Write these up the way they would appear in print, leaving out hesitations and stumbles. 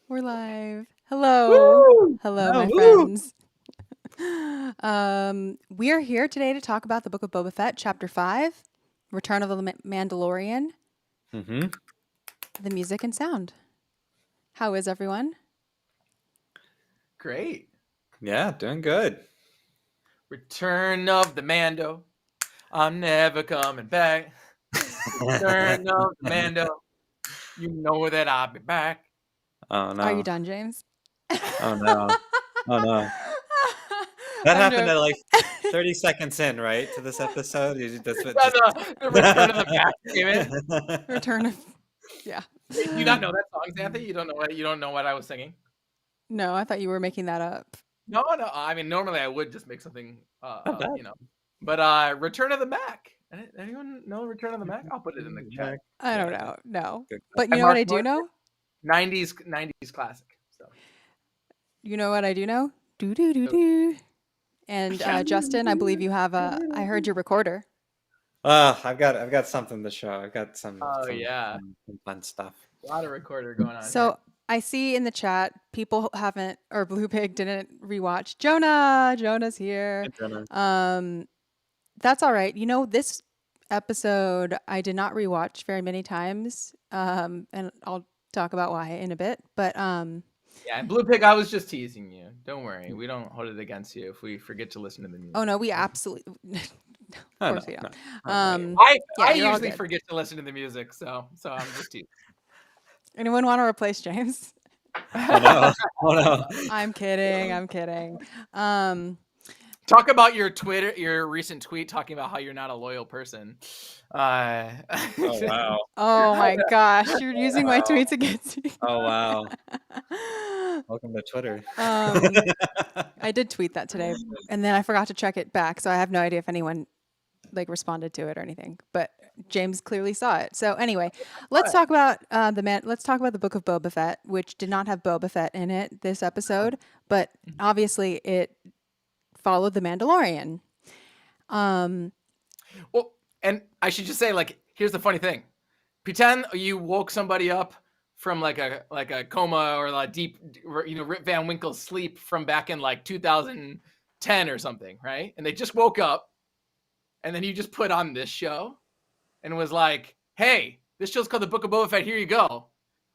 We're live. Hello. Woo! Hello, Oh, my woo! friends. We are here today to talk about the Book of Boba Fett, Chapter 5, Return of the Mandalorian, Mm-hmm. the music and sound. How is everyone? Great. Yeah, doing good. Return of the Mando. I'm never coming back. Return of the Mando. You know that I'll be back. Oh Are you no. done, James? Oh no. Oh no. That I'm happened joking. at like 30 seconds in, right? To this episode. That's what Yeah, just the Return of the Mac came in. Return of, yeah. Wait, do you not know that song, Xanthe? You don't know what I was singing? No, I thought you were making that up. No. I mean, normally I would just make something, Not bad. But Return of the Mac. Anyone know Return of the Mac? I'll put it in the chat. I don't Yeah, know. No. good. But you And know what Mark I do Mark, know? 90s classic. So You know what I do know? Do do do do. And Justin, I believe you have a. I heard your recorder. I've got something to show. I've got some Oh yeah, some fun stuff. a lot of recorder going on here. So I see in the chat people haven't or Blue Pig didn't rewatch Jonah. Jonah's here. That's all right. You know, this episode I did not rewatch very many times. And I'll talk about why in a bit. But Yeah, and Blue Pig, I was just teasing you. Don't worry, we don't hold it against you if we forget to listen to the music. oh no, we absolutely of course we don't. I yeah, you're all usually good. forget to listen to the music, so I'm just teasing. Anyone want to replace James? Oh no. Oh no. I'm kidding. I'm kidding. Talk about your recent tweet talking about how you're not a loyal person. Oh wow. Oh my gosh, you're using my tweets against me. Oh wow. Welcome to Twitter. I did tweet that today, and then I forgot to check it back, so I have no idea if anyone like responded to it or anything. But James clearly saw it. So anyway, let's talk about Let's talk about the Book of Boba Fett, which did not have Boba Fett in it this episode, but obviously it followed the Mandalorian. Well, and I should just say, like, here's the funny thing: pretend you woke somebody up from like a coma or like deep, Rip Van Winkle's sleep from back in like 2010 or something, right? And they just woke up, and then you just put on this show, and was like, "Hey, this show's called The Book of Boba Fett. Here you go."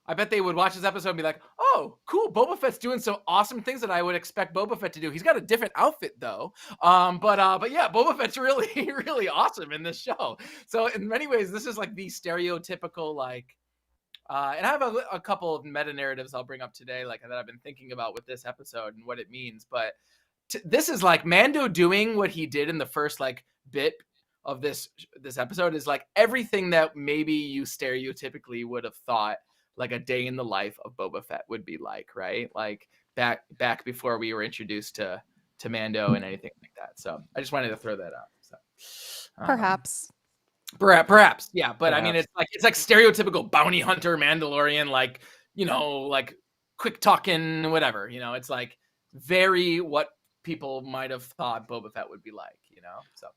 I bet they would watch this episode and be like, "Oh, cool! Boba Fett's doing some awesome things that I would expect Boba Fett to do. He's got a different outfit though, but yeah, Boba Fett's really really awesome in this show. So in many ways, this is like the stereotypical like." And I have a couple of meta narratives I'll bring up today, like that I've been thinking about with this episode and what it means. But this is like Mando doing what he did in the first like bit of this episode is like everything that maybe you stereotypically would have thought like a day in the life of Boba Fett would be like, right? Like back before we were introduced to Mando and anything like that. So I just wanted to throw that out. So Perhaps, yeah. But I mean, it's like stereotypical bounty hunter Mandalorian, like like quick talking, whatever. It's like very what people might have thought Boba Fett would be like. So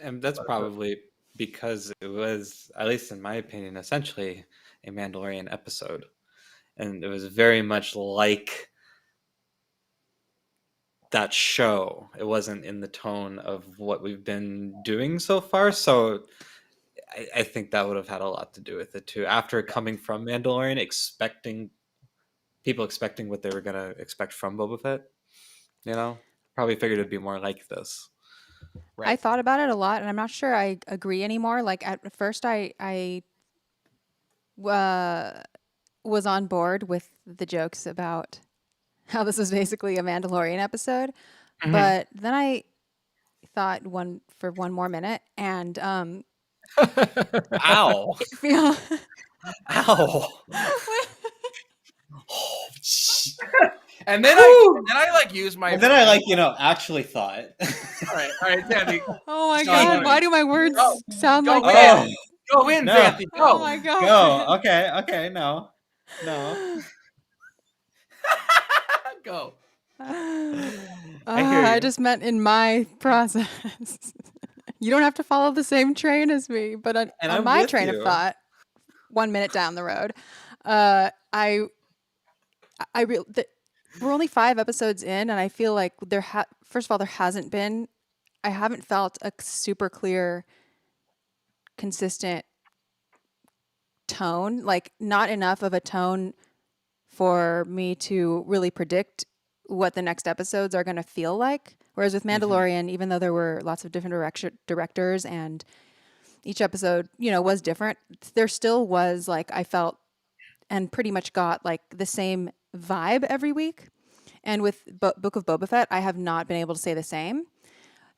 And that's probably because it was, at least in my opinion, essentially a Mandalorian episode. And it was very much like that show. It wasn't in the tone of what we've been doing so far. So I think that would have had a lot to do with it too. After coming from Mandalorian, people expecting what they were going to expect from Boba Fett, probably figured it'd be more like this. Right. I thought about it a lot, and I'm not sure I agree anymore. Like at first, I was on board with the jokes about how this was basically a Mandalorian episode, but then I thought for one more minute, and Ow! feel Ow! And then I like use my. And then I actually thought. All right, Xanthe. oh my Go god, in. why do my words sound Go like in. that? Go in, No. Xanthe. Go. Oh my god. Go. Okay. No. Go. I just meant in my process. You don't have to follow the same train as me, but on I'm my with train of you. thought, 1 minute down the road, we're only 5 episodes in, and I feel like first of all, I haven't felt a super clear, consistent tone, like not enough of a tone for me to really predict what the next episodes are going to feel like. Whereas with Mandalorian, even though there were lots of different directors and each episode, was different, there still was like, I felt and pretty much got like the same vibe every week. And with Book of Boba Fett, I have not been able to say the same.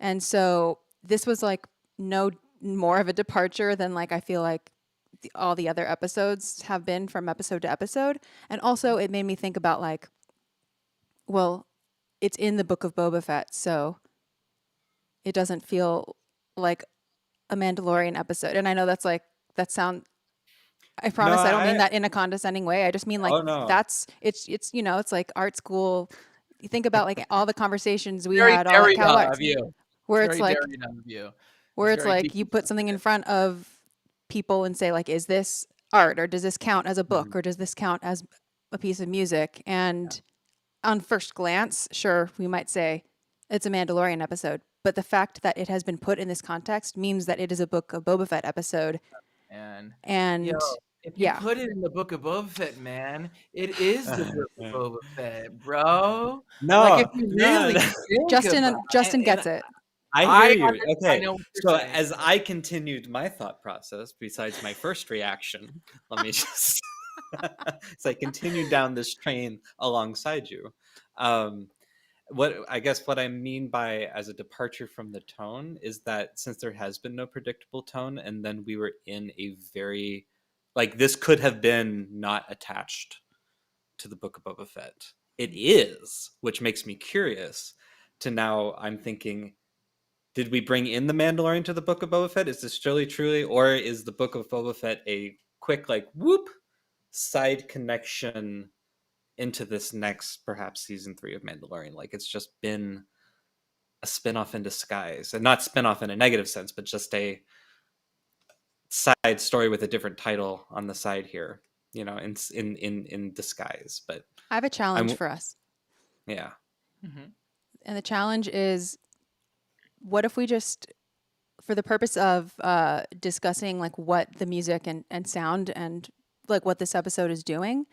And so this was like no more of a departure than like I feel like all the other episodes have been from episode to episode. And also it made me think about like, well, it's in the Book of Boba Fett, so it doesn't feel like a Mandalorian episode. And I know that's like, I promise I don't mean that in a condescending way. I just mean like it's like art school. You think about like all the conversations we had all at Cal Arts, where it's like, you put something in front of people and say like, is this art, or does this count as a book, or does this count as a piece of music? And on first glance, sure, we might say it's a Mandalorian episode, but the fact that it has been put in this context means that it is a Book of Boba Fett episode. And if you put it in the Book of Boba Fett, man, it is the Book of Boba Fett, bro. No, like if you really Justin gets it. I hear you. Okay, so as I continued my thought process, besides my first reaction, let me just as I continued down this train alongside you, what I mean by as a departure from the tone is that since there has been no predictable tone, and then we were in a very like this could have been not attached to the Book of Boba Fett. It is, which makes me curious to now I'm thinking, did we bring in the Mandalorian to the Book of Boba Fett? Is this truly, or is the Book of Boba Fett a quick like whoop side connection into this next perhaps season 3 of Mandalorian? Like it's just been a spinoff in disguise, and not spinoff in a negative sense, but just a side story with a different title on the side here, in disguise. But I have a challenge for us. Yeah. And the challenge is, what if we just, for the purpose of discussing like what the music and sound and like what this episode is doing,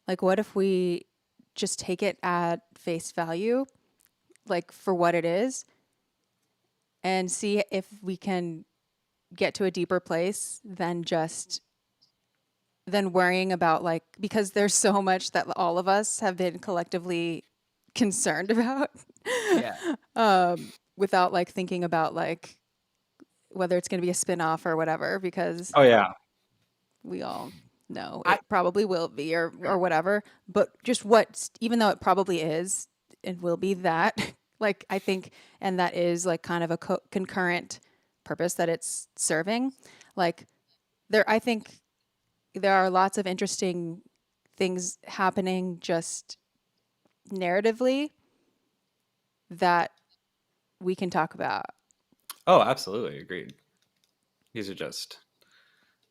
like what if we just take it at face value, like for what it is, and see if we can get to a deeper place than worrying about like, because there's so much that all of us have been collectively concerned about. Without like thinking about like whether it's going to be a spin-off or whatever, because we all know it probably will be or whatever, but just even though it probably is and will be that, like I think, and that is like kind of a concurrent purpose that it's serving. Like I think there are lots of interesting things happening just narratively that we can talk about. Oh, absolutely. Agreed. These are just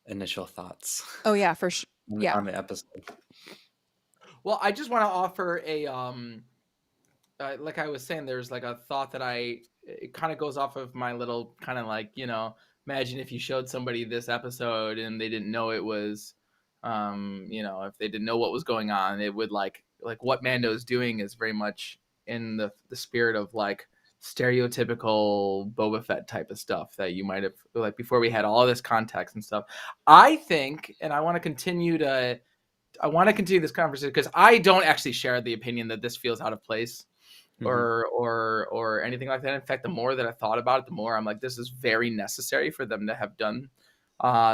initial thoughts. Oh yeah, for sure. Yeah. On the episode. Well, I just want to offer a, like I was saying, there's like a thought that it kind of goes off of my little kind of like, imagine if you showed somebody this episode and they didn't know it was, if they didn't know what was going on, it would like what Mando's doing is very much in the spirit of like stereotypical Boba Fett type of stuff that you might have like before we had all this context and stuff. I think, and I want to continue this conversation because I don't actually share the opinion that this feels out of place or anything like that. In fact, the more that I thought about it, the more I'm like, this is very necessary for them to have done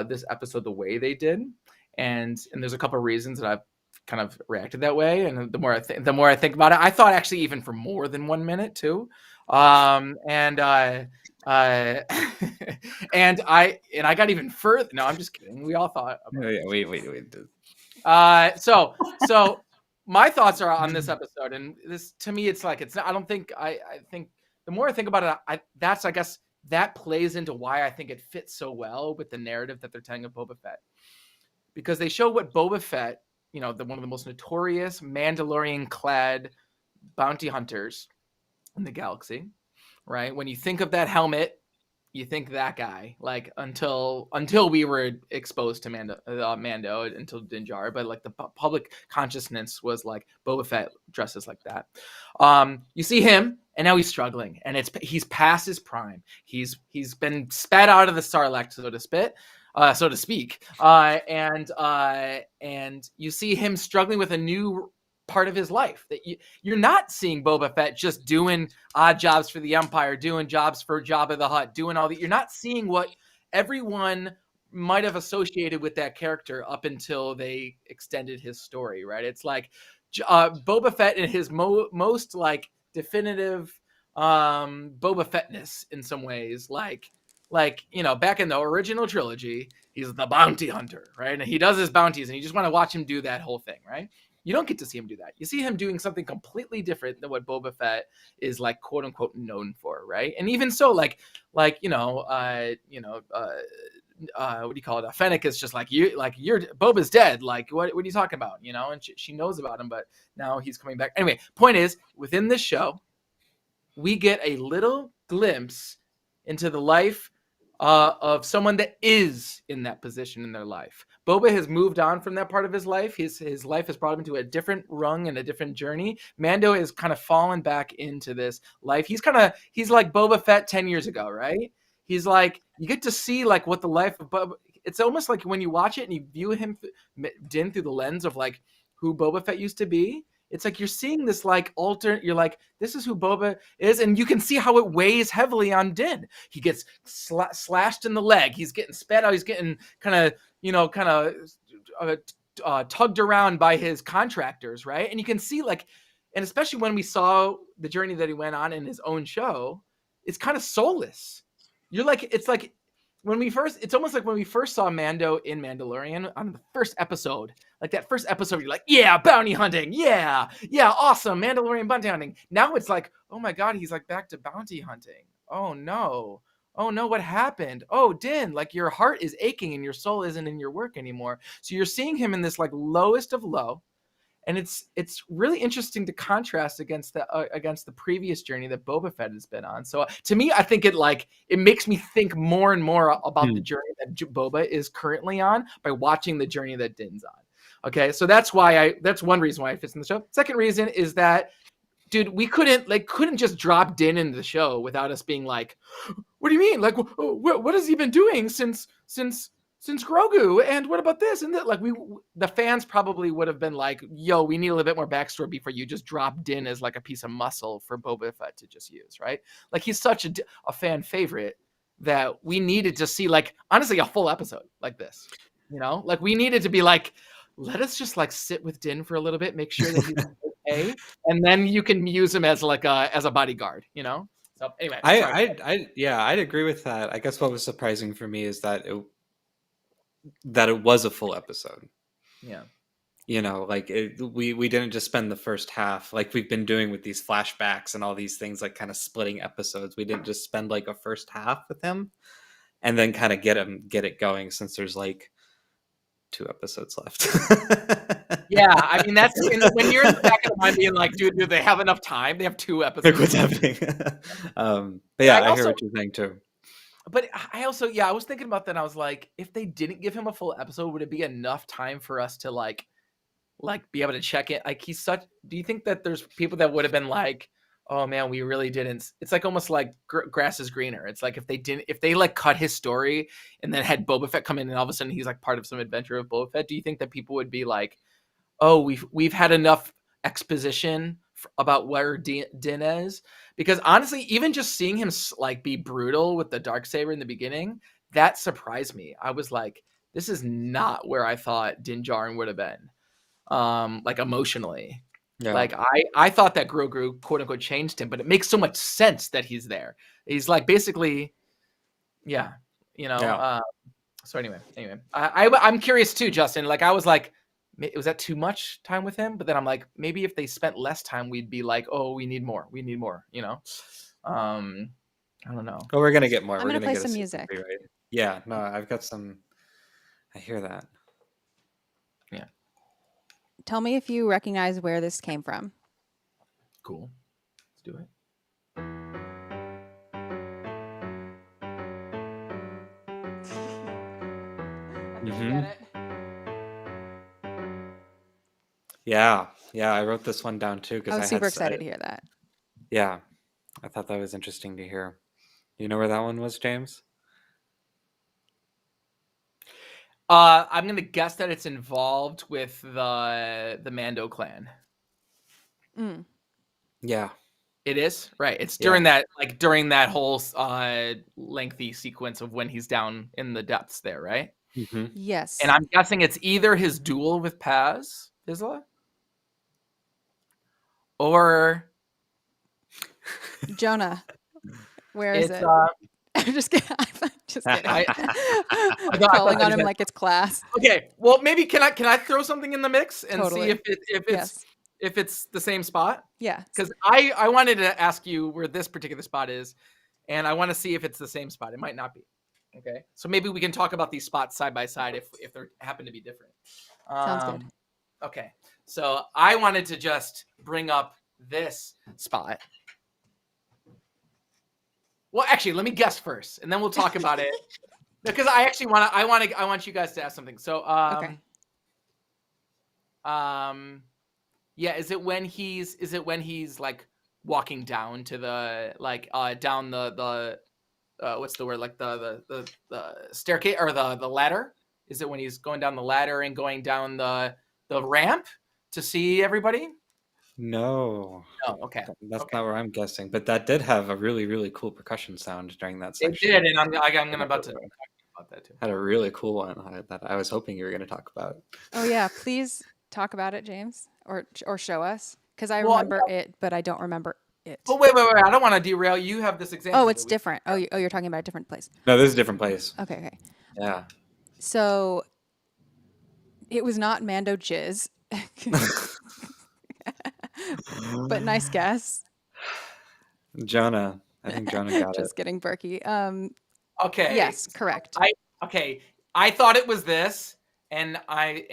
this episode the way they did. And there's a couple of reasons that I've kind of reacted that way. And the more I think about it, I thought actually even for more than 1 minute too. And I got even further. No, I'm just kidding. We all thought. Wait. So my thoughts are on this episode, and this to me, it's like I don't think I think the more I think about it, I guess that plays into why I think it fits so well with the narrative that they're telling of Boba Fett, because they show what Boba Fett you know, one of the most notorious Mandalorian-clad bounty hunters in the galaxy, right? When you think of that helmet, you think that guy, like until we were exposed to Mando until Din Djarin, but like the public consciousness was like Boba Fett dresses like that. You see him, and now he's struggling, and he's past his prime. He's been spat out of the Sarlacc, so to speak, and you see him struggling with a new part of his life that you're not seeing Boba Fett just doing odd jobs for the Empire, doing jobs for Jabba the Hutt, doing all the. You're not seeing what everyone might have associated with that character up until they extended his story, right? It's like Boba Fett in his most like definitive Boba Fettness in some ways, like you know, back in the original trilogy, he's the bounty hunter, right? And he does his bounties, and you just want to watch him do that whole thing, right? You don't get to see him do that. You see him doing something completely different than what Boba Fett is like, quote unquote, known for, right? And even so, like what do you call it? Fennec is just like you're Boba's dead. Like what are you talking about? You know, and she knows about him, but now he's coming back. Anyway, point is, within this show, we get a little glimpse into the life of someone that is in that position in their life. Boba has moved on from that part of his life. His life has brought him to a different rung and a different journey. Mando is kind of fallen back into this life. He's like Boba Fett 10 years ago, right? He's like, you get to see like what the life of Boba. It's almost like when you watch it and you view him, Din, through the lens of like who Boba Fett used to be. It's like you're seeing this like alternate. You're like, this is who Boba is, and you can see how it weighs heavily on Din. He gets slashed in the leg. He's getting spat out. He's getting kind of tugged around by his contractors, right? And you can see like, and especially when we saw the journey that he went on in his own show, it's kind of soulless. You're like, it's almost like when we first saw Mando in Mandalorian on the first episode. Like that first episode, you're like, yeah, bounty hunting. Yeah, awesome. Mandalorian bounty hunting. Now it's like, oh my God, he's like back to bounty hunting. Oh no, what happened? Oh, Din, like your heart is aching and your soul isn't in your work anymore. So you're seeing him in this like lowest of low. And it's really interesting to contrast against the previous journey that Boba Fett has been on. So to me, I think it makes me think more and more about the journey that Boba is currently on by watching the journey that Din's on. Okay, so that's one reason why it fits in the show. Second reason is that, dude, we couldn't just drop Din into the show without us being like, what do you mean? Like, what has he been doing since Grogu? And what about this and that? Like, the fans probably would have been like, yo, we need a little bit more backstory before you just drop Din as like a piece of muscle for Boba Fett to just use, right? Like, he's such a fan favorite that we needed to see, like, honestly, a full episode like this, you know? Like, we needed to be like, let us just like sit with Din for a little bit, make sure that he's okay, and then you can use him as like as a bodyguard, you know? So anyway, I'd agree with that. I guess what was surprising for me is that it was a full episode. Yeah. You know, like we didn't just spend the first half like we've been doing with these flashbacks and all these things, like kind of splitting episodes. We didn't just spend like a first half with him and then kind of get it going, since there's like 2 episodes left. Yeah, I mean, that's when you're in the back of the mind being like, dude, do they have enough time? They have 2 episodes. What's happening? But yeah, I hear what you're saying too. But I was thinking about that. And I was like, if they didn't give him a full episode, would it be enough time for us to like be able to check it? Like, do you think that there's people that would have been like, oh man, we really didn't. It's like almost like grass is greener. It's like if they like cut his story and then had Boba Fett come in and all of a sudden he's like part of some adventure of Boba Fett, do you think that people would be like, oh, we've had enough exposition about where Din is? Because honestly, even just seeing him like be brutal with the Darksaber in the beginning, that surprised me. I was like, this is not where I thought Din Djarin would have been, like emotionally. Yeah. Like I thought that Grogu, quote unquote, changed him, but it makes so much sense that he's there. He's like basically, yeah, you know. Yeah. So anyway, I'm curious too, Justin. Like I was like, was that too much time with him? But then I'm like, maybe if they spent less time, we'd be like, oh, we need more, you know? I don't know. Oh, we're going to get more. I'm going to play some music. Right? Yeah, no, I've got some. I hear that. Yeah. tell me if you recognize where this came from. Cool. Let's do it. Yeah, I wrote this one down too because I was super excited to hear that. Yeah, I thought that was interesting to hear. You know where that one was, James? I'm gonna guess that it's involved with the Mando clan. Yeah, it is, right? It's during that whole lengthy sequence of when he's down in the depths there, right? Yes. And I'm guessing it's either his duel with Paz Vizsla or Jonah. Where is it? I'm just kidding. I'm just kidding. Calling on him like it's class. Okay, well, maybe can I throw something in the mix and Totally. see if it's the same spot? Yeah. Because I wanted to ask you where this particular spot is, and I want to see if it's the same spot. It might not be. Okay, so maybe we can talk about these spots side by side if they happen to be different. Sounds good. Okay, so I wanted to just bring up this spot. Well, actually, let me guess first, and then we'll talk about it. Because I actually want you guys to ask something. So, okay. Yeah, is it when he's like walking down to the down the what's the word, like the staircase or the ladder? Is it when he's going down the ladder and going down the ramp to see everybody? No. Oh, okay. That's not where I'm guessing, but that did have a really, really cool percussion sound during that section. It did, and I'm about to talk about that too. Had a really cool one that I was hoping you were going to talk about. Oh yeah, please talk about it, James, or show us, because I remember it, but I don't remember it. Well, wait! I don't want to derail. You have this example. Oh, it's different. Oh, you're talking about a different place. No, this is a different place. Okay. Yeah. So it was not Mando Jizz. But nice guess. Jonah. I think Jonah got it. Just getting Berkey. Okay. Yes, correct. I thought it was this, and I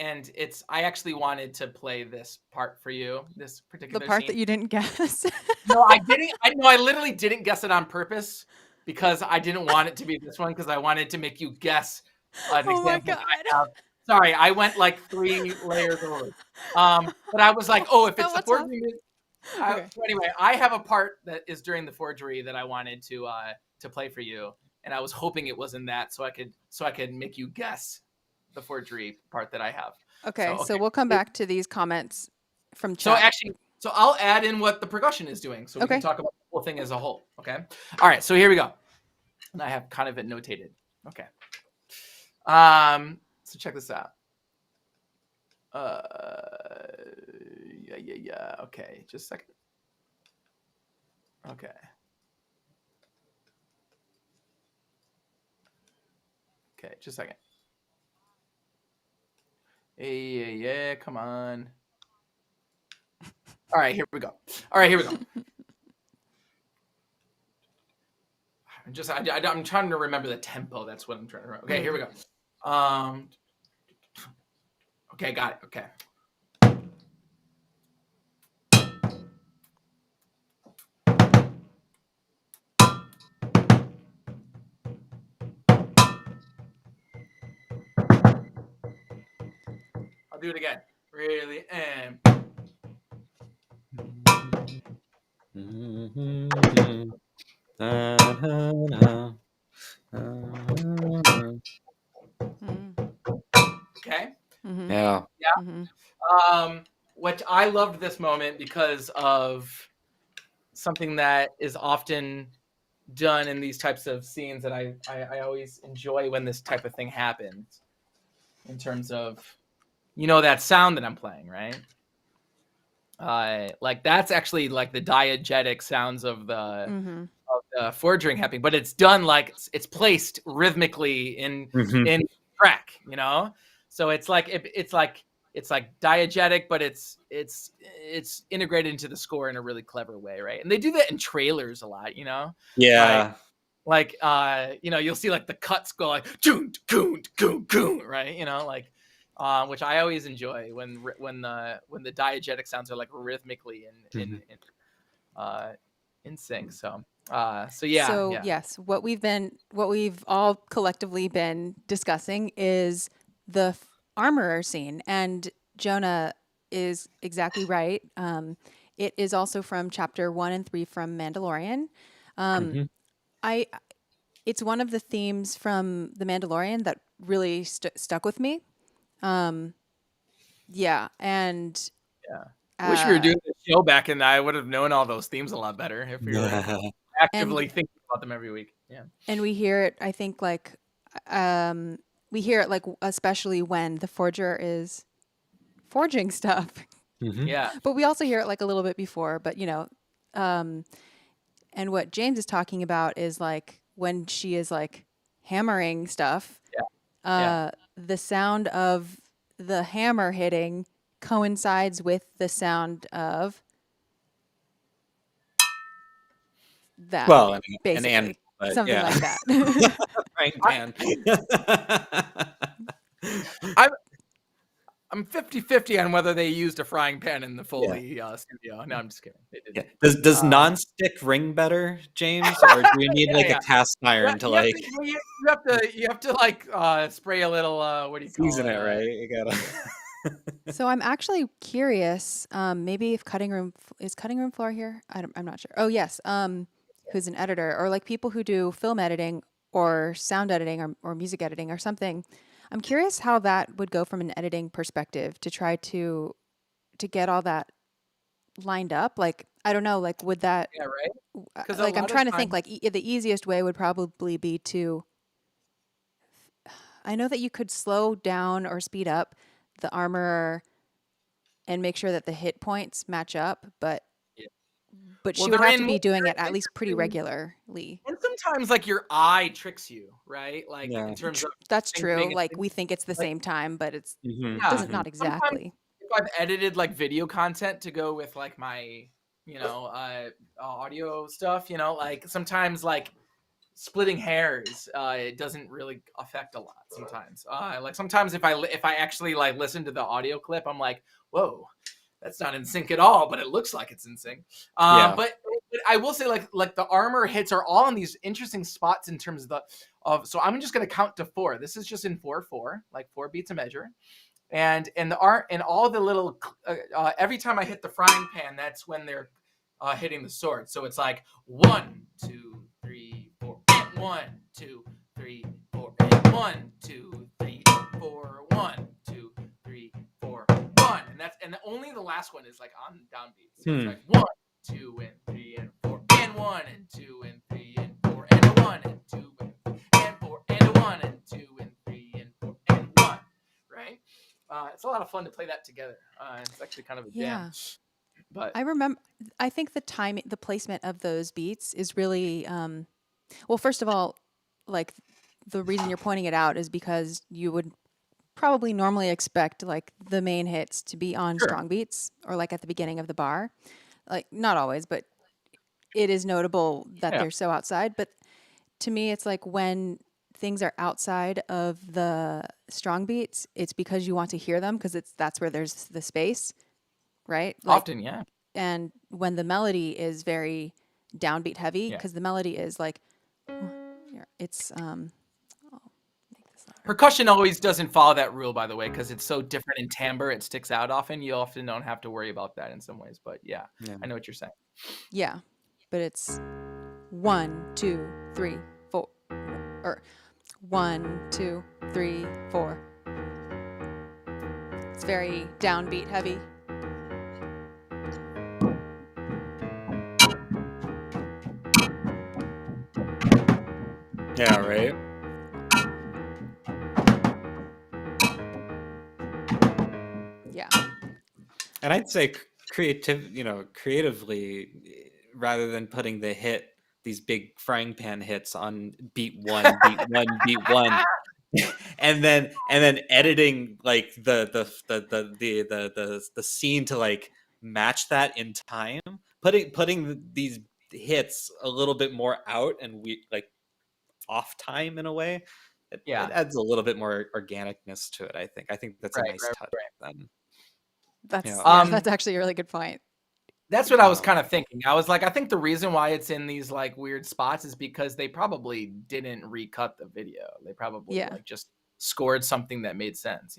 actually wanted to play this part for you. This particular the part scene. that you didn't guess. No, I didn't. I literally didn't guess it on purpose because I didn't want it to be this one because I wanted to make you guess an example. My God. Sorry, I went like 3 layers over. But I was like, if it's the forgery. Okay. So anyway, I have a part that is during the forgery that I wanted to play for you, and I was hoping it wasn't that, so I could make you guess the forgery part that I have. Okay, so we'll come back to these comments from chat. So I'll add in what the percussion is doing, so we can talk about the whole thing as a whole. Okay. All right. So here we go, and I have kind of it notated. Okay. So check this out. Yeah. Okay, just a second. Okay. Okay, just a second. Yeah, come on. All right, here we go. I'm trying to remember the tempo. That's what I'm trying to remember. Okay, here we go. Okay, got it. Okay. I'll do it again. Really am. Okay. Mm-hmm. Yeah. Mm-hmm. Which I loved this moment because of something that is often done in these types of scenes that I always enjoy when this type of thing happens. In terms of, that sound that I'm playing, right? Like that's actually like the diegetic sounds of the forgery happening, but it's done like it's placed rhythmically in track, So it's like diegetic, but it's integrated into the score in a really clever way, right? And they do that in trailers a lot, Yeah. You'll see like the cuts go like goon, goon, goon, goon, right? which I always enjoy when the diegetic sounds are like rhythmically in sync. So yeah. Yes, what we've all collectively been discussing is the armorer scene, and Jonah is exactly right. It is also from chapter 1 and 3 from Mandalorian. It's one of the themes from the Mandalorian that really stuck with me. Yeah, and I wish we were doing the show back, and I would have known all those themes a lot better if we were actively thinking about them every week. Yeah, and we hear it. I think we hear it like especially when the forger is forging stuff. Yeah, but we also hear it like a little bit before. But and what James is talking about is like when she is like hammering stuff. The sound of the hammer hitting coincides with the sound of that. Well, basically, an anvil, something like that. Frying pan. I'm 50-50 on whether they used a frying pan in the Foley studio. No, I'm just kidding. They didn't. Does non-stick ring better, James, or do you need like a cast iron to like? You have to like spray a little. What do you call season it? Right, you gotta. So I'm actually curious. Maybe if cutting room floor here. I'm not sure. Oh yes. Who's an editor or like people who do film editing or sound editing or music editing or something. I'm curious how that would go from an editing perspective to try to get all that lined up. Like, I don't know, like would that, right? Like I'm trying to think like the easiest way would probably be to, I know that you could slow down or speed up the armor and make sure that the hit points match up, but she would have to be doing it at least pretty regularly. And sometimes like your eye tricks you, right? Like in terms of that's true. Like we think it's the same time, but it's doesn't not exactly. If I've edited like video content to go with like my audio stuff, like sometimes like splitting hairs it doesn't really affect a lot sometimes. Like sometimes if I actually like listen to the audio clip, I'm like, whoa, that's not in sync at all, but it looks like it's in sync. But I will say like the armor hits are all in these interesting spots in terms of so I'm just going to count to 4. This is just in 4/4, like 4 beats a measure. And the art and all the little every time I hit the frying pan, that's when they're hitting the sword. So it's like 1, 2, 3, 4, 1, 2, 3, 4, 1, 2, 3, 4, 1, 2, 3, 4, 1, and only the last one is like on downbeat. So it's like 1, 2, and 3, and 4, and 1, and 2, and 3, and 4, and 1, and 2, and 4, and 1, and 2, and 3, and 4, and 1. Right? It's a lot of fun to play that together. It's actually kind of a jam. But I think the placement of those beats is really, well, first of all, like the reason you're pointing it out is because you would probably normally expect like the main hits to be on strong beats or like at the beginning of the bar. Like not always, but it is notable that they're so outside. But to me, it's like when things are outside of the strong beats, it's because you want to hear them because that's where there's the space, right? Like, often, yeah. And when the melody is very downbeat heavy, because the melody is like, it's percussion always doesn't follow that rule, by the way, because it's so different in timbre. It sticks out often. You often don't have to worry about that in some ways. But yeah. I know what you're saying. Yeah, but it's 1, 2, 3, 4, or 1, 2, 3, 4. It's very downbeat heavy. Yeah, right. Yeah. And I'd say creatively, rather than putting these big frying pan hits on beat 1, beat 1, beat 1, and then editing like the scene to like match that in time, putting these hits a little bit more out and we like off time in a way. it adds a little bit more organicness to it. I think that's a nice touch. Then that's actually a really good point. That's what I was kind of thinking. I was like, I think the reason why it's in these like weird spots is because they probably didn't recut the video. They probably like just scored something that made sense,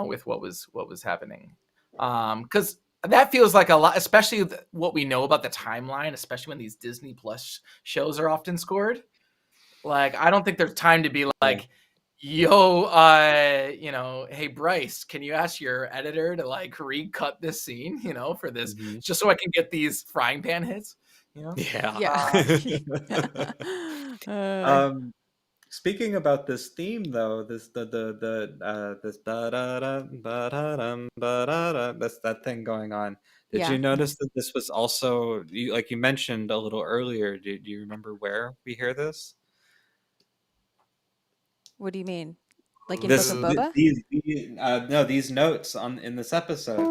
with what was happening. Because that feels like a lot, especially what we know about the timeline, especially when these Disney Plus shows are often scored. Like, I don't think there's time to be like, yo, hey, Bryce, can you ask your editor to like recut this scene, for this, just so I can get these frying pan hits, Speaking about this theme, though, this this that's that thing going on. Did you notice that this was also like you mentioned a little earlier? Do you remember where we hear this? What do you mean? Like in Book of Boba? No, these notes in this episode.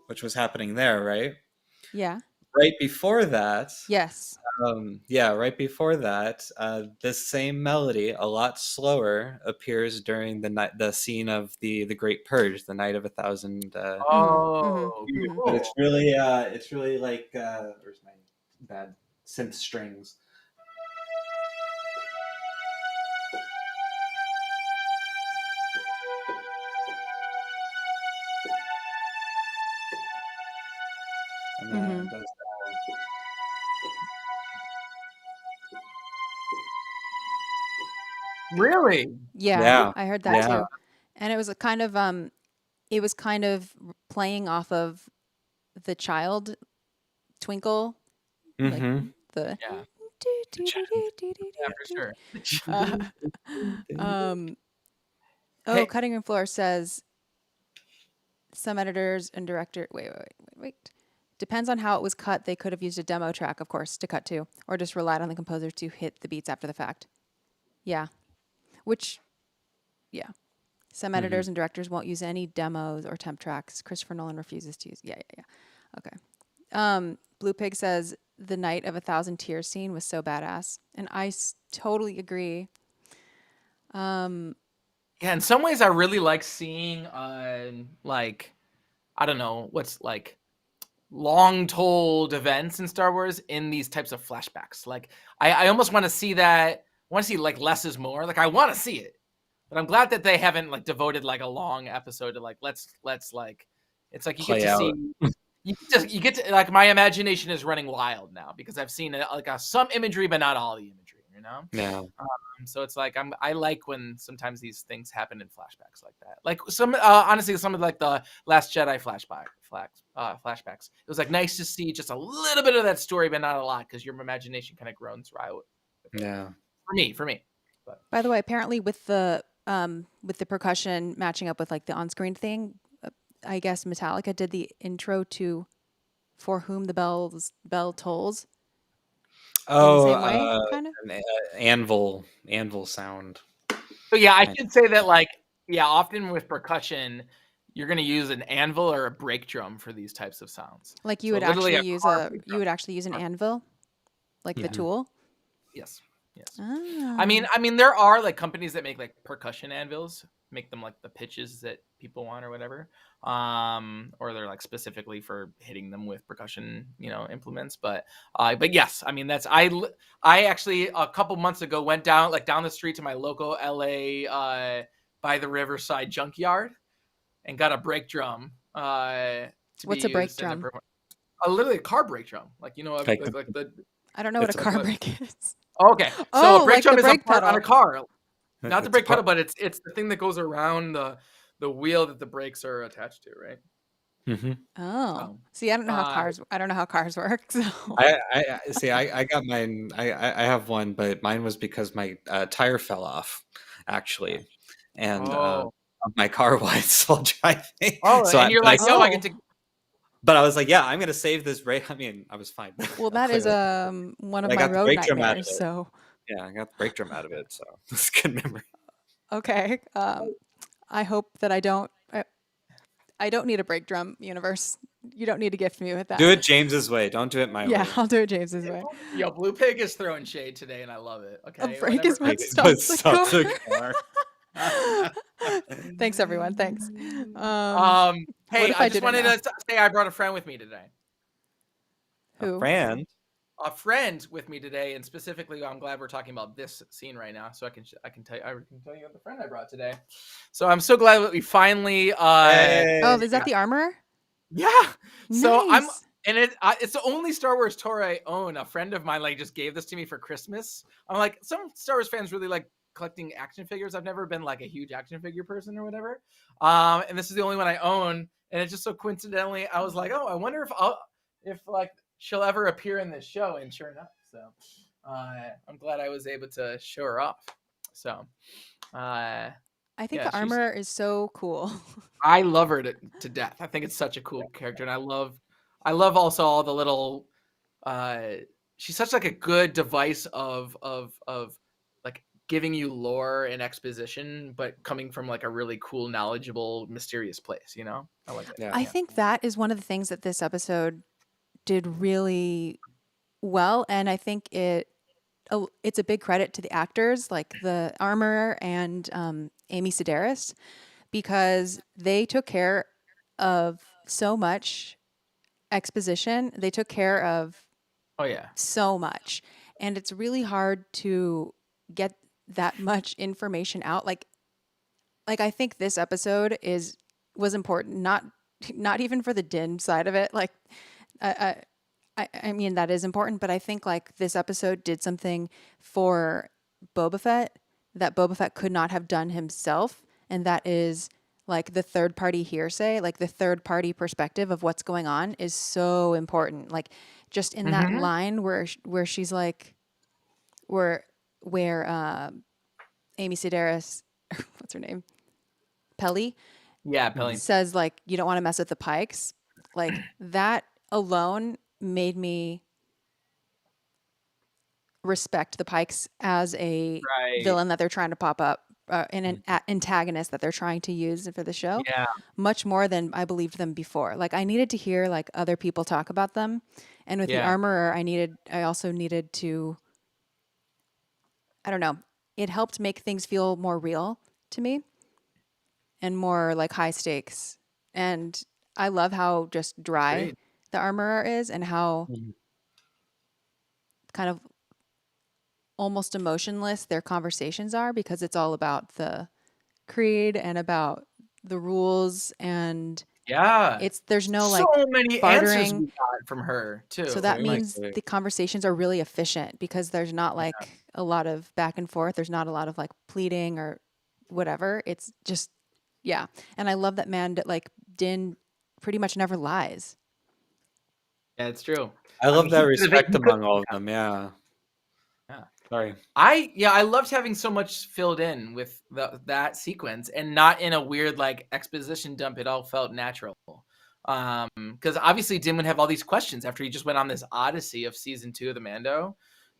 Which was happening there, right? Yeah. Right before that. Yes. Right before that, this same melody, a lot slower, appears during the scene of the Great Purge, the Night of 1,000. But it's really like where's my bad synth strings? And then it does that. Really? Yeah, I heard that too. And it was kind of playing off of the child Twinkle, like the for sure. Cutting Room Floor says some editors and director. Wait. Depends on how it was cut. They could have used a demo track, of course, to cut to, or just relied on the composer to hit the beats after the fact. Yeah. Some editors and directors won't use any demos or temp tracks. Christopher Nolan refuses to use. Yeah. Okay. Blue Pig says the Night of 1,000 Tears scene was so badass, and I totally agree. In some ways, I really like seeing like, I don't know, what's like long told events in Star Wars in these types of flashbacks. Like, I almost want to see that. I want to see like less is more. Like, I want to see it. But I'm glad that they haven't like devoted like a long episode to like let's like it's like you get to see you get to like my imagination is running wild now because I've seen like some imagery but not all the imagery, Yeah. So it's like I like when sometimes these things happen in flashbacks like that. Like some honestly some of like the Last Jedi flashbacks. It was like nice to see just a little bit of that story but not a lot because your imagination kind of groans throughout. Yeah. For me. But. By the way, apparently with the percussion matching up with like the on-screen thing, I guess Metallica did the intro to "For Whom the Bell Tolls." Oh, in the same way, kind of anvil sound. But yeah, I should say that like often with percussion, you're going to use an anvil or a brake drum for these types of sounds. Like you would actually use an anvil, like the tool. Yes. Ah. I mean, there are like companies that make like percussion anvils, make them like the pitches that people want or whatever, or they're like specifically for hitting them with percussion, implements. But yes, I mean that's I actually a couple months ago went down the street to my local LA by the Riverside junkyard and got a brake drum. What's a brake drum? Literally a car brake drum, like the. I don't know what a car brake is. Okay, so a brake drum is a part pedal on a car, not the brake pedal, but it's the thing that goes around the wheel that the brakes are attached to, right? Mm-hmm. Oh, see, I don't know how cars work. So I see. I got mine. I have one, but mine was because my tire fell off, actually, and my car was while driving. Oh, so and you're like, no, I get to. But I was like, yeah, I'm going to save this brake. I mean, I was fine. Well, that is one of my road nightmares. So yeah, I got the brake drum out of it. So it's a good memory. Okay. I hope that I don't need a brake drum universe You don't need to gift me with that. Do it James's way. Don't do it my way. Yeah, I'll do it James's way. Yo, Blue Pig is throwing shade today, and I love it. Okay, Frank is what But stops stop the the car. car. Thanks, everyone. Thanks. Hey, if I I just did it wanted now? to say I brought a friend with me today. Who? Friend. A friend with me today, and specifically, I'm glad we're talking about this scene right now, so I can tell you the friend I brought today. So I'm so glad that we finally. Hey. Oh, is that the armorer? Yeah. So Nice. it's the only Star Wars toy I own. A friend of mine like just gave this to me for Christmas. I'm like, some Star Wars fans really like collecting action figures. I've never been like a huge action figure person or whatever. And this is the only one I own. And it's just so coincidentally, I was like, oh, I wonder if she'll ever appear in this show. And sure enough, so I'm glad I was able to show her off. So I think yeah, the armorer is so cool. I love her to death. I think it's such a cool character, and I love also all the little. She's such like a good device of like giving you lore and exposition, but coming from like a really cool, knowledgeable, mysterious place. You know, I like it. Yeah. I think that is one of the things that this episode did really well, and I think it's a big credit to the actors, like the armorer and Amy Sedaris, because they took care of so much exposition. They took care of Oh yeah, so much, and it's really hard to get that much information out. Like I think this episode was important, not even for the Din side of it. Like, I mean, that is important, but I think like this episode did something for Boba Fett that Boba Fett could not have done himself. And that is like the third party hearsay, like the third party perspective of what's going on is so important. Like just in that line where she's like, where Amy Sedaris, what's her name? Pelly? yeah, Pelly. Says like, you don't want to mess with the Pikes. Like that alone made me respect the Pikes as a villain that they're trying to pop up, and an antagonist that they're trying to use for the show. Yeah, much more than I believed them before. Like I needed to hear like other people talk about them, and with the armorer, I also needed to. I don't know. It helped make things feel more real to me, and more like high stakes. And I love how just dry the armorer is, and how kind of almost emotionless their conversations are, because it's all about the creed and about the rules, and there's no like so many bartering answers we got from her too. So that means the conversations are really efficient, because there's not like a lot of back and forth. There's not a lot of like pleading or whatever. It's just, And I love that like Din pretty much never lies. Yeah, it's true. I love that respect among all of them. Yeah. Sorry. I loved having so much filled in with that sequence, and not in a weird like exposition dump. It all felt natural. Because obviously Din would have all these questions after he just went on this odyssey of season 2 of the Mando.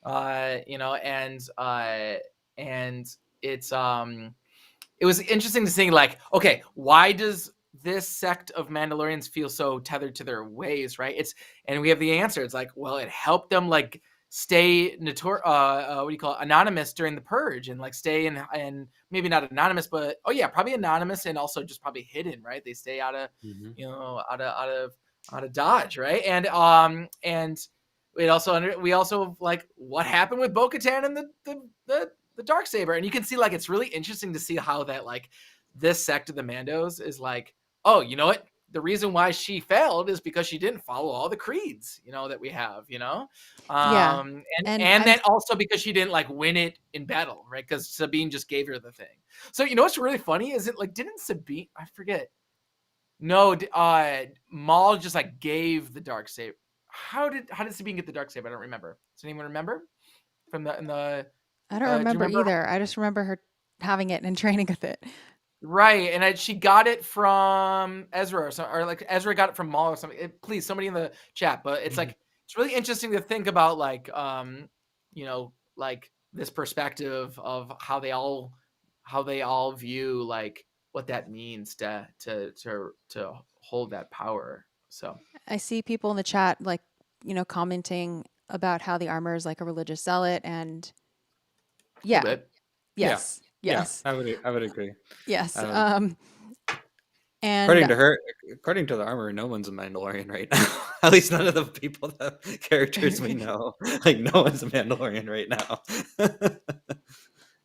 And it's it was interesting to see like, okay, why does this sect of Mandalorians feel so tethered to their ways, right? And we have the answer. It's like, well, it helped them like stay anonymous during the purge, and like stay and maybe not anonymous, but probably anonymous, and also just probably hidden, right? They stay out of out of Dodge, right? And we also like what happened with Bo-Katan and the Dark Saber, and you can see like it's really interesting to see how that like this sect of the Mandos is like, oh, you know what? The reason why she failed is because she didn't follow all the creeds, that we have, and then also because she didn't like win it in battle, right? Because Sabine just gave her the thing. So what's really funny is it like didn't Sabine? I forget. No, Maul just like gave the dark saber. How did Sabine get the dark saber? I don't remember. Does anyone remember from the? I don't remember either. I just remember her having it and training with it. Right, and she got it from Ezra, or like Ezra got it from Maul or something. Please, somebody in the chat. But it's like it's really interesting to think about, like like this perspective of how they all view like what that means to hold that power. So I see people in the chat like, commenting about how the armor is like a religious zealot, and a little yeah, bit. yes, Yeah, yes, I would agree. yes. According And to her, according to the armor, no one's a Mandalorian right now. At least none of the people, the characters we know. Like, no one's a Mandalorian right now.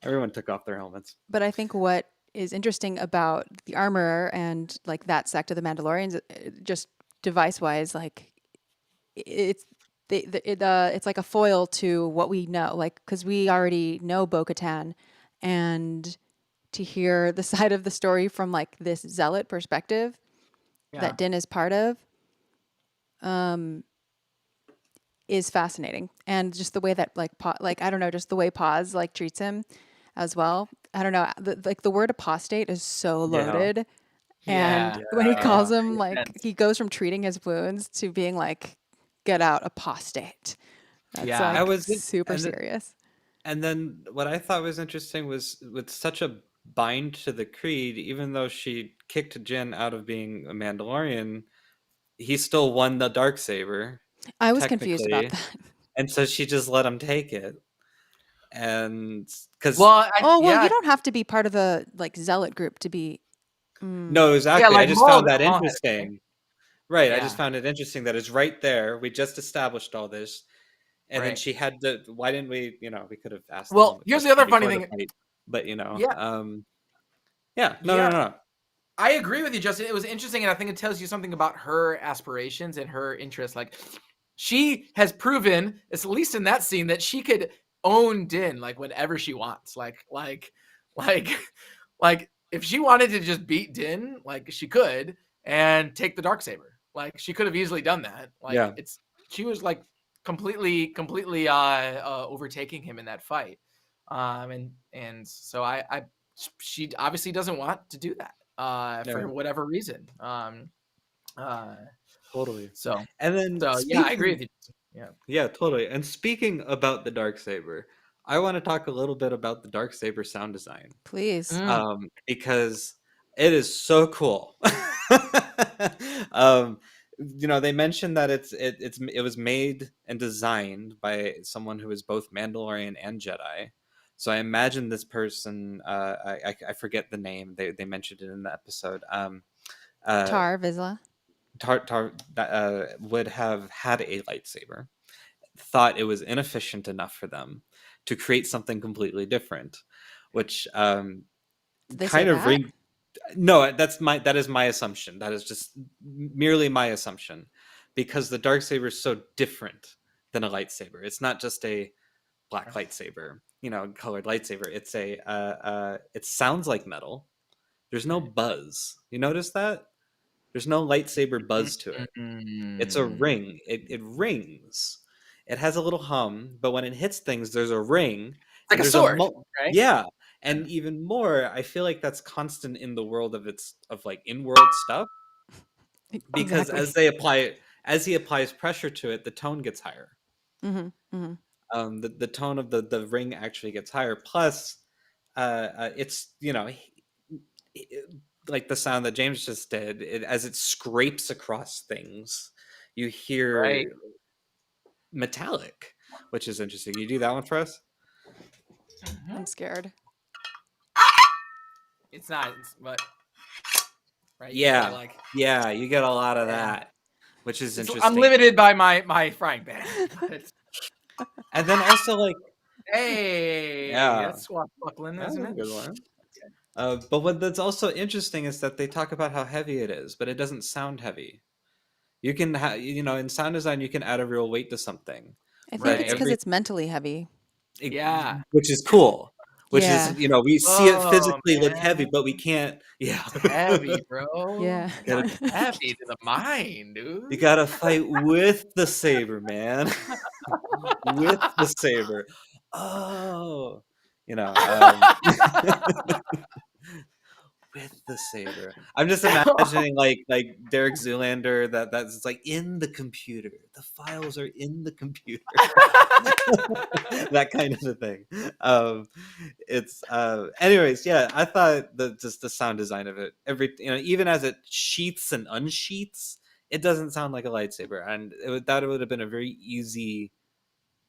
Everyone took off their helmets. but I think what is interesting about the armor and like that sect of the Mandalorians, just device wise, like it's it's like a foil to what we know, like because we already know Bo-Katan, and to hear the side of the story from like this zealot perspective that Din is part of, is fascinating, and just the way that like I don't know, just the way Paz like treats him as well. I don't know, like the word apostate is so loaded, and when he calls him, like he goes from treating his wounds to being like, "Get out, apostate." That's like super serious. And then what I thought was interesting was with such a bind to the creed, even though she kicked Jin out of being a Mandalorian, he still won the Darksaber. I was confused about that. And so she just let him take it. And because you don't have to be part of a like zealot group to be. No, exactly. like I just found that interesting. Right. Yeah. I just found it interesting that it's right there. We just established all this. And then she had to. Why didn't we? We could have asked. Well, here's the other funny thing. Fight, but No. I agree with you, Justin. It was interesting, and I think it tells you something about her aspirations and her interests. Like, she has proven, at least in that scene, that she could own Din like whenever she wants. Like if she wanted to just beat Din, like she could, and take the Darksaber. Like she could have easily done that. Like she was like completely overtaking him in that fight. And so she obviously doesn't want to do that for whatever reason. Totally. So and then I agree with you. Yeah, totally. And speaking about the Darksaber, I want to talk a little bit about the Darksaber sound design. Please. Because it is so cool. They mentioned that it was made and designed by someone who is both Mandalorian and Jedi. So I imagine this person, I forget the name. They mentioned it in the episode. Tar Vizsla. Tar would have had a lightsaber, thought it was inefficient enough for them to create something completely different, which kind of ring. No, that is my assumption. That is just merely my assumption, because the Darksaber is so different than a lightsaber. It's not just a black lightsaber, colored lightsaber. It's it sounds like metal. There's no buzz. You notice that? There's no lightsaber buzz to it. It's a ring. It rings. It has a little hum, but when it hits things, there's a ring. Like a sword, right? Yeah. And even more, I feel like that's constant in the world of like in-world stuff. Because as he applies pressure to it, the tone gets higher. Mm-hmm. Mm-hmm. The tone of the ring actually gets higher. Plus, it's like the sound that James just did, as it scrapes across things, you hear metallic, which is interesting. You do that one for us? I'm scared. It's not, but right. Yeah, you get a lot of that, which is interesting. I'm limited by my frying pan. And then also like, that's swashbuckling, isn't it? A good one. But that's also interesting is that they talk about how heavy it is, but it doesn't sound heavy. You can in sound design, you can add a real weight to something. I think it's because it's mentally heavy. Which is cool. Which is, we see it physically look heavy, but we can't. Yeah, it's heavy, bro. Yeah, heavy to the mind, dude. You gotta fight with the saber, man. With the saber. Oh, with the saber. I'm just imagining like Derek Zoolander that's like in the computer. The files are in the computer. That kind of a thing. It's anyways, yeah, I thought just the sound design of it, even as it sheaths and unsheaths, it doesn't sound like a lightsaber, and that would have been a very easy,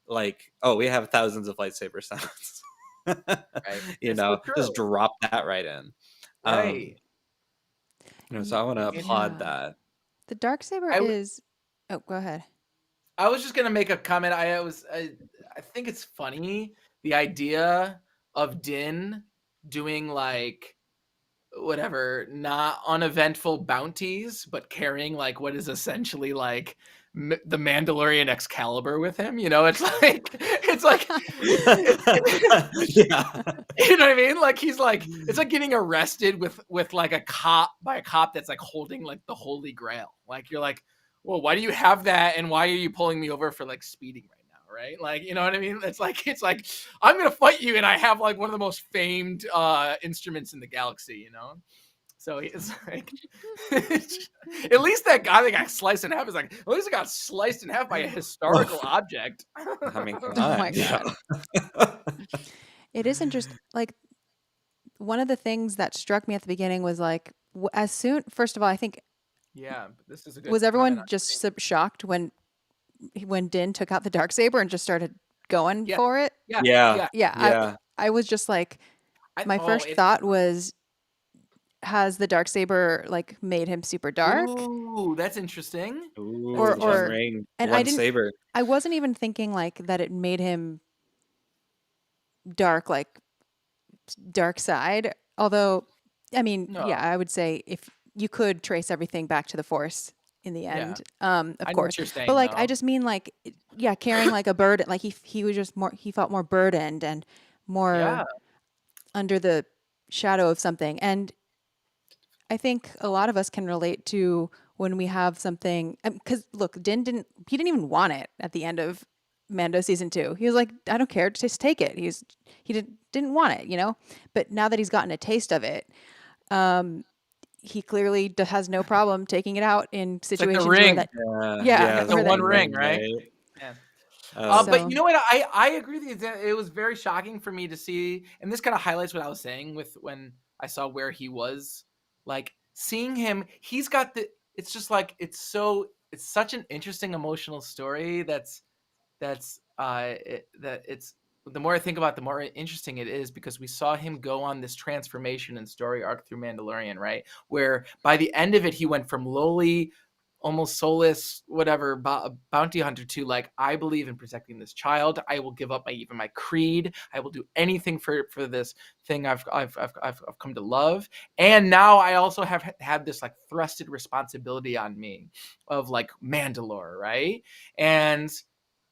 like, oh, we have thousands of lightsaber sounds. Right. You It's know, so true. just drop that right in. Right. You know, so I want to applaud Yeah. that. The Darksaber is. Oh, go ahead. I was just gonna make a comment. I think it's funny, the idea of Din doing like whatever, not uneventful bounties, but carrying like what is essentially like the Mandalorian Excalibur with him. You know, it's like Yeah. you know what I mean? Like he's like, it's like getting arrested with like a cop that's like holding like the Holy Grail. Like you're like, well, why do you have that, and why are you pulling me over for like speeding right now, right? Like, you know what I mean? It's like I'm gonna fight you, and I have like one of the most famed instruments in the galaxy, you know. So it's like, at least that guy that got sliced in half is like, at least it got sliced in half by a historical object. I mean, come Oh on. my God. It is interesting. Like, one of the things that struck me at the beginning was like, first of all, I think, Yeah, this is a good. was everyone just shocked when Din took out the Darksaber and just started going for it? Yeah. I was just like, my first thought was, has the Darksaber like made him super dark? Ooh, that's interesting. Ooh, or one ring, and one I didn't. saber. I wasn't even thinking like that it made him dark, like dark side. Although, I mean, yeah, I would say if you could trace everything back to the Force in the end, of course. Saying, but like, I just mean like, yeah, carrying like a burden. Like he was just more. He felt more burdened and more under the shadow of something. And I think a lot of us can relate to when we have something, because look, Din didn't even want it at the end of Mando season 2. He was like, I don't care, just take it. He didn't want it, you know. But now that he's gotten a taste of it, he clearly has no problem taking it out in situations where that. The one ring, right? Yeah. But you know what? I agree with you. It was very shocking for me to see, and this kind of highlights what I was saying with when I saw where he was. Like seeing him, he's got it's just like it's such an interesting emotional story that it's the more I think about it, the more interesting it is, because we saw him go on this transformation and story arc through Mandalorian, right? Where by the end of it, he went from lowly, almost soulless, whatever, bounty hunter to like, I believe in protecting this child. I will give up even my creed. I will do anything for this thing I've come to love. And now I also have had this like thrusted responsibility on me of like Mandalore, right?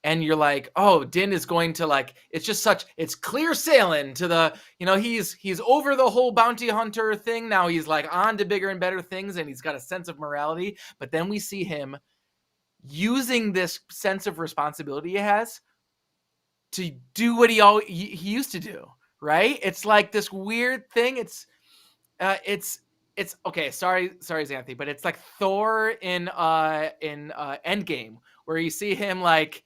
And you're like, oh, Din is going to like, it's clear sailing to the, you know, he's over the whole bounty hunter thing. Now he's like on to bigger and better things, and he's got a sense of morality. But then we see him using this sense of responsibility he has to do what he used to do, right? It's like this weird thing. It's okay. Sorry, Xanthe, but it's like Thor in Endgame, where you see him like,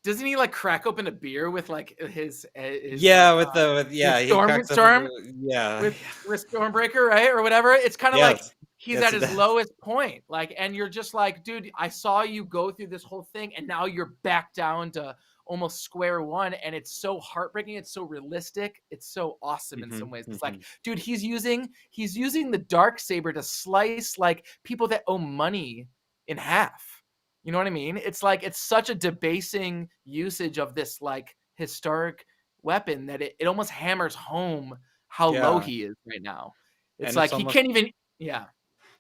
doesn't he like crack open a beer with like his Stormbreaker, right, or whatever? It's kind of like he's at his lowest point, like, and you're just like, dude, I saw you go through this whole thing, and now you're back down to almost square one, and it's so heartbreaking. It's so realistic. It's so awesome in some ways. It's like, dude, he's using the Darksaber to slice like people that owe money in half. You know what I mean? It's like, it's such a debasing usage of this like historic weapon that it almost hammers home how low he is right now. It's like, he can't even.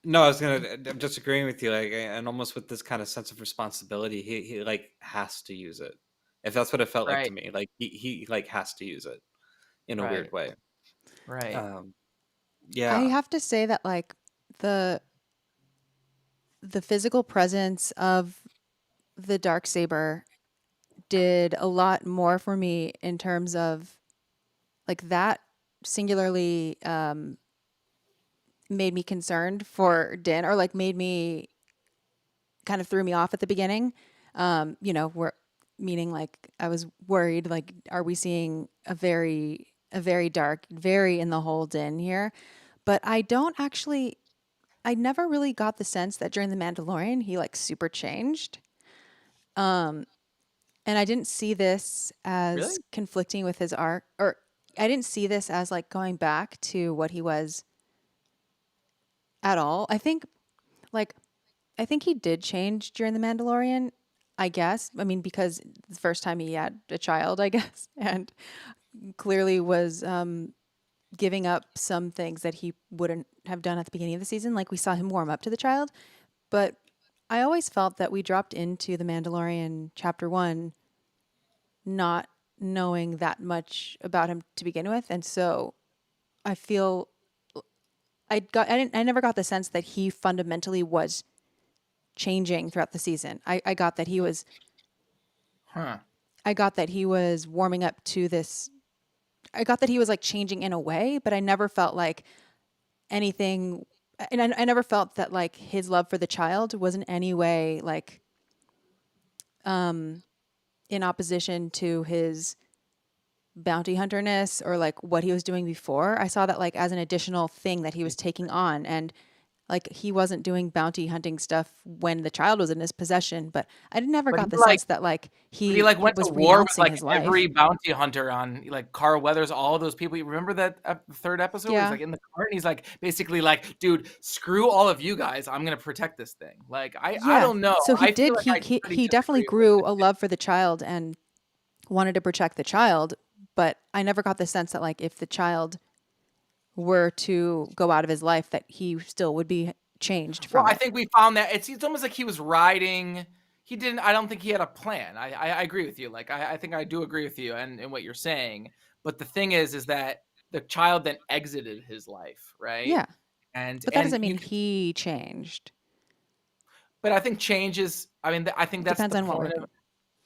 No, I'm just agreeing with you. Like, and almost with this kind of sense of responsibility, he like has to use it. If that's what it felt like to me, like he like has to use it in a weird way. Right. I have to say that like the physical presence of the Darksaber did a lot more for me in terms of like that singularly made me concerned for Din, or like made me kind of threw me off at the beginning. You know, meaning like I was worried, like, are we seeing a very dark, very in the hole Din here? But I don't actually I never really got the sense that during The Mandalorian he like super changed. And I didn't see this as conflicting with his arc, or I didn't see this as like going back to what he was at all. I think he did change during The Mandalorian, I guess. I mean, because the first time he had a child, I guess, and clearly was giving up some things that he wouldn't have done at the beginning of the season. Like we saw him warm up to the child. But I always felt that we dropped into The Mandalorian Chapter 1 not knowing that much about him to begin with. And so I feel I never got the sense that he fundamentally was changing throughout the season. I got that he was I got that he was warming up to this. I got that he was like changing in a way, but I never felt like anything, and I never felt that like his love for the child was in any way like in opposition to his bounty hunterness or like what he was doing before. I saw that like as an additional thing that he was taking on, and like he wasn't doing bounty hunting stuff when the child was in his possession, but I never got the sense that like he like went was to war with renouncing like his life. every bounty hunter on like Carl Weathers, all of those people. You remember that third episode? Yeah. He's like in the car and he's like basically like, dude, screw all of you guys. I'm gonna protect this thing. Like I don't know. So he I did. Like He definitely grew a love for the child and wanted to protect the child, but I never got the sense that like if the child were to go out of his life that he still would be changed from I it. think we found that it's almost like he was riding. He didn't. I don't think he had a plan. I agree with you. Like I think I do agree with you and what you're saying. But the thing is that the child then exited his life, right? Yeah. But that doesn't mean he changed. But I think change is. I mean, I think that's depends the on point what of.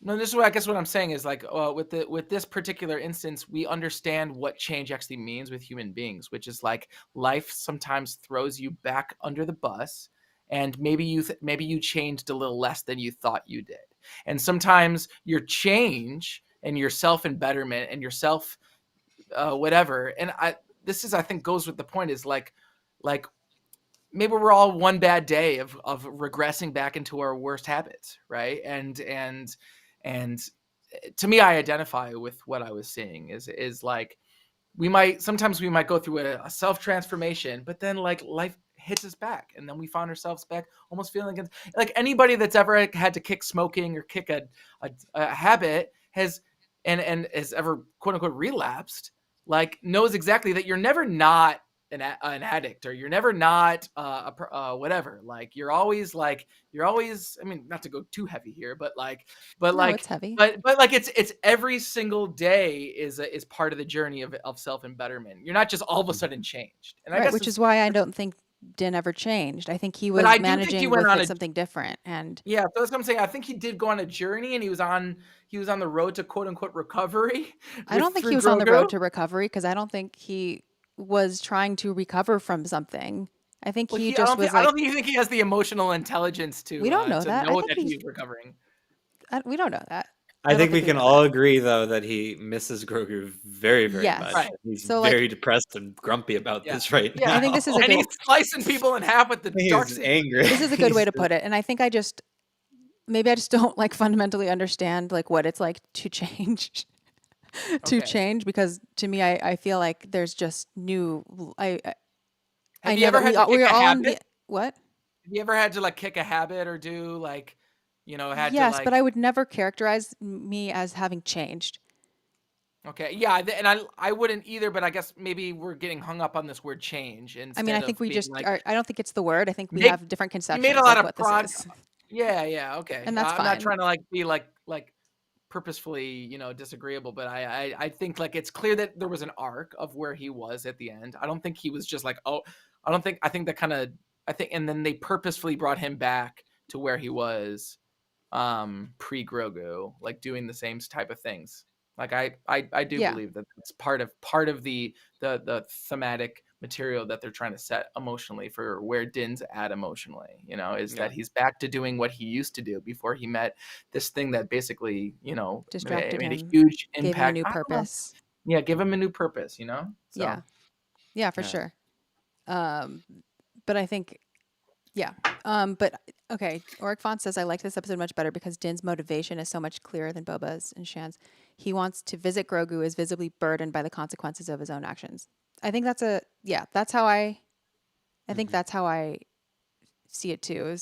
No, this is what I guess what I'm saying is like with this particular instance, we understand what change actually means with human beings, which is like life sometimes throws you back under the bus, and maybe you changed a little less than you thought you did, and sometimes your change and your self embetterment and your self whatever, and I think goes with the point is like maybe we're all one bad day of regressing back into our worst habits, right? And to me, I identify with what I was seeing is like sometimes we might go through a self transformation, but then like life hits us back, and then we find ourselves back almost feeling like anybody that's ever had to kick smoking or kick a habit has ever quote unquote relapsed, like knows exactly that you're never not an addict, or you're never not whatever. Like you're always I mean, not to go too heavy here, but it's heavy. But like it's every single day is part of the journey of self embetterment. You're not just all of a sudden changed. And I guess which is why I don't think Din ever changed. I think he was managing with something different. And yeah, so that's what I'm saying. I think he did go on a journey, and he was on the road to quote unquote recovery. I don't think he was on the road to recovery, because I don't think he was trying to recover from something. I think he just was. I don't think he has the emotional intelligence to. We don't know that. Know that he's recovering. We don't know that. I think we can all agree, though, that he misses Grogu very, very much. Right. He's very depressed and grumpy about this right now. I think this is a good... he's slicing people in half with the dark. He's angry. This is a good way to put it. And I think maybe I just don't like fundamentally understand like what it's like to change. Change, because to me, I feel like there's just new. Have you ever had to kick a habit? What? Have you ever had to like kick a habit or do like, had yes, to like... but I would never characterize me as having changed. Okay, yeah, and I wouldn't either, but I guess maybe we're getting hung up on this word change. I mean, I think we just are, I don't think it's the word. I think we have different conceptions. You made a lot of of progress. Yeah, okay. And that's fine. I'm not trying to like be like purposefully, disagreeable, but I think like it's clear that there was an arc of where he was at the end. I don't think he was just like, I think that kind of, and then they purposefully brought him back to where he was pre-Grogu, like doing the same type of things. Like I do believe that it's part of the thematic material that they're trying to set emotionally for where Din's at emotionally, that he's back to doing what he used to do before he met this thing that basically, distracted made him, a huge impact. Gave him a new purpose. Yeah, give him a new purpose, So, yeah, for sure. But I think Yeah. But okay, Oric Font says I like this episode much better because Din's motivation is so much clearer than Boba's and Shan's. He wants to visit Grogu is visibly burdened by the consequences of his own actions. I think that's that's how I think that's how I see it too.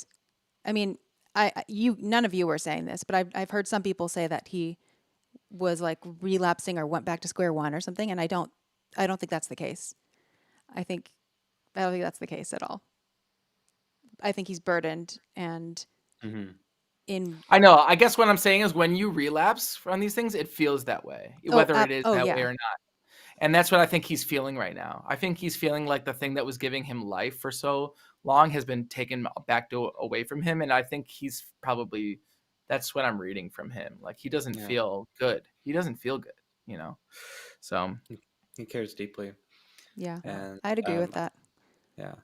I mean, none of you were saying this, but I've heard some people say that he was like relapsing or went back to square one or something, and I don't think that's the case. I don't think that's the case at all. I think he's burdened and I know. I guess what I'm saying is when you relapse from these things, it feels that way, whether it is that way or not. And that's what I think he's feeling right now. I think he's feeling like the thing that was giving him life for so long has been taken back away from him. And I think he's probably, that's what I'm reading from him. Like he doesn't feel good. He doesn't feel good, you know? So he cares deeply. Yeah. And I'd agree with that. Yeah.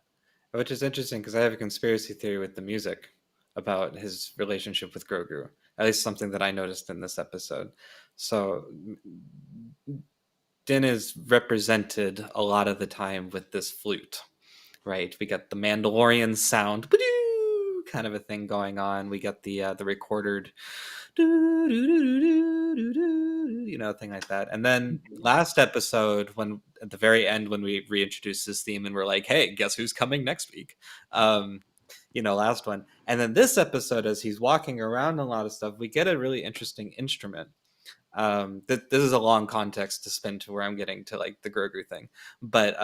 Which is interesting because I have a conspiracy theory with the music about his relationship with Grogu. At least something that I noticed in this episode. So Din is represented a lot of the time with this flute, right? We got the Mandalorian sound, kind of a thing going on. We got the recorded, thing like that. And then last episode, when at the very end, when we reintroduced this theme and we're like, hey, guess who's coming next week? Last one. And then this episode, as he's walking around a lot of stuff, we get a really interesting instrument. This is a long context to spin to where I'm getting to like the Grogu thing. But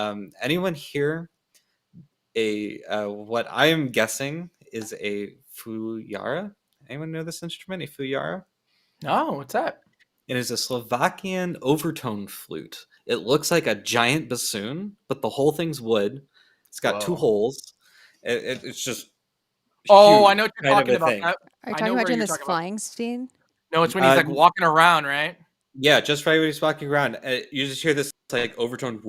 anyone here what I am guessing is a fuyara? Anyone know this instrument, a fuyara? No, what's that? It is a Slovakian overtone flute. It looks like a giant bassoon, but the whole thing's wood. It's got two holes. It's just I know what you're talking about. Are you talking about doing this flying scene? No, it's when he's like walking around, right? Yeah, just right when he's walking around. You just hear this like overtone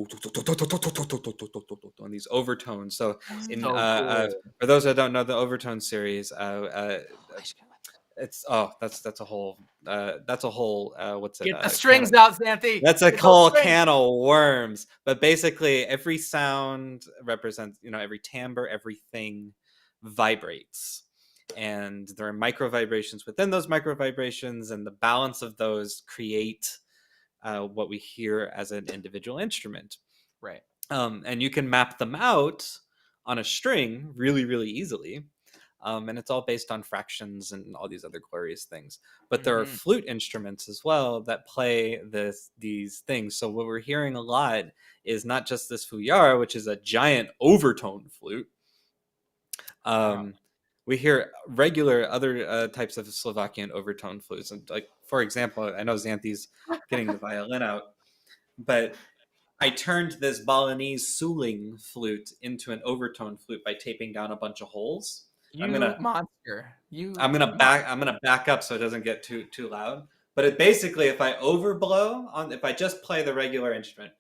on these overtones. So for those that don't know the overtone series, it's that's a whole what's it? Get the strings out, Xanthe. That's a whole can of worms. But basically, every sound represents, every timbre, everything vibrates, and there are micro vibrations within those micro vibrations, and the balance of those create what we hear as an individual instrument. Right. And you can map them out on a string really, really easily. And it's all based on fractions and all these other glorious things. But there are flute instruments as well that play these things. So what we're hearing a lot is not just this fuyara, which is a giant overtone flute. We hear regular other types of Slovakian overtone flutes. And like, for example, I know Xanthe's getting the violin out, but I turned this Balinese suling flute into an overtone flute by taping down a bunch of holes. I'm gonna back up so it doesn't get too loud. But it basically, if I overblow if I just play the regular instrument,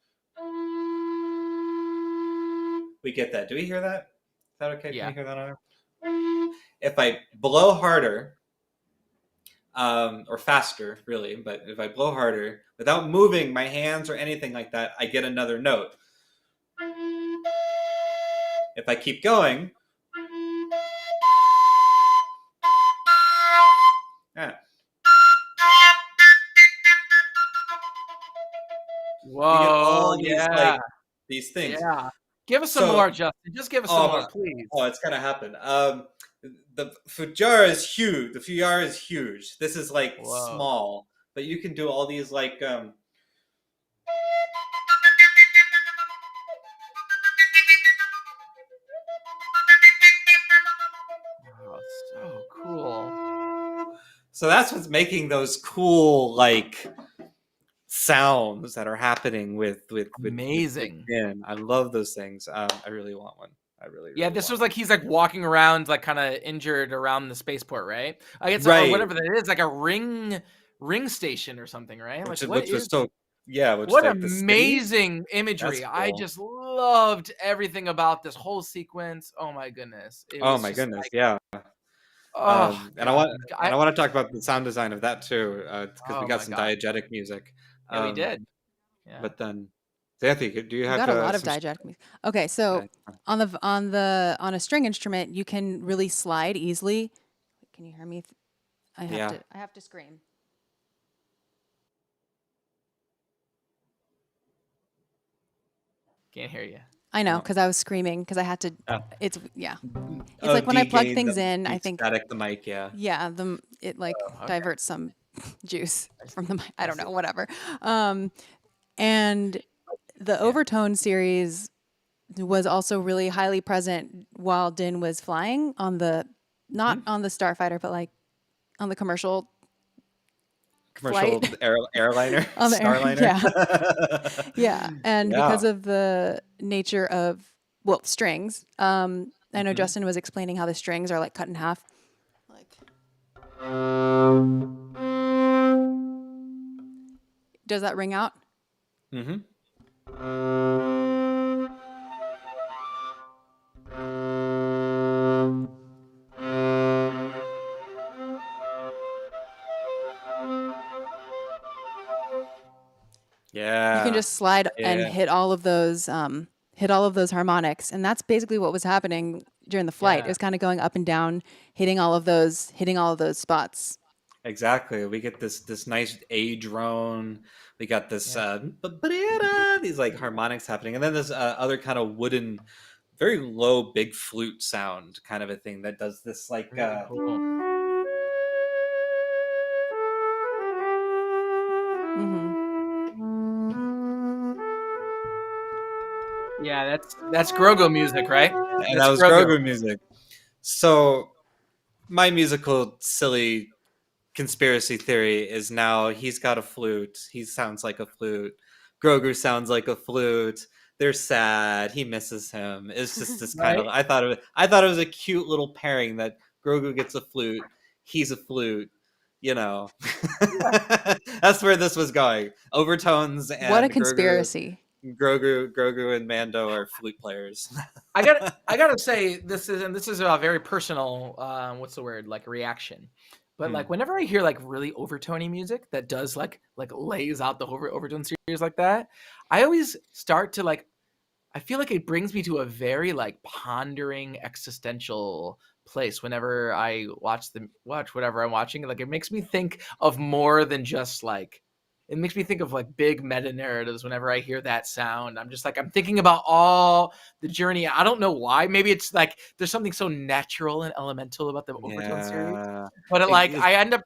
we get that. Do we hear that? Is that okay? Yeah. Can you hear that on? If I blow harder, or faster, really, but if I blow harder without moving my hands or anything like that, I get another note. If I keep going, Whoa! These things. Yeah. Give us some more, Justin. Just give us some more, please. Oh, it's gonna happen. The fuyara is huge. The fuyara is huge. This is like small, but you can do all these like. Wow, so cool. So that's what's making those cool like sounds that are happening with amazing. I love those things. I really want one. I really this was like he's like walking around like kind of injured around the spaceport, right? I guess or whatever that is, like a ring station or something, right? Like what amazing imagery. Cool. I just loved everything about this whole sequence. Oh my goodness. Yeah. And I want to talk about the sound design of that too, because we got some diegetic music. Yeah, we did. Yeah. But then Xanthe, do you We have got a lot of some? diegetic music. Okay, so on a string instrument, you can really slide easily. Can you hear me? I have to scream. Can't hear you. I know, because I was screaming because I had to. Oh. It's like when I plug things in, I think static the mic. Yeah. Yeah, it like okay. diverts some juice from the mic. I don't know, whatever. And the overtone series was also really highly present while Din was flying on the not on the Starfighter, but like on the commercial Commercial flight. airliner, On the Starliner. Yeah. And Yeah. because of the nature of strings, I know Justin was explaining how the strings are like cut in half. Like does that ring out? Mm-hmm. Yeah. You can just slide and hit all of those harmonics, and that's basically what was happening during the flight. It was kind of going up and down, hitting all of those spots. Exactly. We get this nice A drone. We got this these like harmonics happening, and then this other kind of wooden, very low, big flute sound kind of a thing that does this like. Really cool. Yeah, that's Grogu music, right? And that was Grogu music. So my musical silly conspiracy theory is now he's got a flute. He sounds like a flute. Grogu sounds like a flute. They're sad. He misses him. It's just this kind of. I thought it was a cute little pairing that Grogu gets a flute. He's a flute. You know, that's where this was going. Overtones and what a conspiracy. Grogu and Mando are flute players. I gotta say this is a very personal what's the word, like, reaction. But like whenever I hear like really overtony music that does like lays out the whole overtone series like that, I always start to like, I feel like it brings me to a very like pondering existential place whenever I watch whatever I'm watching. Like it makes me think of more than just like, it makes me think of like big meta narratives whenever I hear that sound. I'm just like, I'm thinking about all the journey. I don't know why. Maybe it's like there's something so natural and elemental about the overtone series. But I end up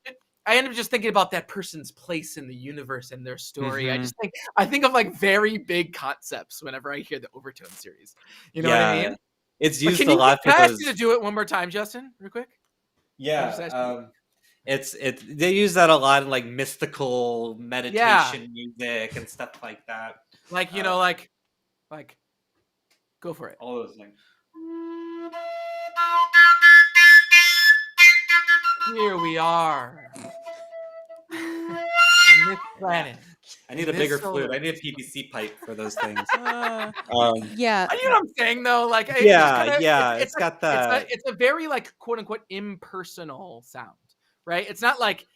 just thinking about that person's place in the universe and their story. I think of like very big concepts whenever I hear the overtone series. You know what I mean? It's used a lot for those. Can I ask those. you to do it one more time, Justin, real quick? Yeah. They use that a lot in like mystical meditation music and stuff like that. Like, you know, like go for it. All those things. Here we are on this planet. I need a bigger flute. I need a PVC pipe for those things. Yeah. You know what I'm saying though? Like, it's got that. It's a very like quote unquote impersonal sound, right? It's not like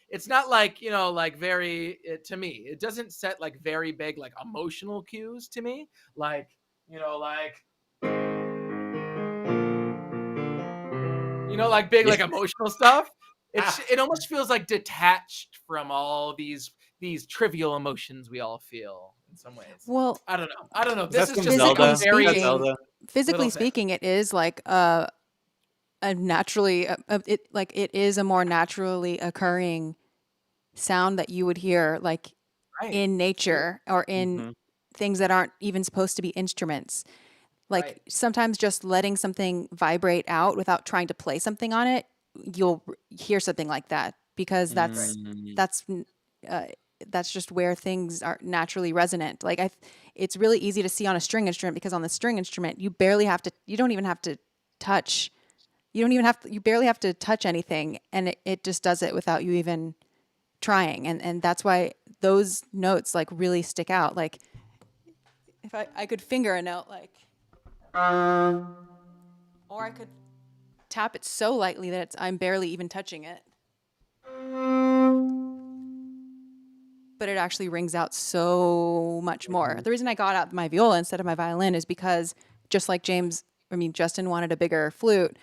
you know, like very to me. It doesn't set like very big like emotional cues to me. Like, you know, like like big like emotional stuff. It almost feels like detached from all these trivial emotions we all feel in some ways. Well, I don't know. This is just physically speaking, it is like it is a more naturally occurring sound that you would hear like in nature or in things that aren't even supposed to be instruments. Like sometimes just letting something vibrate out without trying to play something on it, you'll hear something like that because that's just where things are naturally resonant. Like it's really easy to see on a string instrument because on the string instrument, you barely have to touch anything, and it just does it without you even trying. And that's why those notes like really stick out. Like if I could finger a note like, or I could tap it so lightly that I'm barely even touching it. but it actually rings out so much more. The reason I got out my viola instead of my violin is because just like Justin wanted a bigger flute,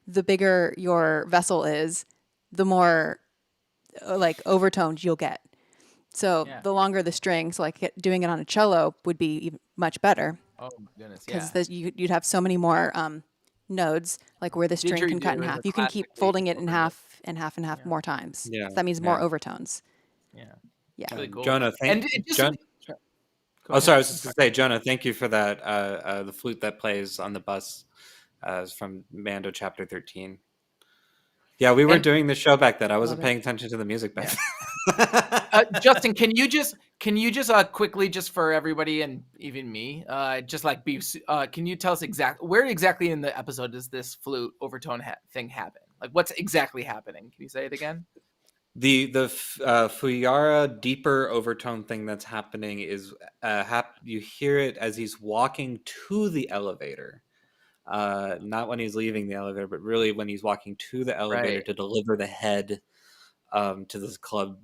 the bigger your vessel is, the more like overtones you'll get. So the longer the strings, like doing it on a cello would be even much better. Oh my goodness! Because you'd have so many more nodes, like where the string can cut in half. You can keep folding it in half and half and half more times. Yeah. So that means more overtones. Yeah. Yeah. Really cool. Jonah, And Sorry, I was just going to say, Jonah, thank you for that. The flute that plays on the bus is from Mando Chapter 13. Yeah, we were doing the show back then. I wasn't paying attention to the music back then. Justin, can you just quickly, just for everybody and even me, just like can you tell us where exactly in the episode does this flute overtone thing happen? Like, what's exactly happening? Can you say it again? The Fuyara deeper overtone thing that's happening is you hear it as he's walking to the elevator. Not when he's leaving the elevator, but really when he's walking to the elevator to deliver the head to this club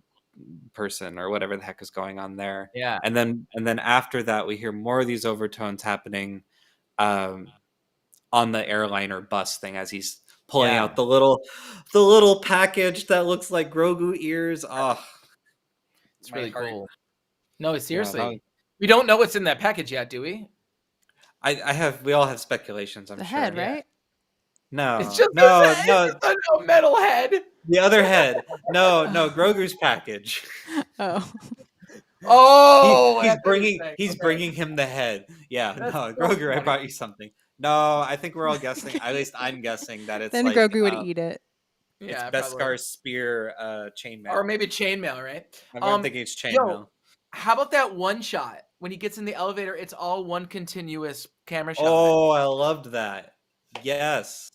person or whatever the heck is going on there. Yeah. And then after that, we hear more of these overtones happening on the airliner bus thing as he's pulling out the little package that looks like Grogu ears. Oh, it's really cool. No, seriously. Yeah, we don't know what's in that package yet, do we? We all have speculations, I'm the sure. Head, right? No. It's just no. a metal head. The other head. No, Grogu's package. Oh, he's bringing him the head. Yeah, Grogu, I brought you something. No, I think we're all guessing. At least I'm guessing that it's then like, Grogu would eat it. It's Beskar's spear chainmail. Or maybe chainmail, right? I'm thinking it's chainmail. How about that one shot? When he gets in the elevator, it's all one continuous camera shot. Oh, I loved that. Yes.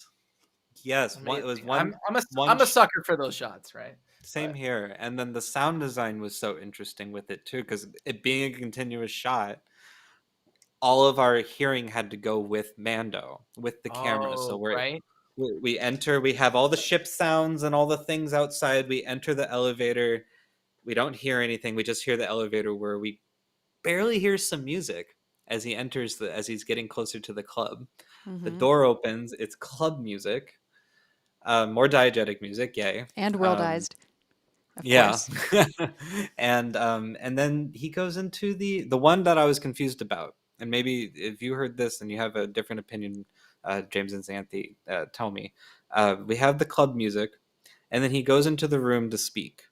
It was one. I'm a sucker for those shots, right? Same here. And then the sound design was so interesting with it too, because it being a continuous shot, all of our hearing had to go with Mando, with the camera. So we enter, we have all the ship sounds and all the things outside. We enter the elevator. We don't hear anything. We just hear the elevator where we barely hear some music as he enters as he's getting closer to the club. The door opens. It's club music, more diegetic music. Yay. And worldized. Yeah. and then he goes into the one that I was confused about. And maybe if you heard this and you have a different opinion, James and Xanthe, tell me. We have the club music, and then he goes into the room to speak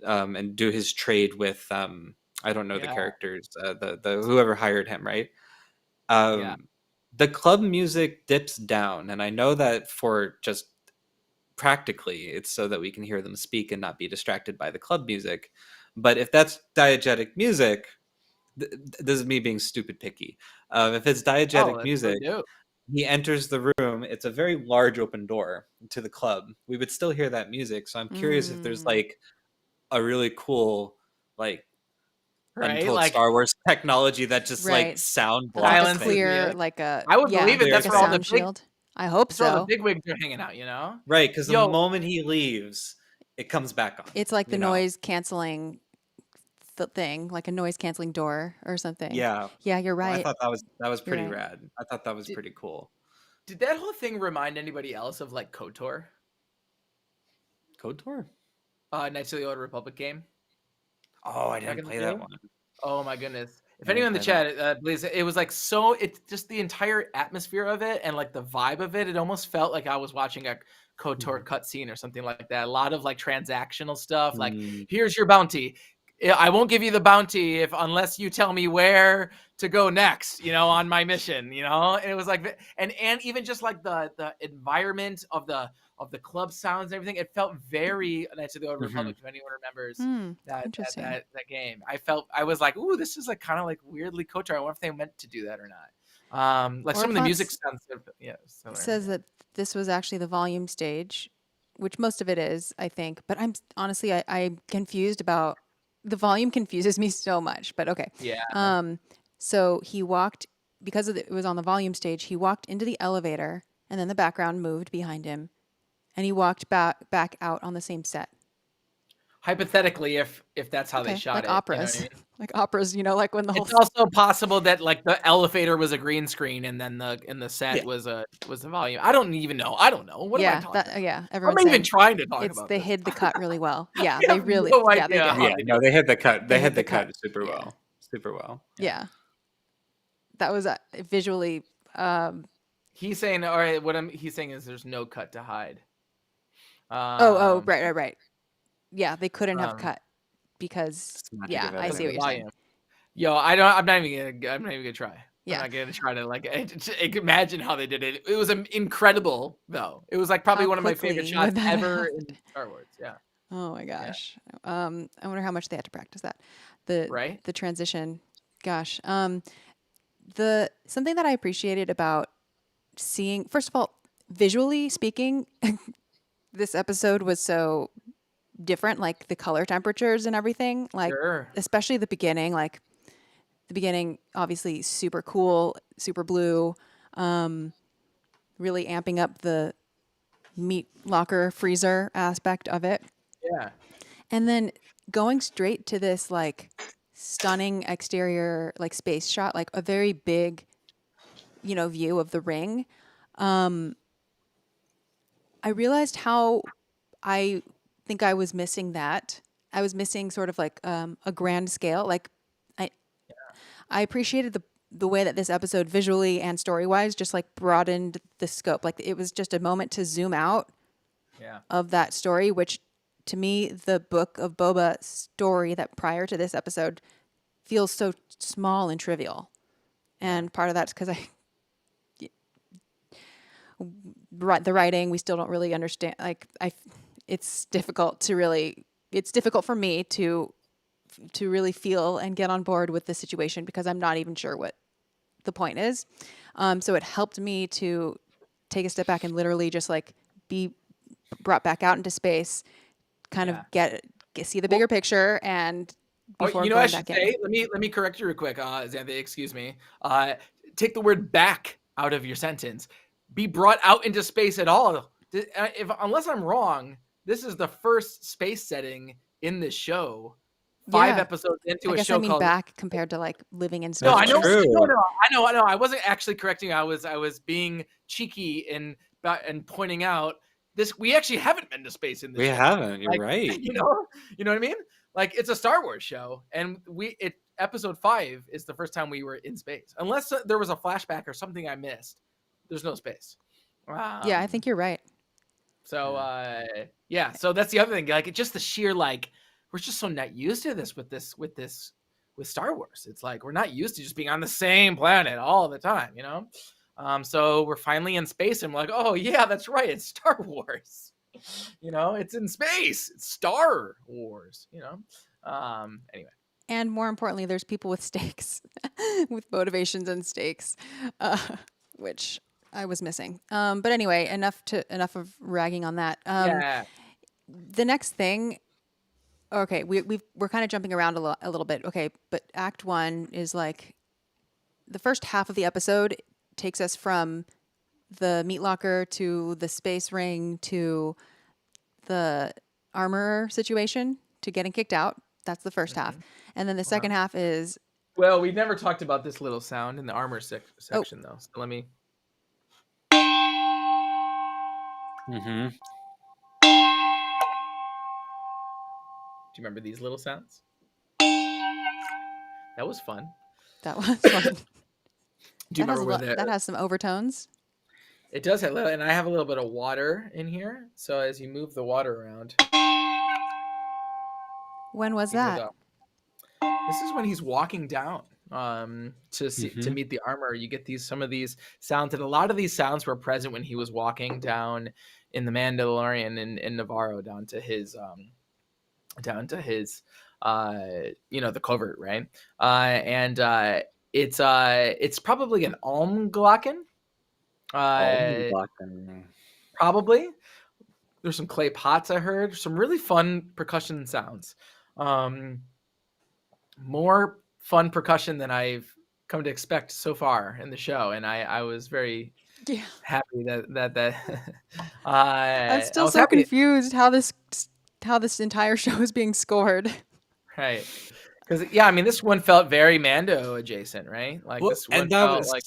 and do his trade with I don't know the characters, the whoever hired him, right? The club music dips down, and I know that for just practically it's so that we can hear them speak and not be distracted by the club music. But if that's diegetic music, this is me being stupid picky. If it's diegetic music, he enters the room. It's a very large open door to the club. We would still hear that music. So I'm curious if there's like a really cool untold Star Wars technology that just like sound blocks clear, like a I would believe it. That's like where all the shield. I hope so. All the bigwigs are hanging out, you know? Right, because the moment he leaves, it comes back on. It's like the noise canceling thing, like a noise canceling door or something. Yeah, you're right. I thought that was pretty rad. I thought that was pretty cool. Did that whole thing remind anybody else of like KOTOR? KOTOR? Knights of the Old Republic game. Oh, I didn't play that one. Oh my goodness. If anyone in the chat, please, it was like so, it's just the entire atmosphere of it and like the vibe of it. It almost felt like I was watching a KOTOR cutscene or something like that. A lot of like transactional stuff. Like, here's your bounty. I won't give you the bounty unless you tell me where to go next, on my mission, And it was like, and even just like the environment of the club sounds and everything, it felt very Knights of the Old Republic. If anyone remembers that game, I was like, ooh, this is like kind of like weirdly KOTOR. I wonder if they meant to do that or not. Like some of the music sounds, It says that this was actually the volume stage, which most of it is, I think. But I'm honestly, I'm confused about. The volume confuses me so much, but okay. Yeah. So he walked, because it was on the volume stage, he walked into the elevator, and then the background moved behind him, and he walked back out on the same set. hypothetically, if that's how they shot like it, operas, you know what I mean? like operas, like when the whole. It's also possible that like the elevator was a green screen and then the set was the volume. I don't even know. I don't know. What am I talking about? Yeah, What everyone's am I even saying trying to talk about they this? hid the cut really well. Yeah, I they have really, no yeah, they idea did. how Yeah, no, they hit the cut. They hit the cut super Yeah. well. Super well. Yeah. That was visually. He's saying, all right, he's saying is there's no cut to hide. Right. Yeah, they couldn't have cut because I see what you're saying. Yo, I'm not even gonna try. Yeah. I'm not gonna try to like imagine how they did it. It was incredible though. It was like probably one of my favorite shots ever in Star Wars. Yeah. Oh my gosh. Yeah. I wonder how much they had to practice that. The transition. Gosh. Something that I appreciated about seeing, first of all, visually speaking, this episode was so different, like the color temperatures and everything, like especially the beginning, obviously super cool, super blue, really amping up the meat locker freezer aspect of it. Yeah. And then going straight to this like stunning exterior like space shot, like a very big, view of the ring. I realized how I think I was missing that. I was missing sort of like a grand scale. Like I appreciated the way that this episode visually and story-wise just like broadened the scope. Like it was just a moment to zoom out of that story, which to me, the Book of Boba story that prior to this episode feels so small and trivial. And part of that's because the writing, we still don't really understand. Like it's difficult for me to really feel and get on board with the situation because I'm not even sure what the point is. So it helped me to take a step back and literally just like be brought back out into space, kind of see the bigger picture and before going back in. Let me correct you real quick, Xanthe, excuse me. Take the word back out of your sentence. Be brought out into space at all. Unless I'm wrong, this is the first space setting in this show. 5 episodes into a show called back compared to like living in space. No, I know. No, I know. I wasn't actually correcting you. I was being cheeky and pointing out this. We actually haven't been to space in this. We show. haven't. You're right. You know what I mean? Like it's a Star Wars show, and episode 5 is the first time we were in space. Unless there was a flashback or something I missed, there's no space. I think you're right. So so that's the other thing. Like it's just the sheer like we're just so not used to this with Star Wars. It's like we're not used to just being on the same planet all the time, So we're finally in space and we're like, oh yeah, that's right, it's Star Wars. It's in space. It's Star Wars, Anyway. And more importantly, there's people with stakes, with motivations and stakes, which I was missing. But anyway, enough of ragging on that. The next thing, okay, we're kind of jumping around a little bit. Okay, but Act 1 is like the first half of the episode takes us from the meat locker to the space ring to the armorer situation to getting kicked out. That's the first half. And then the second half is... Well, we never talked about this little sound in the armor section, though. So let me... Mm-hmm. Do you remember these little sounds? That was fun. That was fun. Do you remember that has some overtones? It does have, and I have a little bit of water in here. So as you move the water around... When was that? This is when he's walking down to meet the armor. You get some of these sounds, and a lot of these sounds were present when he was walking down in the Mandalorian in Navarro down to his the covert, right? It's probably an Almglocken. Probably. There's some clay pots I heard. Some really fun percussion sounds. More fun percussion than I've come to expect so far in the show, and I was very happy that I'm still so confused how this how this entire show is being scored. Right. Because I mean, this one felt very Mando adjacent, right? Like this one felt like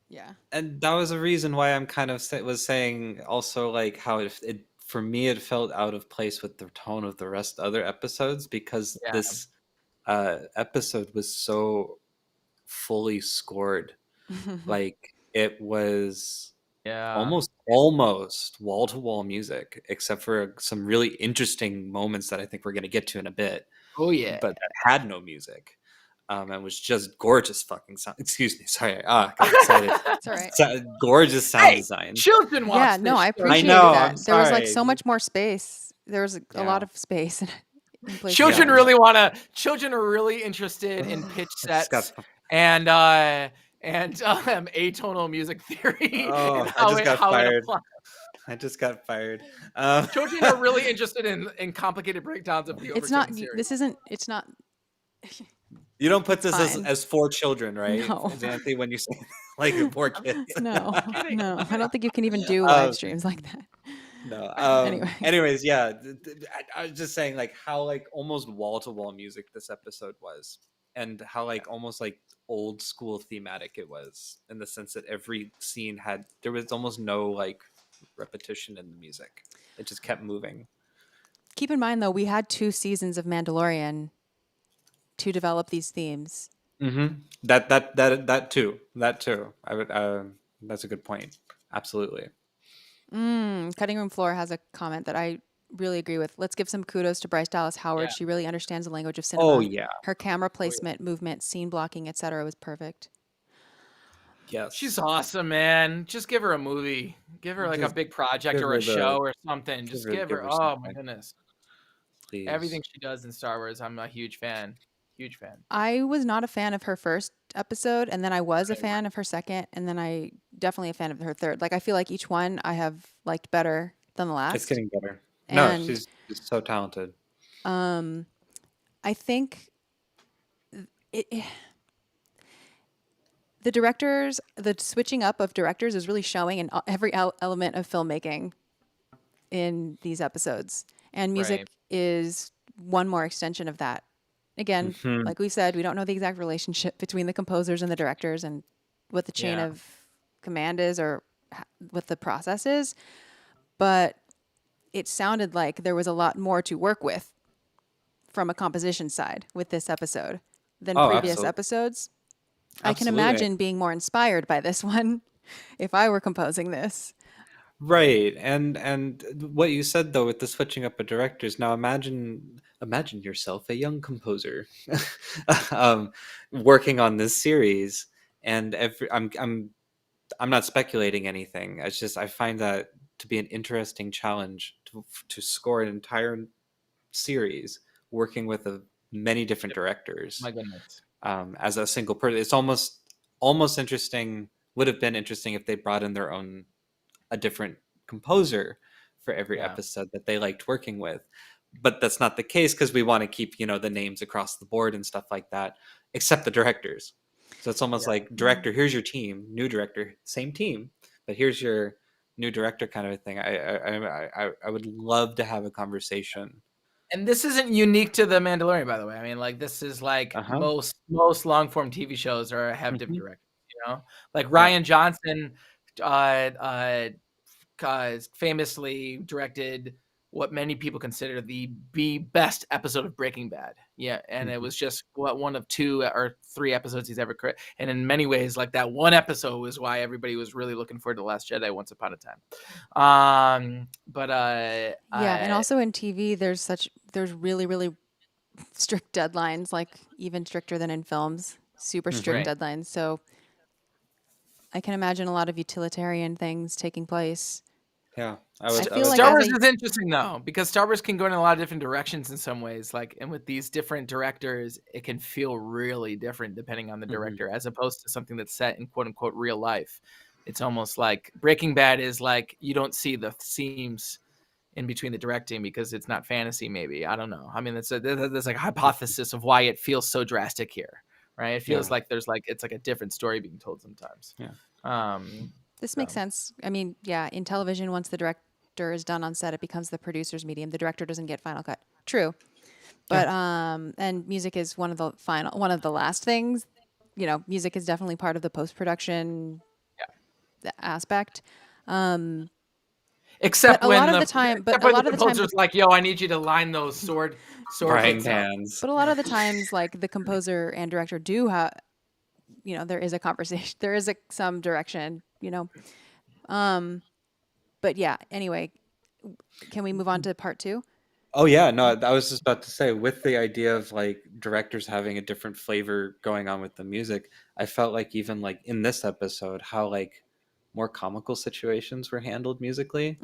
yeah. And that was a reason why I'm kind of was saying also like how it for me it felt out of place with the tone of the rest other episodes because this episode was so fully scored. Like it was almost wall-to-wall music, except for some really interesting moments that I think we're going to get to in a bit. Oh yeah. But that had no music. And was just gorgeous fucking sound. Excuse me, sorry. Got excited. It's all right. Gorgeous sound design. Children watch Yeah, this no, I show. appreciated know, that. I'm There was like sorry. so much more space. There was a lot of space. In places. Children really wanna. Children are really interested in pitch sets and atonal music theory. Oh, I just got fired. I just got fired. Children are really interested in complicated breakdowns of the. It's not. series. This isn't. It's not. You don't put this as for children, right? No. Xanthe, when you say like for kids. No, no. I don't think you can even do live streams like that. No. Anyway. Anyways, yeah. I was just saying like how like almost wall-to-wall music this episode was, and how like almost like old school thematic it was, in the sense that every scene there was almost no like repetition in the music. It just kept moving. Keep in mind though, we had 2 seasons of Mandalorian to develop these themes. Mm-hmm. That too. I would. That's a good point. Absolutely. Cutting Room Floor has a comment that I really agree with. Let's give some kudos to Bryce Dallas Howard. Yeah. She really understands the language of cinema. Oh yeah. Her camera placement, movement, scene blocking, etc. was perfect. Yes. She's awesome, man. Just give her a movie. Give her like a big project or a show or something. Just give her. Oh my goodness. Please. Everything she does in Star Wars, I'm a huge fan. Huge fan. I was not a fan of her first episode, and then I was a fan of her second, and then I definitely a fan of her third. Like I feel like each one I have liked better than the last. It's getting better. And, no, she's so talented. I think the switching up of directors is really showing in every element of filmmaking in these episodes. And music is one more extension of that. Again, like we said, we don't know the exact relationship between the composers and the directors and what the chain of command is or what the process is. But it sounded like there was a lot more to work with from a composition side with this episode than previous episodes. Absolutely. I can imagine being more inspired by this one if I were composing this. Right. And what you said though with the switching up of directors, now imagine yourself a young composer working on this series, and I'm not speculating anything. It's just I find that to be an interesting challenge to score an entire series working with many different directors. My goodness. As a single person, it's almost interesting. Would have been interesting if they brought in a different composer for every episode that they liked working with, but that's not the case because we want to keep the names across the board and stuff like that, except the directors. So it's almost like director, here's your team, new director, same team, but here's your new director kind of a thing. I would love to have a conversation. And this isn't unique to the Mandalorian, by the way. I mean, like this is like most long form TV shows have different directors. Like Rian Johnson famously directed what many people consider the best episode of Breaking Bad. Yeah, and it was just one of 2 or 3 episodes he's ever created. And in many ways, like that one episode was why everybody was really looking forward to The Last Jedi once upon a time. And also in TV, there's really, really strict deadlines, like even stricter than in films, super strict deadlines. So I can imagine a lot of utilitarian things taking place. Yeah, Star Wars is interesting though, because Star Wars can go in a lot of different directions in some ways. Like, and with these different directors, it can feel really different depending on the director, as opposed to something that's set in quote unquote real life. It's almost like Breaking Bad is like you don't see the seams in between the directing because it's not fantasy. Maybe I don't know. I mean, there's like a hypothesis of why it feels so drastic here, right? It feels like it's like a different story being told sometimes. Yeah. This makes sense. I mean, in television, once the director is done on set, it becomes the producer's medium. The director doesn't get final cut. True. But and music is one of the last things. You know, music is definitely part of the post-production aspect. Except but a when lot of the time, but except a when lot the of the time, composer's like, "Yo, I need you to line those sword Frying hits up." pans. but a lot of the times, like the composer and director do have, you know, there is a conversation, there is some direction, you know. But yeah. Anyway, can we move on to part 2? Oh yeah, no, I was just about to say, with the idea of like directors having a different flavor going on with the music, I felt like even like in this episode, how like more comical situations were handled musically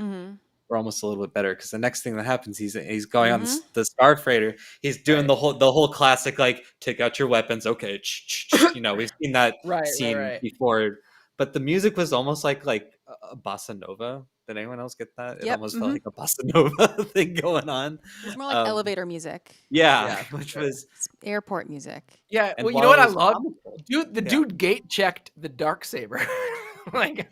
were almost a little bit better, because the next thing that happens, he's going on the Star Freighter, he's doing the whole classic like, take out your weapons, okay, you know, we've seen that scene before, but the music was almost like a bossa nova. Did anyone else get that? It almost felt like a bossa nova thing going on. It was more like elevator music. Yeah, which was airport music. Yeah, well, you know what I love? Dude gate checked the dark saber. Like,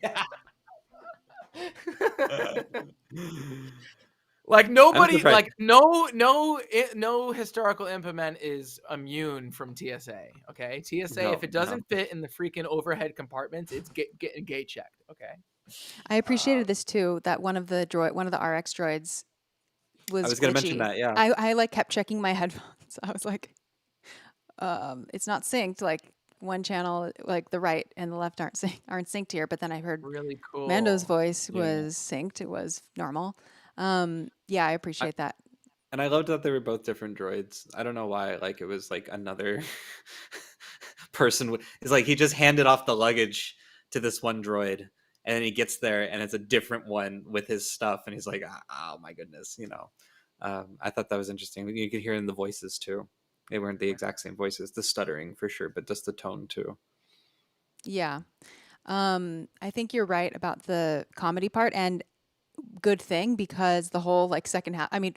like nobody, like no historical implement is immune from TSA. Okay, TSA, if it doesn't fit in the freaking overhead compartments, it's getting gate checked. Okay. I appreciated this too. That one of the RX droids was. I was going to mention that. Yeah. I like kept checking my headphones. I was like, it's not synced. Like one channel, like the right and the left aren't synced here. But then I heard really cool. Mando's voice was synced. It was normal. Yeah, I appreciate that. And I loved that they were both different droids. I don't know why. Like it was like another person. It's like he just handed off the luggage to this one droid. And then he gets there, and it's a different one with his stuff, and he's like, "Oh my goodness," you know. I thought that was interesting. You could hear it in the voices too. They weren't the exact same voices. The stuttering for sure, but just the tone too. Yeah, I think you're right about the comedy part, and good thing, because the whole like second half. I mean,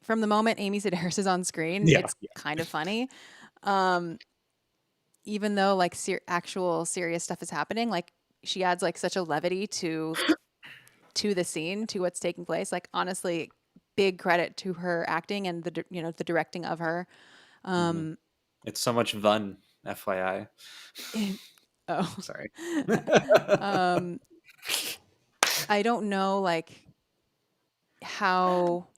from the moment Amy Sedaris is on screen, it's kind of funny. Even though like actual serious stuff is happening, like. She adds like such a levity to the scene, to what's taking place. Like honestly, big credit to her acting and the directing of her. It's so much fun, FYI. Oh, sorry. I don't know like how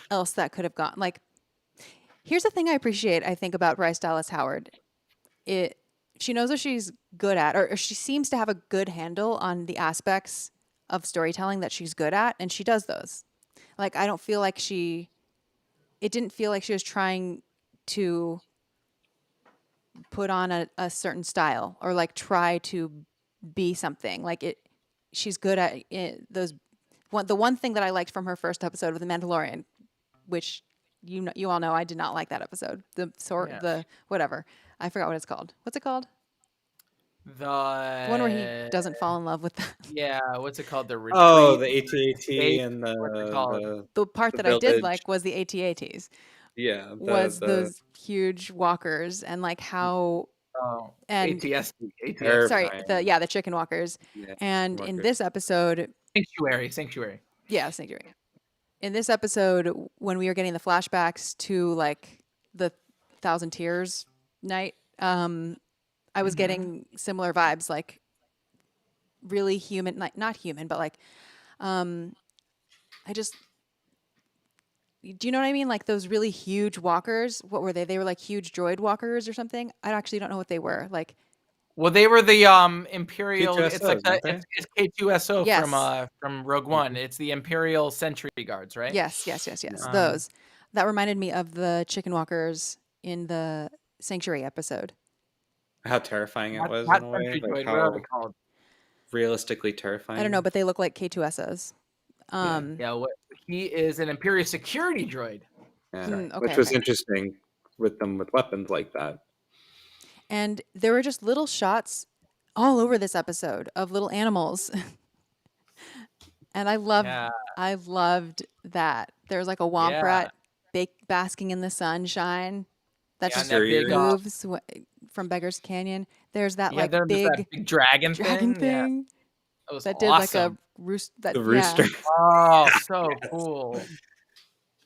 else that could have gone. Like, here's the thing I appreciate, I think, about Bryce Dallas Howard. She knows what she's good at, or she seems to have a good handle on the aspects of storytelling that she's good at, and she does those. Like, I don't feel like it didn't feel like she was trying to put on a certain style or like try to be something. Like she's good at those. The one thing that I liked from her first episode of The Mandalorian, which you all know I did not like that episode. The whatever. I forgot what it's called. What's it called? The one where he doesn't fall in love with them. Yeah, what's it called? The retreat. Oh, the AT-AT and the part that I did like was the AT-ATs. Yeah, those huge walkers, and like how and ATST. Sorry, the chicken walkers. Yeah, and in this episode, Sanctuary. Yeah, Sanctuary. In this episode, when we were getting the flashbacks to like the Thousand Tears night, I was getting similar vibes, like really human, like not human, but like, do you know what I mean? Like those really huge walkers. What were they? They were like huge droid walkers or something. I actually don't know what they were. Like, well, they were the Imperial. K2SOs, it's like it's K2SO from Rogue One. Mm-hmm. It's the Imperial Sentry Guards, right? Yes. Those. That reminded me of the chicken walkers in the Sanctuary episode. How terrifying it was in a way. Like how realistically terrifying. I don't know, but they look like K2SOs. He is an Imperial security droid. Yeah, which was interesting with them with weapons like that. And there were just little shots all over this episode of little animals. And I loved that. There's like a womp rat basking in the sunshine. That just moves from Beggar's Canyon. There's that big dragon thing. That did like a The rooster. Yeah. Oh, so cool.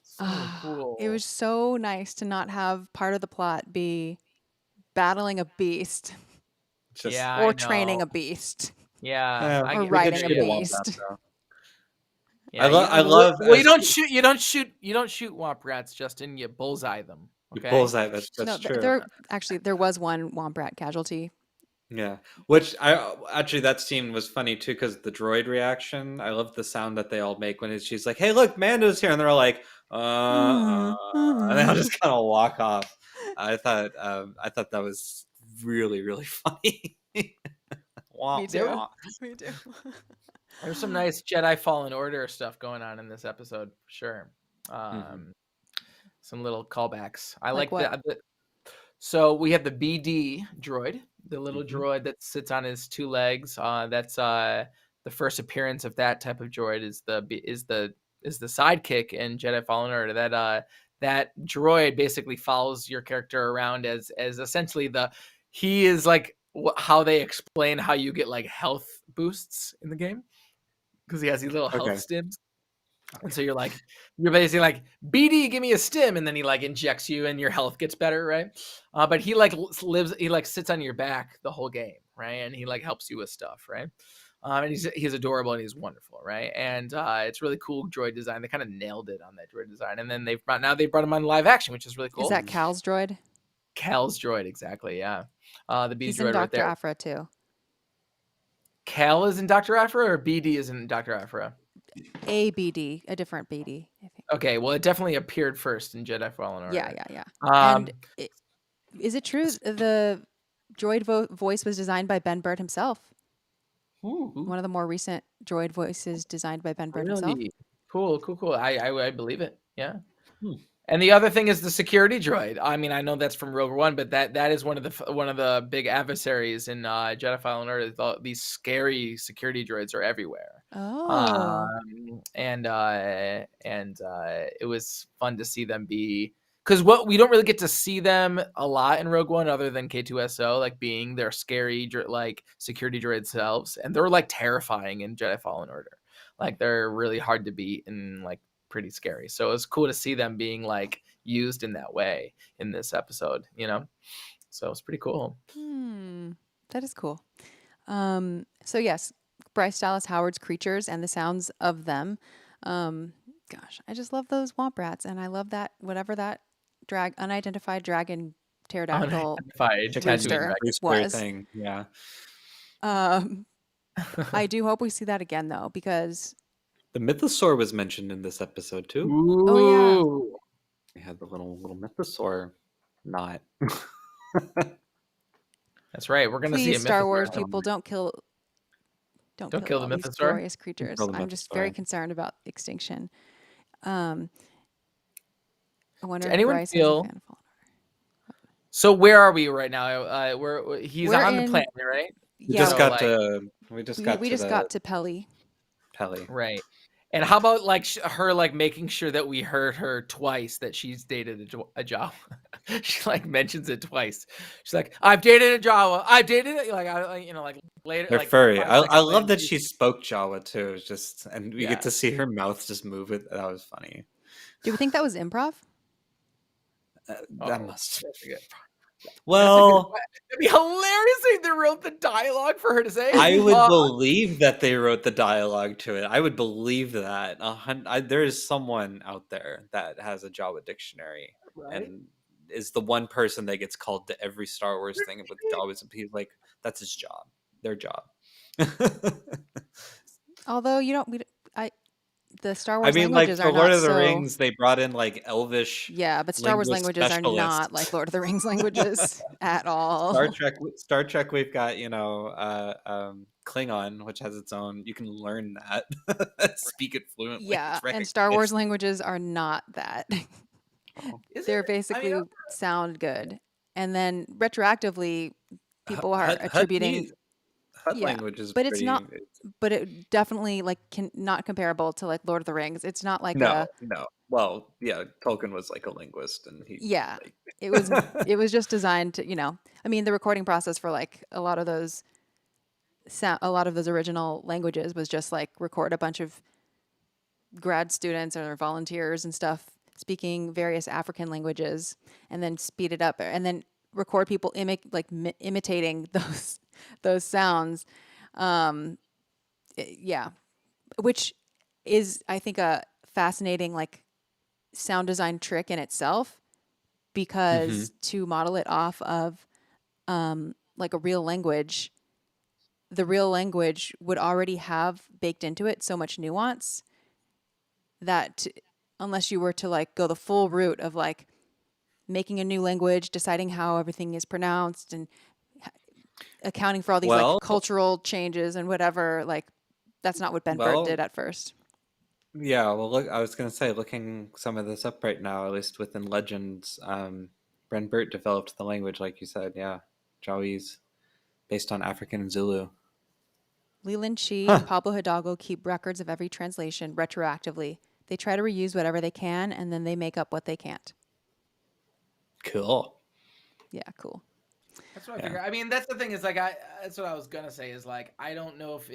So cool. It was so nice to not have part of the plot be battling a beast Yeah, or I training know. a beast Yeah, or we could riding a shoot a wombat, beast. though. Yeah, I love. Well, you don't shoot womp rats, Justin. You bullseye them. Okay. Bullseye. That's No, true. there was one womp rat casualty. Yeah, which I actually that scene was funny too because the droid reaction. I love the sound that they all make when she's like, "Hey, look, Mando's here," and they're all like, and they'll just kind of walk off. I thought that was really really funny. Me too. Me too. There's some nice Jedi Fallen Order stuff going on in this episode, for sure. Some little callbacks. I like what? So we have the BD droid, the little droid that sits on his two legs. That's the first appearance of that type of droid. Is the sidekick in Jedi Fallen Order. That droid basically follows your character around as essentially he is like how they explain how you get like health boosts in the game, because he has these little health stims. And so you're basically like, BD, give me a stim, and then he like injects you and your health gets better, right? But he like sits on your back the whole game, right? And he like helps you with stuff, right? And he's adorable and he's wonderful, right? And it's really cool droid design. They kind of nailed it on that droid design. And then they've brought him on live action, which is really cool. Is that Cal's droid? Cal's droid, exactly, yeah. The B He's droid in right there. Dr. Aphra too. Cal is in Dr. Aphra, or BD is in Dr. Aphra? A BD, a different BD, I think. Okay, well, it definitely appeared first in Jedi Fallen Order. Yeah. And is it true the droid voice was designed by Ben Burtt himself? Ooh. One of the more recent droid voices designed by Ben Burtt himself. Cool. I believe it. Yeah. And the other thing is the security droid. I mean, I know that's from Rogue One, but that is one of the big adversaries in Jedi Fallen Order. These scary security droids are everywhere. Oh. And it was fun to see them be, because we don't really get to see them a lot in Rogue One other than K2SO, like being their scary like security droid selves, and they're like terrifying in Jedi Fallen Order. Like they're really hard to beat and like pretty scary. So it was cool to see them being like used in that way in this episode, you know? So it's pretty cool. That is cool. So yes, Bryce Dallas Howard's creatures and the sounds of them. Gosh, I just love those womp rats, and I love that whatever that unidentified dragon pterodactyl rooster was. Thing. Yeah. I do hope we see that again though, because the mythosaur was mentioned in this episode too. Ooh. Oh yeah. They had the little mythosaur knot. That's right. We're gonna see a Star Wars people don't kill the mythosaur. Glorious creatures. I'm just very concerned about extinction. I wonder. Does anyone feel? So where are we right now? He's on the planet, right? We just got to Peli. Right. And how about like her like making sure that we heard her twice that she's dated a Jawa? She like mentions it twice. She's like, "I've dated a Jawa. I've dated it." Like like later. They're like, furry. I love that she spoke Jawa too. And we get to see her mouth just move. That was funny. Do we think that was improv? That must be good. Well, it'd be hilarious if they wrote the dialogue for her to say. I would believe that they wrote the dialogue to it. I would believe that. There is someone out there that has a Jawa dictionary, and is the one person that gets called to every Star Wars thing with Jawas, and he's like, that's his job, their job. Although the Star Wars languages like for Lord of the Rings, they brought in like Elvish. Yeah, but Star Wars languages are not like Lord of the Rings languages at all. Star Trek, we've got Klingon, which has its own. You can learn that, speak it fluently. Yeah, and Star Wars languages are not that. They're basically sound good, and then retroactively, people are attributing. Language is but it's not. But it definitely not comparable to like Lord of the Rings. It's not like no. Well, yeah, Tolkien was like a linguist, and it was just designed to I mean the recording process for like a lot of those a lot of those original languages was just like record a bunch of grad students or volunteers and stuff speaking various African languages, and then speed it up, and then record people imitating those sounds. Yeah, which is, I think, a fascinating like sound design trick in itself, because to model it off of like a real language, the real language would already have baked into it so much nuance that unless you were to like go the full route of like making a new language, deciding how everything is pronounced, and accounting for all these like cultural changes and whatever, like that's not what Ben Burt did at first. Yeah, well, look, I was going to say, looking some of this up right now, at least within Legends, Ben Burt developed the language, like you said, yeah, Jawese, based on African and Zulu. Leland Shee and Pablo Hidalgo keep records of every translation retroactively. They try to reuse whatever they can, and then they make up what they can't. Cool. Yeah, cool. That's what I figure. I mean, that's the thing is like, that's what I was gonna say is like, I don't know if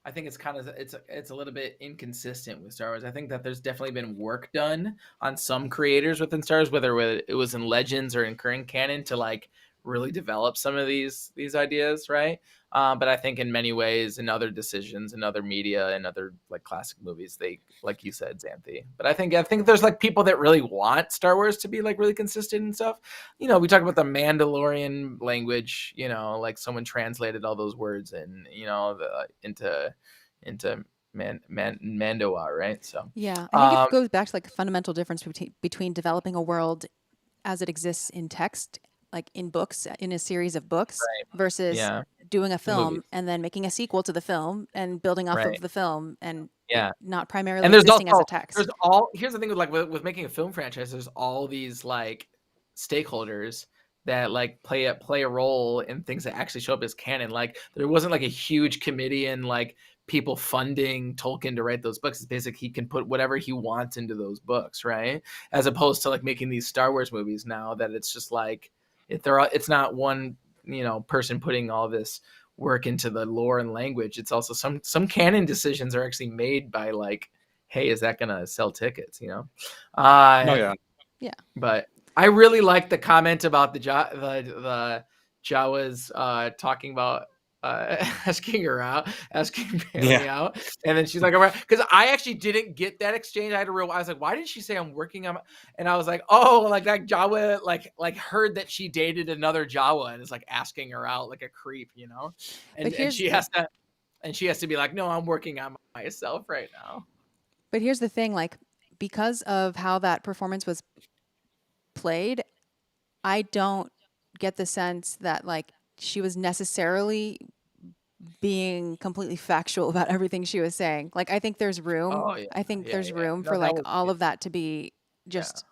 I think it's kind of, it's a little bit inconsistent with Star Wars. I think that there's definitely been work done on some creators within Star Wars, whether it was in Legends or in current canon, to like really develop some of these ideas, right? But I think in many ways, in other decisions, in other media, in other like classic movies, they, like you said, Xanthe. But I think there's like people that really want Star Wars to be like really consistent and stuff. You know, we talk about the Mandalorian language. You know, like someone translated all those words and into Mandoa, right? So yeah, I think it goes back to like the fundamental difference between developing a world as it exists in text, like in books, in a series of books, versus doing a film and then making a sequel to the film and building off of the film, and not primarily existing as a text. Here's the thing with making a film franchise, there's all these like stakeholders that like play a role in things that actually show up as canon. Like there wasn't like a huge committee and like people funding Tolkien to write those books. It's basically he can put whatever he wants into those books, right? As opposed to like making these Star Wars movies now that it's just like it's not one person putting all this work into the lore and language. It's also some canon decisions are actually made by like, hey, is that gonna sell tickets? Yeah. But I really like the comment about the Jawas talking about asking Bailey out, and then she's like, because I actually didn't get that exchange. I was like, why did she say I'm working on? And I was like, oh, like that Jawa like heard that she dated another Jawa and is like asking her out like a creep, and she has to be like, no, I'm working on myself right now. But here's the thing, like, because of how that performance was played, I don't get the sense that like she was necessarily being completely factual about everything she was saying. Like, I think there's room. I think there's room for like all of that to be just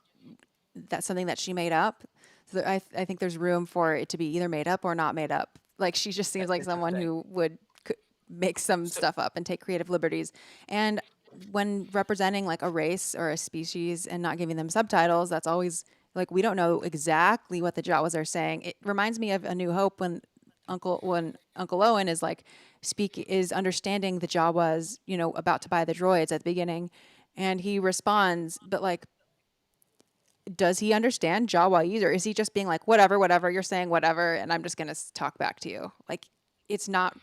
that's something that she made up. So I think there's room for it to be either made up or not made up. Like, she just seems like someone who would make some stuff up and take creative liberties. And when representing like a race or a species and not giving them subtitles, that's always like, we don't know exactly what the Jawas are saying. It reminds me of A New Hope when Uncle Owen is like is understanding the Jawas, about to buy the droids at the beginning, and he responds, but like, does he understand Jawaese, or is he just being like, whatever, you're saying whatever, and I'm just gonna talk back to you? Like, it's not.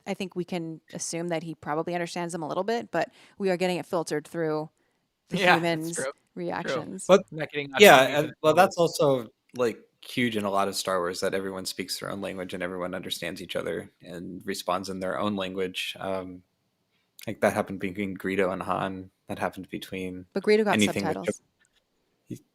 I think we can assume that he probably understands them a little bit, but we are getting it filtered through the humans' reactions. But well, that's also like huge in a lot of Star Wars, that everyone speaks their own language and everyone understands each other and responds in their own language. Like that happened between Greedo and Han. That happened between. But Greedo got subtitles.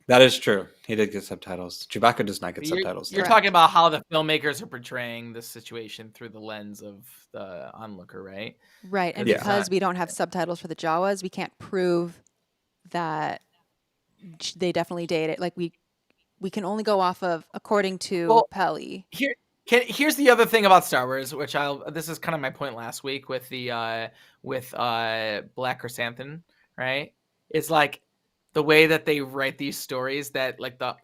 That is true. He did get subtitles. Chewbacca does not get subtitles. You're talking about how the filmmakers are portraying this situation through the lens of the onlooker, right? Right, and because we don't have subtitles for the Jawas, we can't prove that they definitely dated. Like, we can only go off of according to Pelly. Here's the other thing about Star Wars, which this is kind of my point last week with the Black Chrysanthemum, right? It's like the way that they write these stories, that like the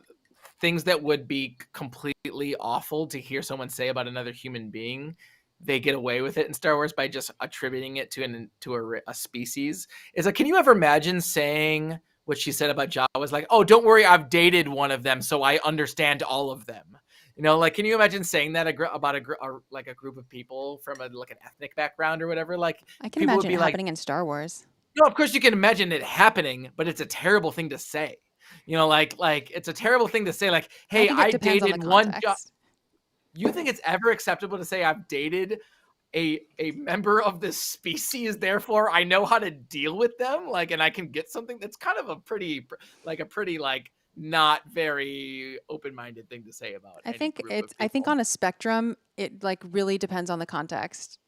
things that would be completely awful to hear someone say about another human being they get away with it in Star Wars by just attributing it to a species. Is like, can you ever imagine saying what she said about Jawa was like, oh, don't worry, I've dated one of them, so I understand all of them. You know, like, can you imagine saying that about a group of people from an ethnic background or whatever? Like, I can imagine it happening in Star Wars. No, of course you can imagine it happening, but it's a terrible thing to say. You know, like it's a terrible thing to say. Like, hey, I dated one. You think it's ever acceptable to say I've dated a member of this species, therefore I know how to deal with them, like, and I can get something? That's kind of a pretty not very open-minded thing to say about. I think on a spectrum, it like really depends on the context.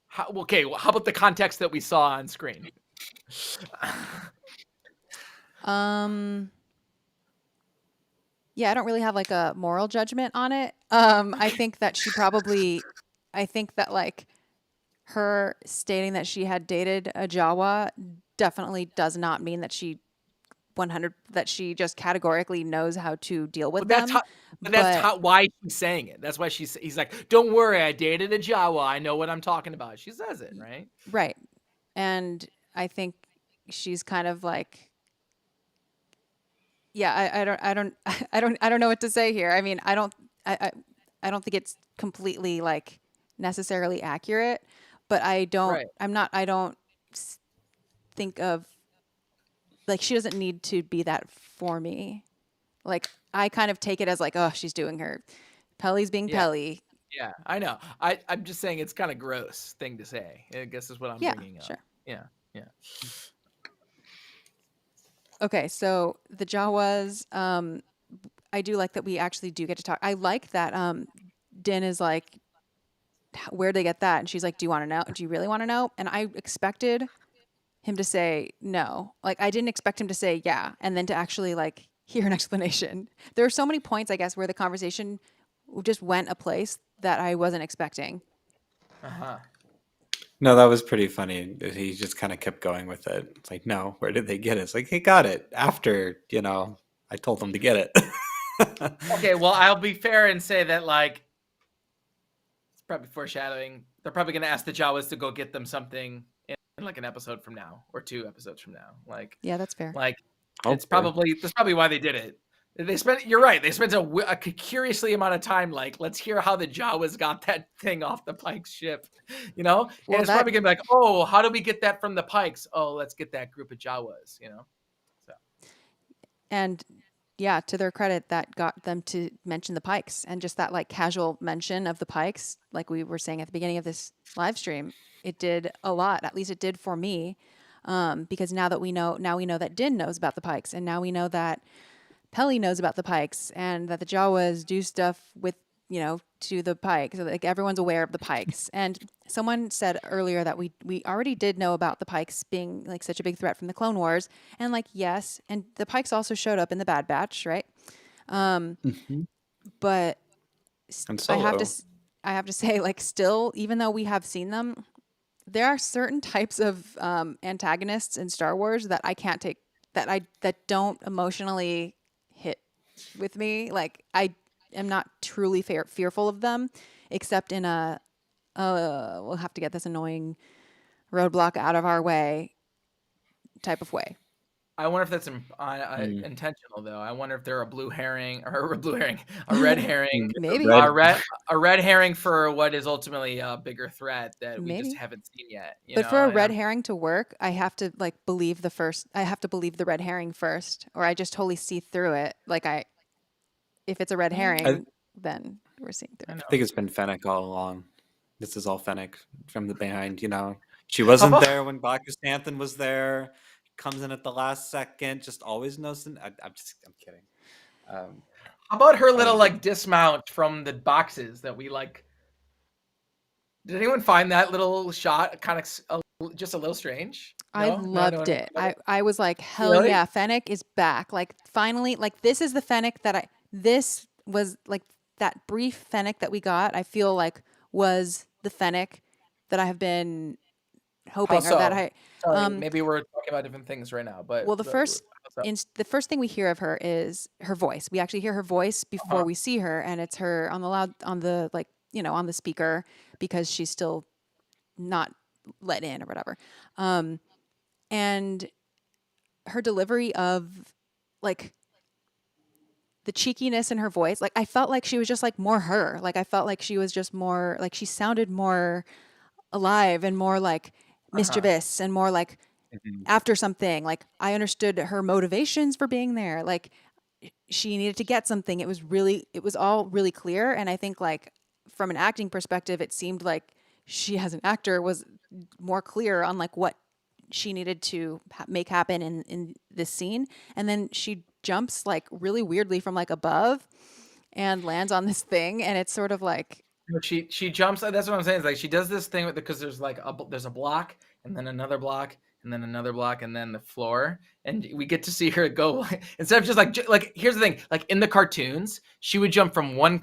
How about the context that we saw on screen? Yeah, I don't really have like a moral judgment on it. I think that like her stating that she had dated a Jawa definitely does not mean that she just categorically knows how to deal with them. That's why she's saying it. That's why he's like, don't worry, I dated a Jawa. I know what I'm talking about. She says it, right? Right. And I think she's kind of like, yeah, I don't know what to say here. I mean, I don't think it's completely like necessarily accurate, but I don't think of, like, she doesn't need to be that for me. Like, I kind of take it as like, oh, she's doing her. Pelly's being Pelly. Yeah, I know. I'm just saying it's kind of gross thing to say, I guess is what I'm bringing up. Sure. Yeah. Okay, so the Jawas, I do like that we actually do get to talk. I like that Din is like, where'd they get that? And she's like, do you want to know? Do you really want to know? And I expected him to say no. Like, I didn't expect him to say yeah, and then to actually like hear an explanation. There are so many points, I guess, where the conversation just went a place that I wasn't expecting. No, that was pretty funny. He just kind of kept going with it. It's like, no, where did they get it? It's like, he got it after, I told them to get it. Okay, well, I'll be fair and say that, like, it's probably foreshadowing. They're probably going to ask the Jawas to go get them something in like an episode from now or 2 episodes from now. Like, yeah, that's fair. Like, that's probably why they did it. You're right. They spent a curiously amount of time. Like, let's hear how the Jawas got that thing off the Pikes ship, Well, and it's probably gonna be like, oh, how do we get that from the Pikes? Oh, let's get that group of Jawas, So. And yeah, to their credit, that got them to mention the Pikes, and just that like casual mention of the Pikes, like we were saying at the beginning of this live stream, it did a lot. At least it did for me, because now we know that Din knows about the Pikes, and now we know that Pelly knows about the Pikes, and that the Jawas do stuff with, to the Pikes. So like everyone's aware of the Pikes. And someone said earlier that we already did know about the Pikes being like such a big threat from the Clone Wars. And like, yes, and the Pikes also showed up in the Bad Batch, right? But I have to say, like, still, even though we have seen them, there are certain types of antagonists in Star Wars that I can't take, that don't emotionally hit with me. Like, I am not truly fearful of them, except in we'll have to get this annoying roadblock out of our way type of way. I wonder if that's intentional, though. I wonder if they're a red herring, maybe a red herring for what is ultimately a bigger threat that we just haven't seen yet. But for a red herring to work, I have to believe the red herring first, or I just totally see through it. Like, if it's a red herring, then we're seeing through it. I think it's been Fennec all along. This is all Fennec from the behind. She wasn't there when Boba Fett was there. Comes in at the last second, just always knows. I'm kidding. How about her little dismount from the boxes that we like? Did anyone find that little shot kind of just a little strange? No? I loved it. I was like, hell yeah, Fennec is back. Like, finally, like, this is the Fennec this was like that brief Fennec that we got. I feel like was the Fennec that I have been hoping, or that I. Maybe we're talking about different things right now, but the first thing we hear of her is her voice. We actually hear her voice before we see her, and it's her on the on the speaker because she's still not let in or whatever. And her delivery of like the cheekiness in her voice, like I felt like she was just like more her. Like I felt like she was just more like she sounded more alive and more like mischievous and more like after something. Like I understood her motivations for being there. Like she needed to get something. It was all really clear. And I think like from an acting perspective, it seemed like she as an actor was more clear on like what she needed to make happen in this scene. And then she jumps like really weirdly from like above and lands on this thing. And it's sort of like, she jumps. That's what I'm saying. Is like she does this thing with because there's like there's a block and then another block and then another block and then the floor, and we get to see her go instead of just like here's the thing, like in the cartoons she would jump from one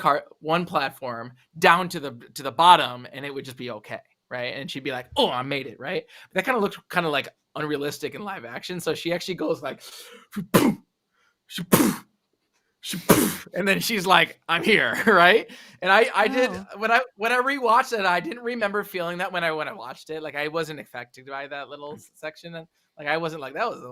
platform down to the bottom and it would just be okay, right? And she'd be like, oh, I made it, right? But that kind of looked kind of like unrealistic in live action, so she actually goes like and then she's like, I'm here, right? And I did when I rewatched it, I didn't remember feeling that when I watched it. Like I wasn't affected by that little section, and like I wasn't like that was a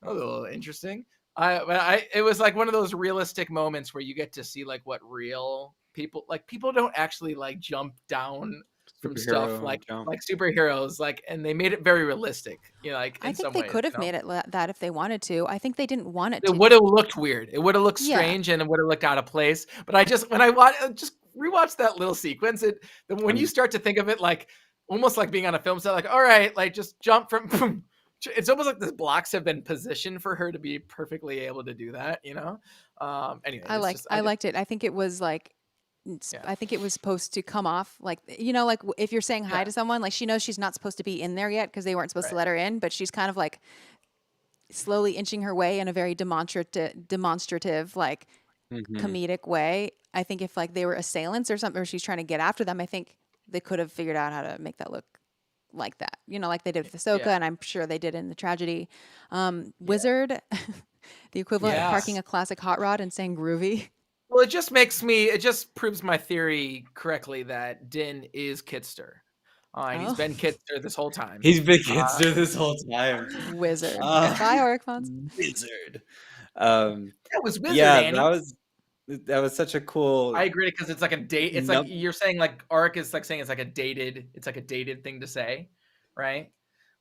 little interesting. It was like one of those realistic moments where you get to see like what real people don't actually like jump down from stuff like superheroes, like, and they made it very realistic, like I think they could have made it that if they wanted to. I think they didn't want it to. It would have looked weird. It would have looked strange, and it would have looked out of place. But when I rewatched that little sequence, when you start to think of it like almost like being on a film set, like, all right, like just jump from boom. It's almost like the blocks have been positioned for her to be perfectly able to do that, Anyway, I liked it. I think it was like, I think it was supposed to come off like, like if you're saying hi to someone, like she knows she's not supposed to be in there yet because they weren't supposed to let her in, but she's kind of like slowly inching her way in a very demonstrative like comedic way. I think if like they were assailants or something, or she's trying to get after them, I think they could have figured out how to make that look like that, like they did with Ahsoka, and I'm sure they did in the tragedy. Wizard, the equivalent of parking a classic hot rod and saying groovy. Well, it just proves my theory correctly that Din is Kitster. And he's been Kitster this whole time. He's been Kitster this whole time. Wizard. Bye, Auric fans. Wizard. That was Wizard, yeah, Annie. That was such a cool. I agree, because it's like a date. It's like you're saying, like Auric is like saying it's like a dated thing to say, right?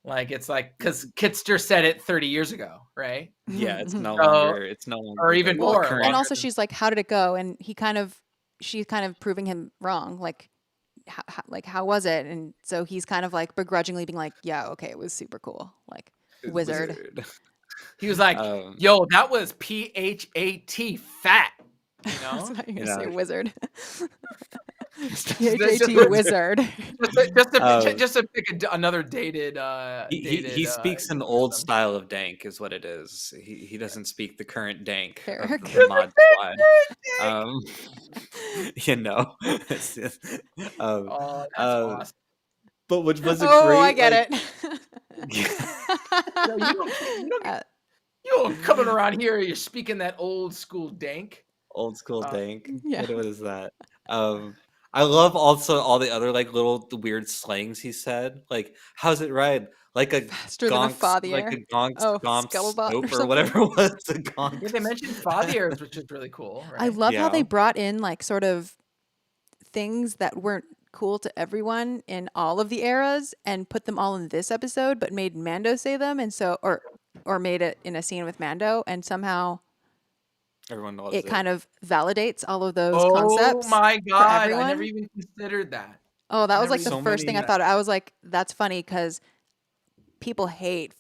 Like it's like because Kitster said it 30 years ago, right? Yeah, it's no longer. Or even more. And also, she's like, "How did it go?" And she's kind of proving him wrong. Like, how was it? And so he's kind of like begrudgingly being like, "Yeah, okay, it was super cool." Like, wizard. He was like, "Yo, that was PHAT fat." That's what you're gonna say, wizard. PHAT wizard. Just to pick another dated. He speaks an old style of dank, is what it is. He doesn't speak the current dank of the mod squad. That's awesome. But which was a great. Oh, I get it. You don't coming around here. You're speaking that old school dank. Old school dank. Yeah. What is that? I love also all the other like little weird slangs he said. Like, how's it ride? Like a gonks, like a gonks, gomps, or whatever it was. A gonks. Yeah, they mentioned fathiers, which is really cool. Right? I love how they brought in like sort of things that weren't cool to everyone in all of the eras and put them all in this episode, but made Mando say them, and so or made it in a scene with Mando, and somehow everyone knows it kind of validates all of those concepts. Oh my god, I never even considered that. Oh, that was like the first thing I thought. I was like, that's funny because people hate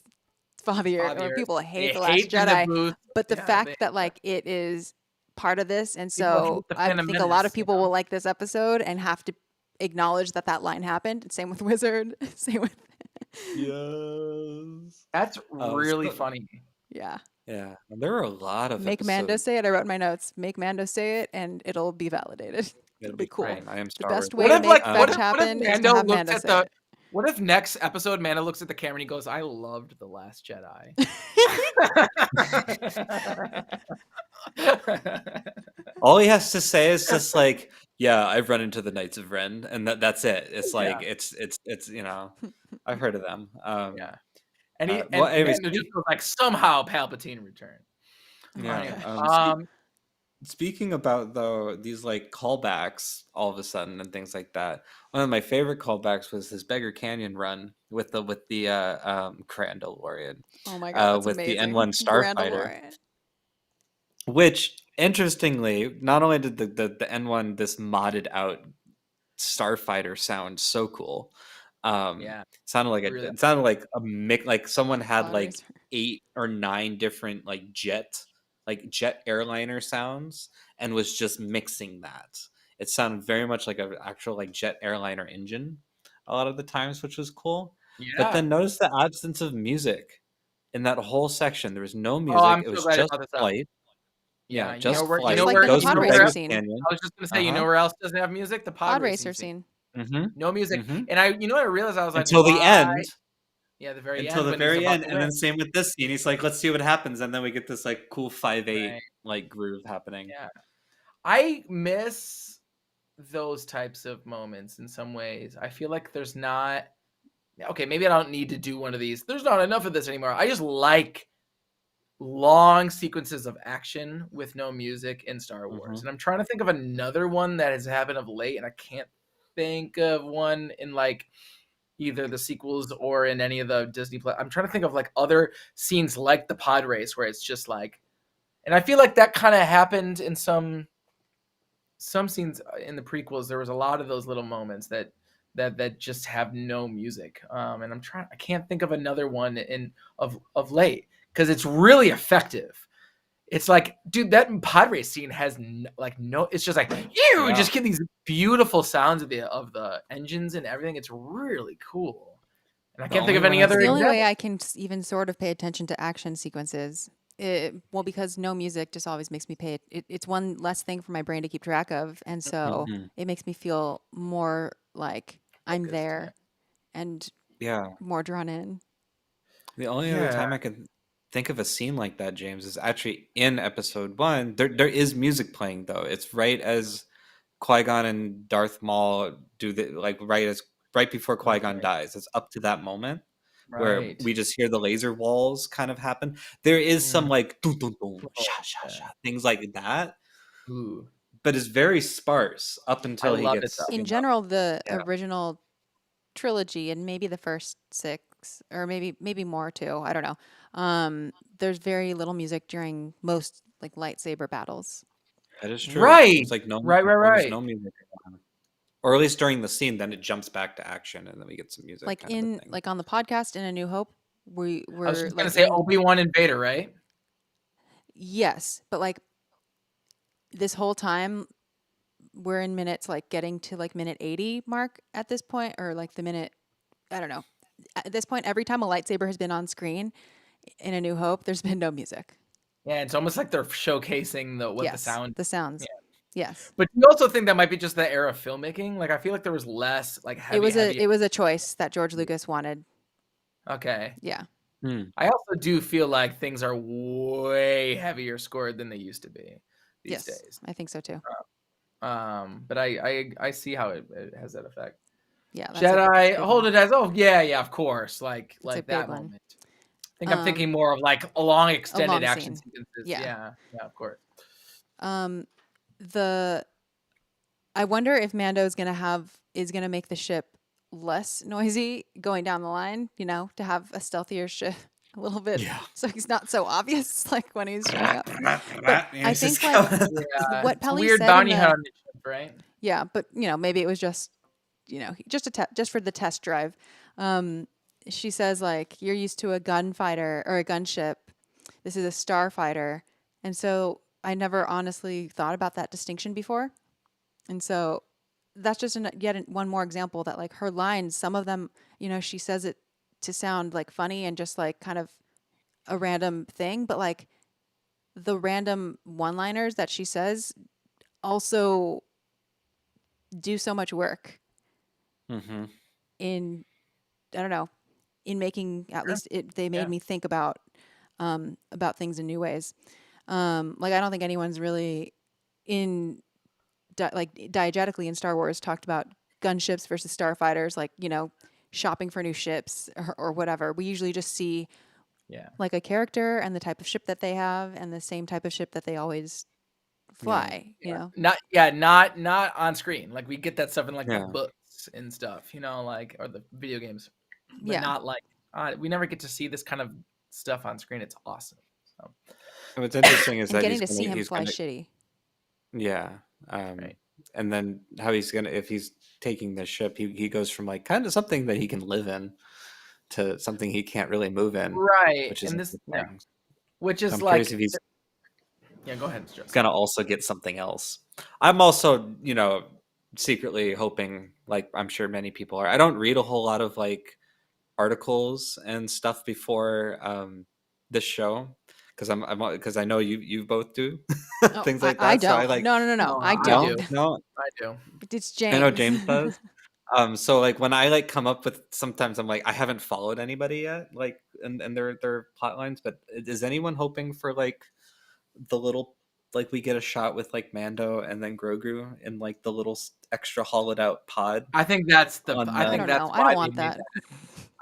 Fathier, or people hate The Last Jedi. But the fact that like it is part of this, and so I think a lot of people will like this episode and have to acknowledge that line happened. Same with Wizard. Same with yes. That's really funny. Yeah. Yeah, there are a lot of Make Mando say it. I wrote in my notes. Make Mando say it, and it'll be validated. It'll be cool. Right. I am the best way to make fetch happen is to have Mando say it. What if next episode Mando looks at the camera and he goes, "I loved The Last Jedi." All he has to say is just like, Yeah, I've run into the Knights of Ren, and that's it. It's like Yeah. it's I've heard of them. Yeah. Well, anyways, Mando just goes like, somehow Palpatine returned. yeah. Anyway, Speaking about though these like callbacks all of a sudden and things like that. One of my favorite callbacks was his Beggar Canyon run with the Crandalorian, Oh my god, that's with the amazing. N1 Starfighter. Grandalorian. Which, interestingly, not only did the N1 this modded out Starfighter sound so cool, yeah. sounded like Really? it sounded like a mix, like someone had Pod like racer. 8 or 9 different like jet airliner sounds and was just mixing that. It sounded very much like an actual like jet airliner engine a lot of the times, which was cool. But Yeah. then notice the absence of music in that whole section. There was no music. Oh, I'm it so was glad you just brought this up. flight. Yeah, Yeah, you just know where, flight. Just like where, the Goes pod through racer Beggar scene. Canyon. I was just gonna say, you know where else doesn't have music? The Pod racing racer scene. scene. No music. Mm-hmm. And you know what I realized? I was like, Until the why? end. Yeah, the very Until end. the when he's very about end, to and win. then same with this scene. He's like, "Let's see what happens," and then we get this like cool 5/8 Right. like groove happening. Yeah, I miss those types of moments in some ways. I feel like there's not. Okay, maybe I don't need to do one of these. There's not enough of this anymore. I just like long sequences of action with no music in Star Wars. And I'm trying to think of another one that has happened of late, and I can't think of one in like either the sequels or in any of the Disney Plus. I'm trying to think of like other scenes like the pod race where it's just like, and I feel like that kind of happened in some scenes in the prequels. There was a lot of those little moments that just have no music. And I can't think of another one of late because it's really effective. It's like, dude, that pod race scene has no. It's just like you just get these beautiful sounds of the engines and everything. It's really cool, and I can't think of any other. The only example. way I can even sort of pay attention to action sequences, because no music just always makes me pay it. It's one less thing for my brain to keep track of, and so it makes me feel more like I'm Focused, there, and more drawn in. The only other time I can think of a scene like that, James, is actually in episode 1. There is music playing though. It's right as Qui-Gon and Darth Maul do the right before Qui-Gon dies. It's up to that moment where we just hear the laser walls kind of happen. There is some like dun, dun, dun, sha, sha, sha, things like that. Ooh. But it's very sparse up until he gets. In general, the original trilogy and maybe the first 6 or maybe more too. I don't know. There's very little music during most like lightsaber battles. That is true. Right. It's like Right. no music. Or at least during the scene, then it jumps back to action, and then we get some music. Like on the podcast in A New Hope, we were. I was just gonna say Obi-Wan and Vader, right? Yes, but like this whole time, we're in minutes like getting to like minute 80 mark at this point, or like the minute, I don't know. At this point, every time a lightsaber has been on screen in A New Hope, there's been no music. Yeah, it's almost like they're showcasing the sounds. Yeah. Yes. But you also think that might be just the era of filmmaking? Like I feel like there was less like heavy. It was a choice that George Lucas wanted. Okay. Yeah. I also do feel like things are way heavier scored than they used to be these days. I think so too. But I see how it has that effect. Yeah. Jedi hold it as of course, like that one. moment. I think I'm thinking more of like a long extended action scene. sequences. Yeah, of course. I wonder if Mando is gonna make the ship less noisy going down the line, to have a stealthier ship a little bit, so he's not so obvious like when he's showing up. But I think like what Pelly weird said bounty hunt on the ship, right? Yeah, but maybe it was just just for the test drive. She says like, you're used to a gunfighter or a gunship. This is a starfighter, and so I never honestly thought about that distinction before. And so that's just yet one more example that like her lines, some of them, she says it to sound like funny and just like kind of a random thing, but like the random one-liners that she says also do so much work in, I don't know, in making, at least they made me think about things in new ways. Like I don't think anyone's really in like diegetically in Star Wars talked about gunships versus starfighters, like, you know, shopping for new ships or whatever. We usually just see like a character and the type of ship that they have and the same type of ship that they always fly, you know? Not on screen. Like we get that stuff in like the Yeah. books and stuff, you know, like, or the video games, but Yeah. not like we never get to see this kind of stuff on screen. It's awesome. So. And what's interesting is And that getting to he's see gonna, him he's fly gonna, shitty. yeah. Right. And then how he's gonna, if he's taking this ship, he goes from like kind of something that he can live in to something he can't really move in, Right. which is And this, interesting. which So is I'm like, curious if he's go ahead, Justin. gonna also get something else. I'm also, you know, secretly hoping, like I'm sure many people are. I don't read a whole lot of like articles and stuff before this show because because I know you both do things like that. I So I don't. like No. I do. don't. no. I do. It's James. I know James does. So like when I like come up with, sometimes I'm like, I haven't followed anybody yet, like and their plot lines, but is anyone hoping for like the little, like we get a shot with like Mando and then Grogu in like the little extra hollowed out pod? I think that's the. On I the- think don't that's know. why I don't they want made that.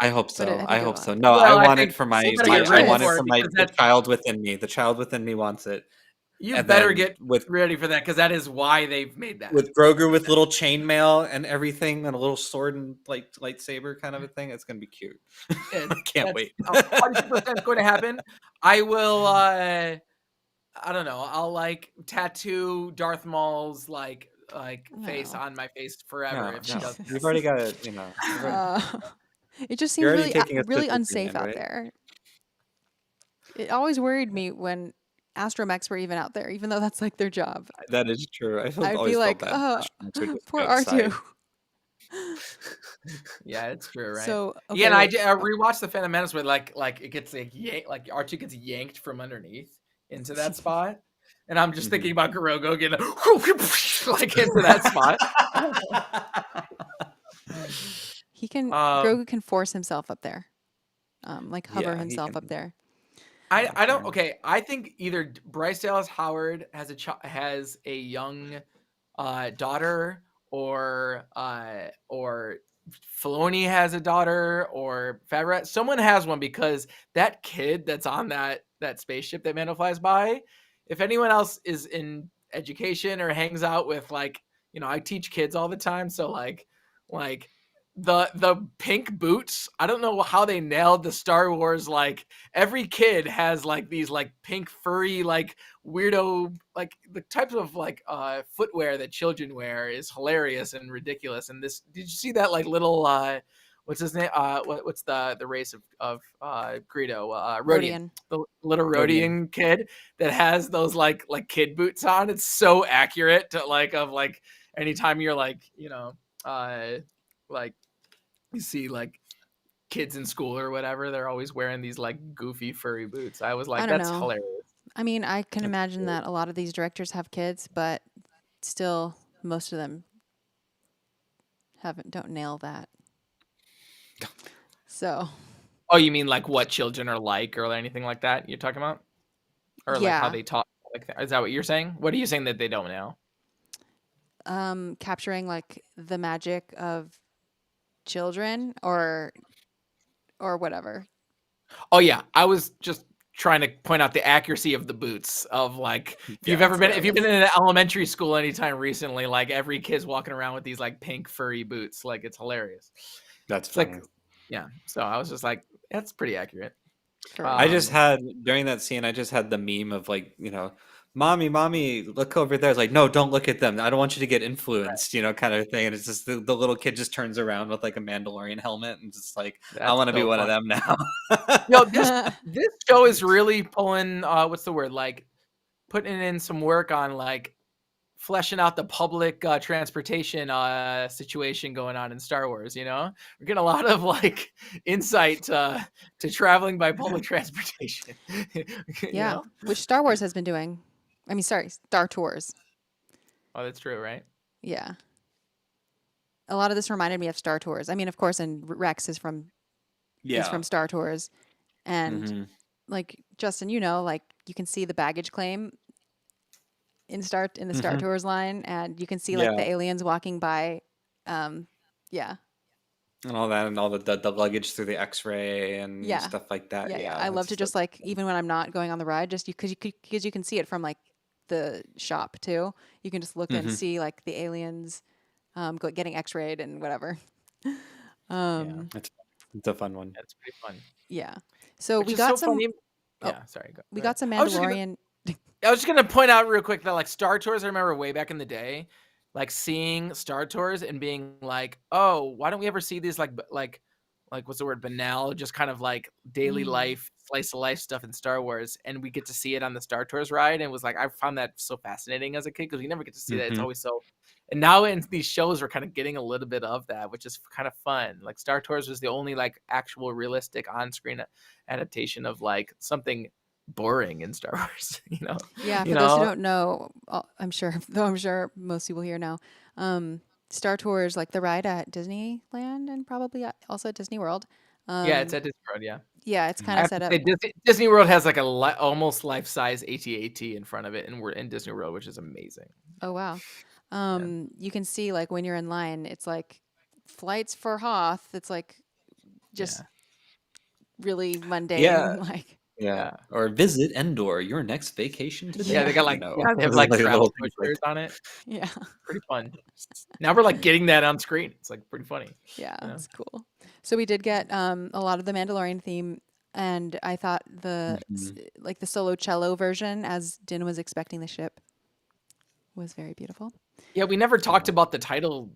I hope But so. I think I it hope will so. happen. No, Well, I I want it think for my. you better get I ready want it for for it my because the that's- child within me. The child within me wants it. You And better then get with ready for that because that is why they've made that. with Grogu with little chainmail and everything and a little sword and like lightsaber kind of a thing. It's gonna be cute. I can't wait. 100% going to happen. I will. I don't know. I'll like tattoo Darth Maul's like face No. on my face forever No, if she no. does. You've already got it. You know. It just You're seems already really taking us to really unsafe Disneyland, out right? there. It always worried me when astromechs were even out there, even though that's like their job. That is true. I'd Always be like, felt bad. Astronauts would just poor go outside. R2. Yeah, it's true, right? So okay, Yeah, and I wait. rewatched the Phantom Menace where like it gets like like R2 gets yanked from underneath into that spot, and I'm just thinking about Grogu getting like into that spot. He can Grogu can force himself up there, like hover Yeah, he himself up can. there. I don't. Okay, I think either Bryce Dallas Howard has a young daughter, or Filoni has a daughter, or Favreau. Someone has one because that kid that's on that spaceship that Mando flies by. If anyone else is in education or hangs out with like, you know, I teach kids all the time, so like the pink boots. I don't know how they nailed the Star Wars. Like every kid has like these like pink furry like weirdo, like the types of like footwear that children wear is hilarious and ridiculous. And this, did you see that like little what's his name? What's the race of Greedo? Rodian. The little Rodian kid that has those like kid boots on. It's so accurate to like anytime you're like, you know, like you see like kids in school or whatever, they're always wearing these like goofy furry boots. I was like, that's hilarious. I mean, I can imagine that a lot of these directors have kids, but still most of them don't nail that. So. Oh, you mean like what children are like or anything like that you're talking about? Or like how they talk like that? Is that what you're saying? What are you saying that they don't nail? Capturing like the magic of children or whatever. Oh yeah, I was just trying to point out the accuracy of the boots of like if you've been in an elementary school anytime recently, like every kid's walking around with these like pink furry boots, like it's hilarious. That's funny. Like, yeah. So I was just like, that's pretty accurate. I just had during that scene, I just had the meme of like, you know, mommy, look over there. It's like, no, don't look at them. I don't want you to get influenced, you know, kind of thing. And it's just the little kid just turns around with like a Mandalorian helmet and just like, I want to be one of them now. Yo, this show is really pulling, what's the word? Like putting in some work on like fleshing out the public transportation situation going on in Star Wars. You know, we're getting a lot of like insight to traveling by public transportation. Yeah, know? Which Star Wars has been doing. I mean, sorry, Star Tours. Oh, that's true, right? Yeah. A lot of this reminded me of Star Tours. I mean, of course, and Rex is from Star Tours, and like Justin, you know, like you can see the baggage claim in the Star Mhm. Tours line, and you can see like Yeah. the aliens walking by. Yeah, And all that, and all the luggage through the X-ray and yeah, stuff like that. yeah. Yeah, I love to that's just like, even when I'm not going on the ride, just because you can see it from like the shop too. You can just look and Mhm. see like the aliens getting X-rayed and whatever. Yeah, It's a fun one. that's pretty fun. Yeah. So Which we is so got some. funny. Oh, Yeah, sorry. Go we ahead. got some I was just gonna, Mandalorian. I was just gonna point out real quick that like Star Tours, I remember way back in the day, like seeing Star Tours and being like, oh, why don't we ever see these like what's the word, banal, just kind of like daily life, slice of life stuff in Star Wars, and we get to see it on the Star Tours ride, and it was like I found that so fascinating as a kid because we never get to see that. It's Mhm. always so. And now in these shows, we're kind of getting a little bit of that, which is kind of fun. Like Star Tours was the only like actual realistic on-screen adaptation of like something boring in Star Wars, Yeah, you for those who know. don't know, I'm sure, though I'm sure most people here know, Star Tours, like the ride at Disneyland and probably also at Disney World. Yeah, it's at Disney World. Yeah, Yeah, it's kind I of have set to up. say Disney World has like a almost life-size AT-AT in front of it, and we're in Disney World, which is amazing. Oh wow. Yeah. You can see like when you're in line, it's like flights for Hoth. It's like just Yeah. really mundane. Yeah, Like, yeah. Yeah. Or visit Endor, your next vacation to Yeah, Yeah. they take. got like they have There's like little travel things posters like on it. yeah, Pretty fun. Now we're like getting that on screen. It's like pretty funny. yeah, You know? it's cool. So we did get a lot of the Mandalorian theme, and I thought Mhm. like the solo cello version, as Din was expecting the ship, was very beautiful. Yeah, we never talked about the title.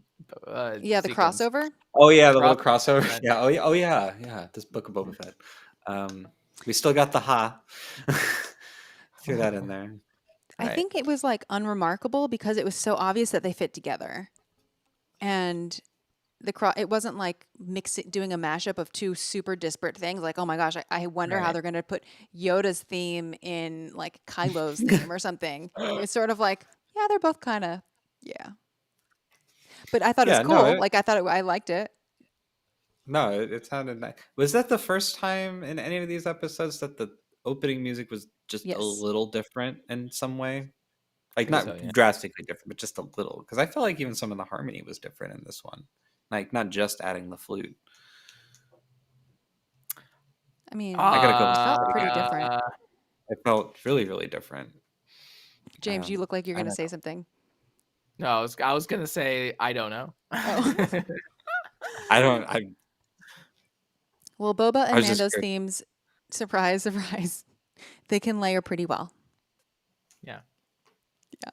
Yeah, the Sequence. crossover. Oh yeah, the little Crossover. crossover. Yeah. Oh yeah. Oh yeah. Yeah. This Book of Boba Fett. We still got the ha. Threw that in there. I Right. think it was like unremarkable because it was so obvious that they fit together, and it wasn't like doing a mashup of two super disparate things. Like, oh my gosh, I wonder how Right. they're going to put Yoda's theme in like Kylo's theme or something. It's sort of like, yeah, they're both kind of, yeah. But I thought it was Yeah. No. cool. Like, I liked it. No. It sounded nice. Was that the first time in any of these episodes that the opening music was just a Yes. little different in some way? Like think not so, yeah. drastically different, but just a little. Because I felt like even some of the harmony was different in this one. Like not just adding the flute. I mean, I gotta go. it felt pretty different. It felt really, really different. James, you look like you're I going to don't say know. something. No, I was gonna say I don't know. Oh. I don't. I Well, Boba and was just Mando's curious. themes, surprise, surprise, they can layer pretty well. Yeah. Yeah.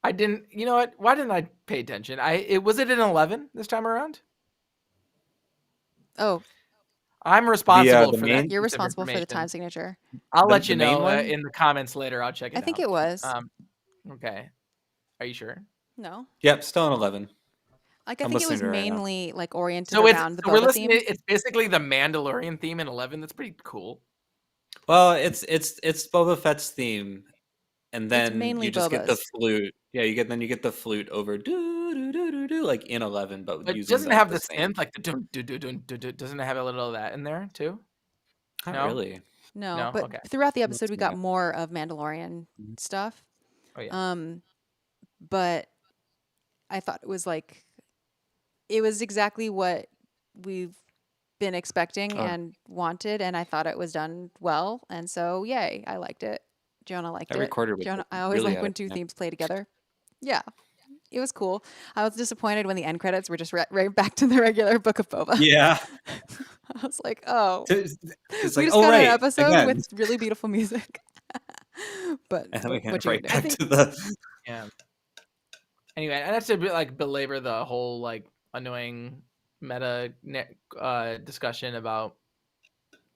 I didn't. You know what? Why didn't I pay attention? Was it an 11 this time around? Oh, I'm responsible the for that. main- you're piece of responsible for the information. time signature. I'll The- let the you main know one? in the comments later. I'll check it I out. think it was. Okay. Are you sure? No. Yep, still an 11. Like, I I'm think it was listening to it right now. mainly like oriented So around the we're Boba listening. theme. It's basically the Mandalorian theme in 11. That's pretty cool. Well, it's Boba Fett's theme, and then mainly you just get the Boba's. flute. Yeah, you get the flute over do do do do do like in 11, but But using doesn't it have the the same. synth like the dun, dun, dun, dun, dun, dun, doesn't it have a little of that in there too? Not No? really. No, No? but Okay. throughout the Let's episode, we see got that. more of Mandalorian Mhm. stuff. Oh yeah. But I thought it was exactly what we've been expecting Oh. and wanted, and I thought it was done well, and so yay, I liked it. Jonah liked That it. recorder was Jonah, I always really like out when of two hand. themes play together. Yeah, it was cool. I was disappointed when the end credits were just right back to the regular Book of Boba. Yeah. I was like, oh, It's we like, just oh got an right, episode again. with really beautiful music. But And then we what went you right gonna back do? to the Yeah. Anyway, and that's a bit like belabor the whole like annoying meta discussion about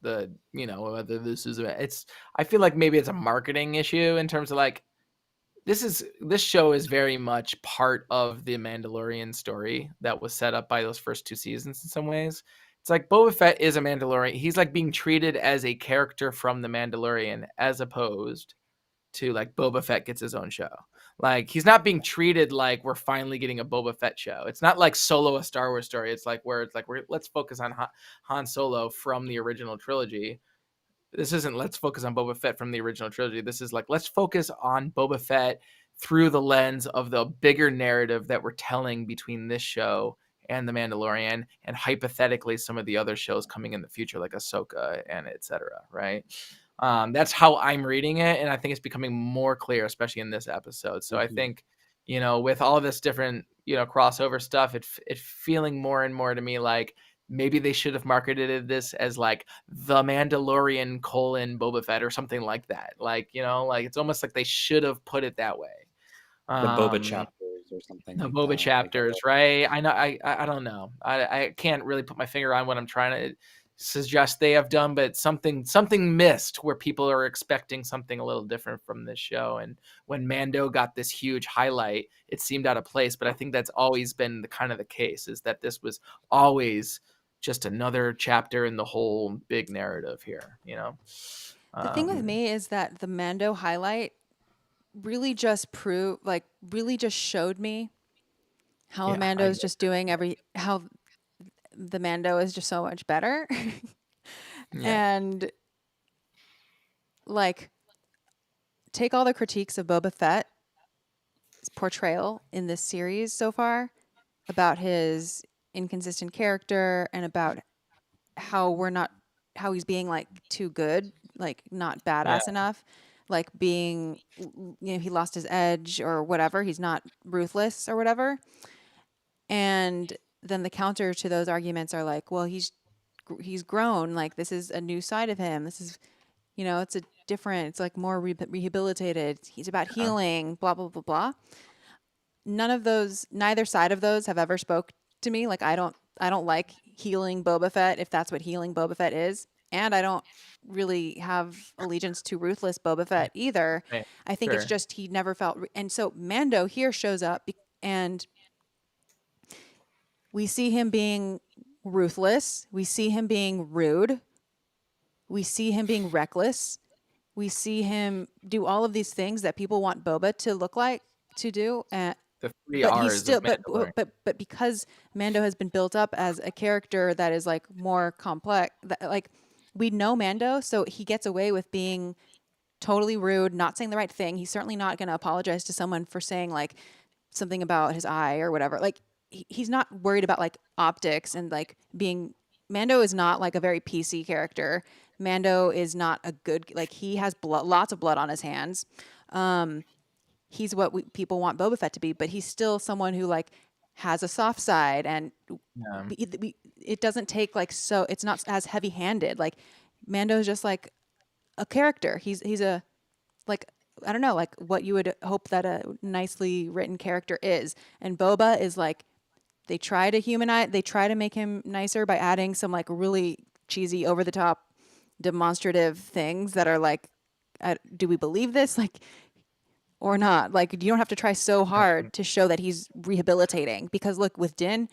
the whether this is I feel like maybe it's a marketing issue in terms of like this show is very much part of the Mandalorian story that was set up by those first two seasons in some ways. It's like Boba Fett is a Mandalorian. He's like being treated as a character from the Mandalorian as opposed to like Boba Fett gets his own show. Like he's not being treated like we're finally getting a Boba Fett show. It's not like Solo, a Star Wars story. It's like let's focus on Han Solo from the original trilogy. This isn't let's focus on Boba Fett from the original trilogy. This is like let's focus on Boba Fett through the lens of the bigger narrative that we're telling between this show and The Mandalorian, and hypothetically some of the other shows coming in the future, like Ahsoka and etc. Right? That's how I'm reading it, and I think it's becoming more clear, especially in this episode. So I think, with all of this different, crossover stuff, it's feeling more and more to me like maybe they should have marketed this as like The Mandalorian : Boba Fett or something like that. Like, like it's almost like they should have put it that way. The Boba chapters or something. The like Boba that. chapters, right? I know. I don't know. I can't really put my finger on what I'm trying to suggest they have done, but something missed where people are expecting something a little different from this show. And when Mando got this huge highlight, it seemed out of place. But I think that's always been the case, is that this was always just another chapter in the whole big narrative here. The thing with me is that the Mando highlight really just showed me how Mando is just doing how the Mando is just so much better. And like, take all the critiques of Boba Fett's portrayal in this series so far about his inconsistent character and about how he's being like too good, like not badass enough, like being, he lost his edge or whatever. He's not ruthless or whatever. And then the counter to those arguments are like, well, he's grown. Like, this is a new side of him. This is, it's like more rehabilitated. He's about healing, blah, blah, blah, blah. Neither side of those have ever spoke to me. Like, I don't like healing Boba Fett, if that's what healing Boba Fett is. And I don't really have allegiance to ruthless Boba Fett either. Right. I think it's just he never felt. And so Mando here shows up and we see him being ruthless. We see him being rude. We see him being reckless. We see him do all of these things that people want Boba to do. The 3 R's. He's still, but because Mando has been built up as a character that is like more complex, like we know Mando, so he gets away with being totally rude, not saying the right thing. He's certainly not going to apologize to someone for saying like something about his eye or whatever. Like, he's not worried about like optics and like being. Mando is not like a very PC character. Mando is not a good, like, he has lots of blood on his hands. He's what people want Boba Fett to be, but he's still someone who like has a soft side, and it doesn't take like, so it's not as heavy handed. Like, Mando's just like a character. He's a, like, I don't know, like what you would hope that a nicely written character is. And Boba is like, they try to make him nicer by adding some like really cheesy, over the top, demonstrative things that are like, do we believe this? Like, or not? Like, you don't have to try so hard to show that he's rehabilitating, because look, with Din,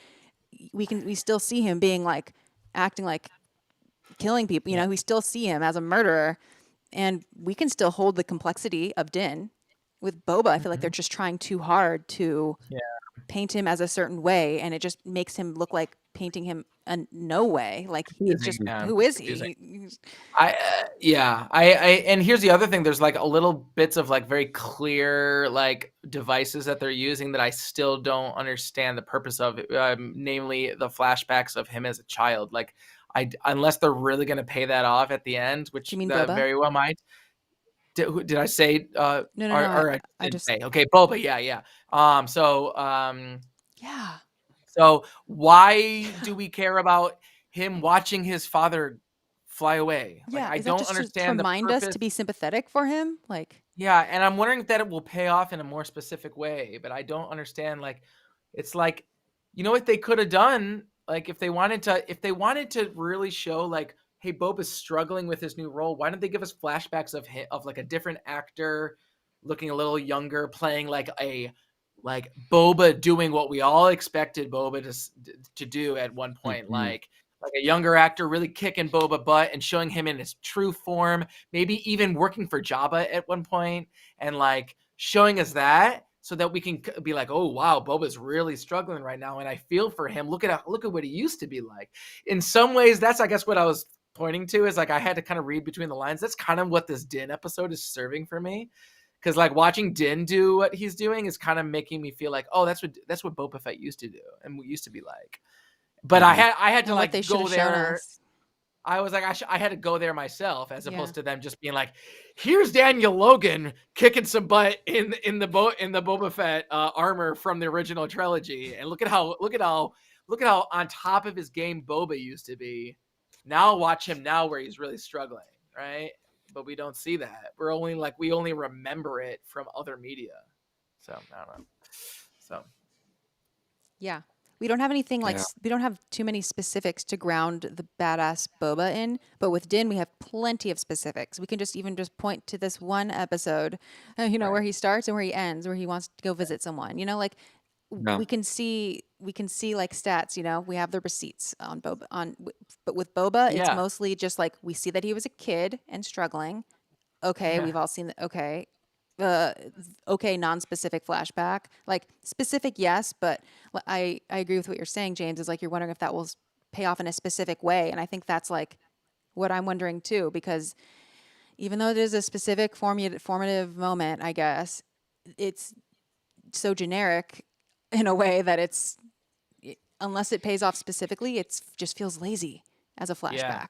we still see him being like, acting like killing people, we still see him as a murderer, and we can still hold the complexity of Din. With Boba, I feel like they're just trying too hard to paint him as a certain way, and it just makes him look like painting him a no way. Like, he's just, who is he? And here's the other thing. There's like a little bits of like very clear like devices that they're using that I still don't understand the purpose of, namely the flashbacks of him as a child. Like, unless they're really going to pay that off at the end, which you mean Boba? Very well might. Did I say? No. I just say okay, Boba. Yeah. Yeah. So why do we care about him watching his father fly away? Yeah, like, I is don't that just understand to remind the us purpose. to be sympathetic for him. Like, yeah, and I'm wondering if that it will pay off in a more specific way, but I don't understand. Like, it's like, what they could have done, like if they wanted to really show like, hey, Boba's struggling with his new role. Why don't they give us flashbacks of him, of like a different actor looking a little younger, playing like Boba doing what we all expected Boba to do at one point, like a younger actor really kicking Boba butt and showing him in his true form, maybe even working for Jabba at one point, and like showing us that, so that we can be like, oh wow, Boba's really struggling right now, and I feel for him. Look at what he used to be like. In some ways, that's, I guess, what I was pointing to, is like I had to kind of read between the lines. That's kind of what this Din episode is serving for me, because like watching Din do what he's doing is kind of making me feel like, oh, that's what Boba Fett used to do and used to be like. But I had to And like what they go should have shown there. us. I was like, I had to go there myself, as opposed to them just being like, "Here's Daniel Logan kicking some butt in the Boba Fett armor from the original trilogy, and look at how on top of his game Boba used to be. Now watch him now where he's really struggling, right? But we don't see that. We only remember it from other media. So I don't know. So yeah. We don't have anything like we don't have too many specifics to ground the badass Boba in, but with Din we have plenty of specifics. We can just point to this one episode, where he starts and where he ends, where he wants to go visit someone. Like we can see like stats. We have the receipts on Boba but with Boba it's mostly just like we see that he was a kid and struggling. Okay, we've all seen that. Okay, non-specific flashback. Like specific, yes, but I agree with what you're saying, James, is like you're wondering if that will pay off in a specific way. And I think that's like what I'm wondering too, because even though it is a specific formative moment, I guess, it's so generic in a way that unless it pays off specifically, it just feels lazy as a flashback. Yeah.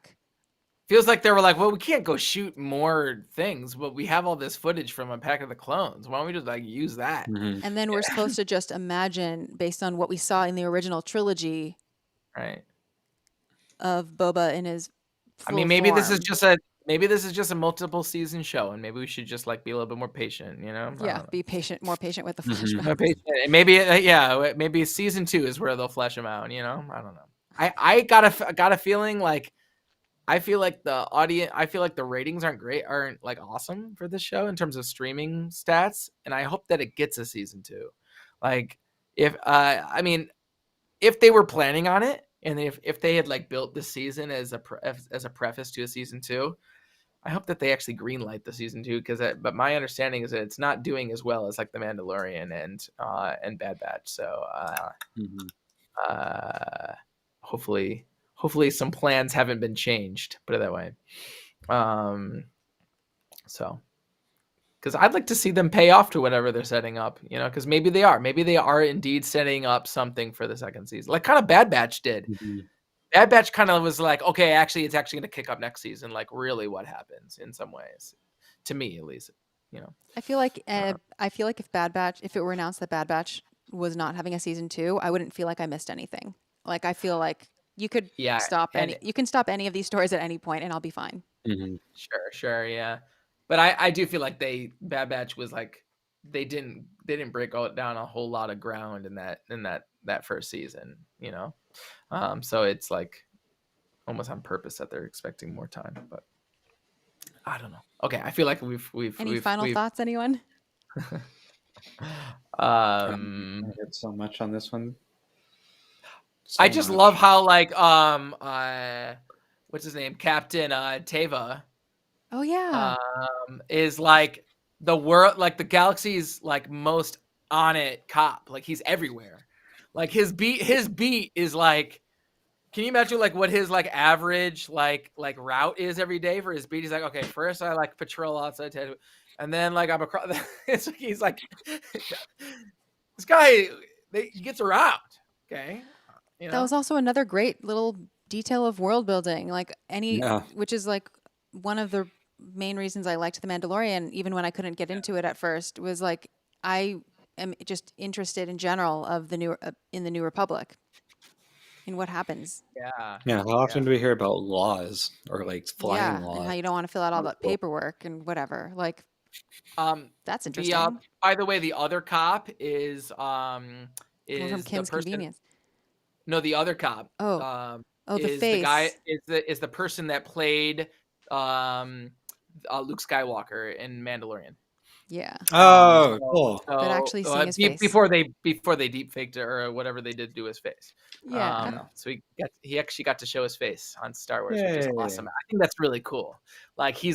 Feels like they were like, well, we can't go shoot more things, but we have all this footage from Attack of the Clones. Why don't we just like use that? Mm-hmm. And then we're supposed to just imagine, based on what we saw in the original trilogy, right, of Boba in his full maybe form. this is just a multiple season show, and maybe we should just like be a little bit more patient, Yeah, be more patient with the flashback. More patient. And maybe season 2 is where they'll flesh them out. I don't know. I got a feeling like. I feel like the ratings aren't like awesome for this show in terms of streaming stats, and I hope that it gets a season 2. Like if they were planning on it, and if they had like built the season as a preface to a season 2, I hope that they actually greenlight the season 2, but my understanding is that it's not doing as well as like The Mandalorian and Bad Batch. So hopefully some plans haven't been changed, put it that way. So because I'd like to see them pay off to whatever they're setting up, because maybe they are indeed setting up something for the second season, like kind of Bad Batch did. Bad Batch kind of was like, okay, actually it's actually going to kick up next season, like really what happens in some ways, to me at least. I feel like if it were announced that Bad Batch was not having a season 2, I wouldn't feel like I missed anything. Like I feel like you could stop any of these stories at any point and I'll be fine. Mm-hmm. Sure, yeah. But I do feel like Bad Batch was like they didn't break down a whole lot of ground in that first season, so it's like almost on purpose that they're expecting more time, but I don't know. Okay, I feel like we've Any final thoughts, anyone? I had so much on this one. I just love how like what's his name, Captain Teva. Oh yeah. Is like the world, like the galaxy's like most on it cop. Like he's everywhere. Like his beat is like. Can you imagine like what his like average like route is every day for his beat? He's like, okay, first I like patrol outside, and then like I'm across. He's like, this guy he gets around. Okay. That was also another great little detail of world building, which is like one of the main reasons I liked The Mandalorian, even when I couldn't get into it at first, was like I am just interested in general of in the New Republic, in what happens. Yeah. How often do we hear about laws or like flying laws? And how you don't want to fill out all that paperwork and whatever. Like, that's interesting. By the way, the other cop is from Kim's Convenience. No, the other cop. The face. The guy is the person that played Luke Skywalker in Mandalorian. Yeah. Oh, cool. But actually seeing his face before they deep faked it or whatever they did to his face. Yeah. So he actually got to show his face on Star Wars, which is awesome. I think that's really cool. Like I'm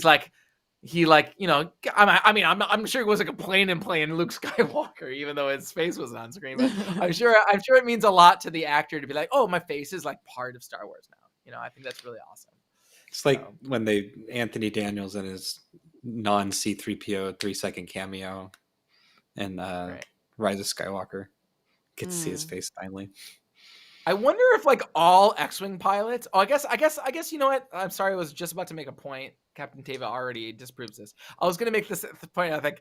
sure he wasn't complaining playing Luke Skywalker, even though his face was on screen. But I'm sure it means a lot to the actor to be like, oh, my face is like part of Star Wars now. I think that's really awesome. It's like when Anthony Daniels and his non-C-3PO 3-second cameo in Rise of Skywalker. Get to see his face finally. I wonder if like all X-Wing pilots. Oh, I guess you know what? I'm sorry, I was just about to make a point. Captain Teva already disproves this. I was gonna make this point. I think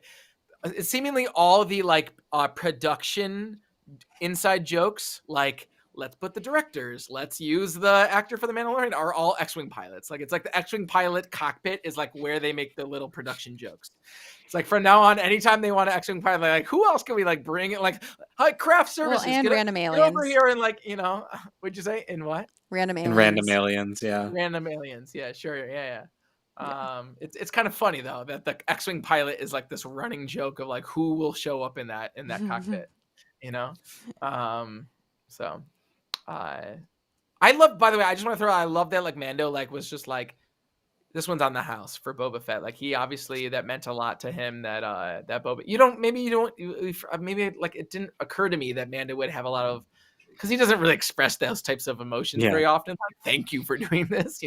seemingly all the like production inside jokes, like let's put the directors, let's use the actor for the Mandalorian, are all X-Wing pilots. Like it's like the X-Wing pilot cockpit is like where they make the little production jokes. It's like from now on, anytime they want an X-Wing pilot, like who else can we like bring it? Like hi, craft services, and random get aliens over here and like what'd you say? In what? Random aliens. And random aliens, yeah. Random aliens, yeah, sure, yeah. It's kind of funny though that the X-Wing pilot is like this running joke of like who will show up in that cockpit, So I love. By the way, I just want to throw out, I love that like Mando like was just like, this one's on the house for Boba Fett. Like he obviously, that meant a lot to him that Boba. Maybe like it didn't occur to me that Mando would have a lot of, because he doesn't really express those types of emotions very often. Like, thank you for doing this,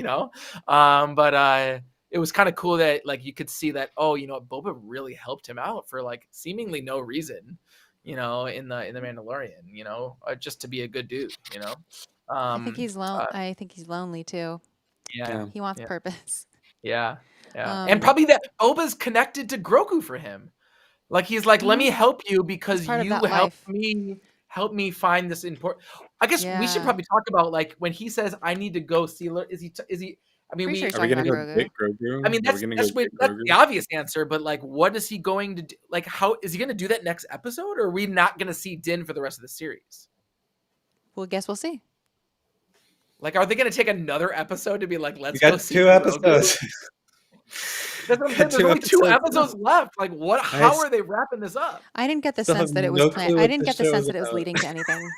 But it was kind of cool that like you could see that, Boba really helped him out for like seemingly no reason, in the Mandalorian, just to be a good dude, I think he's I think he's lonely too. Yeah. He wants purpose. Yeah. And probably that Boba's connected to Grogu for him. Like he's like, let me help you because you help me find this important. I guess we should probably talk about like when he says I need to go see. Is he? I mean, Pretty sure are we gonna go get Grogu? I mean, that's the obvious answer. But like, what is he going to do? Like, how is he going to do that next episode? Or are we not going to see Din for the rest of the series? Well, guess we'll see. Like, are they going to take another episode to be like, let's go see 2 episodes? There's only 2 episodes left. Like, what? How are they wrapping this up? I didn't get the sense that it was planned. I didn't get the sense that it was leading to anything.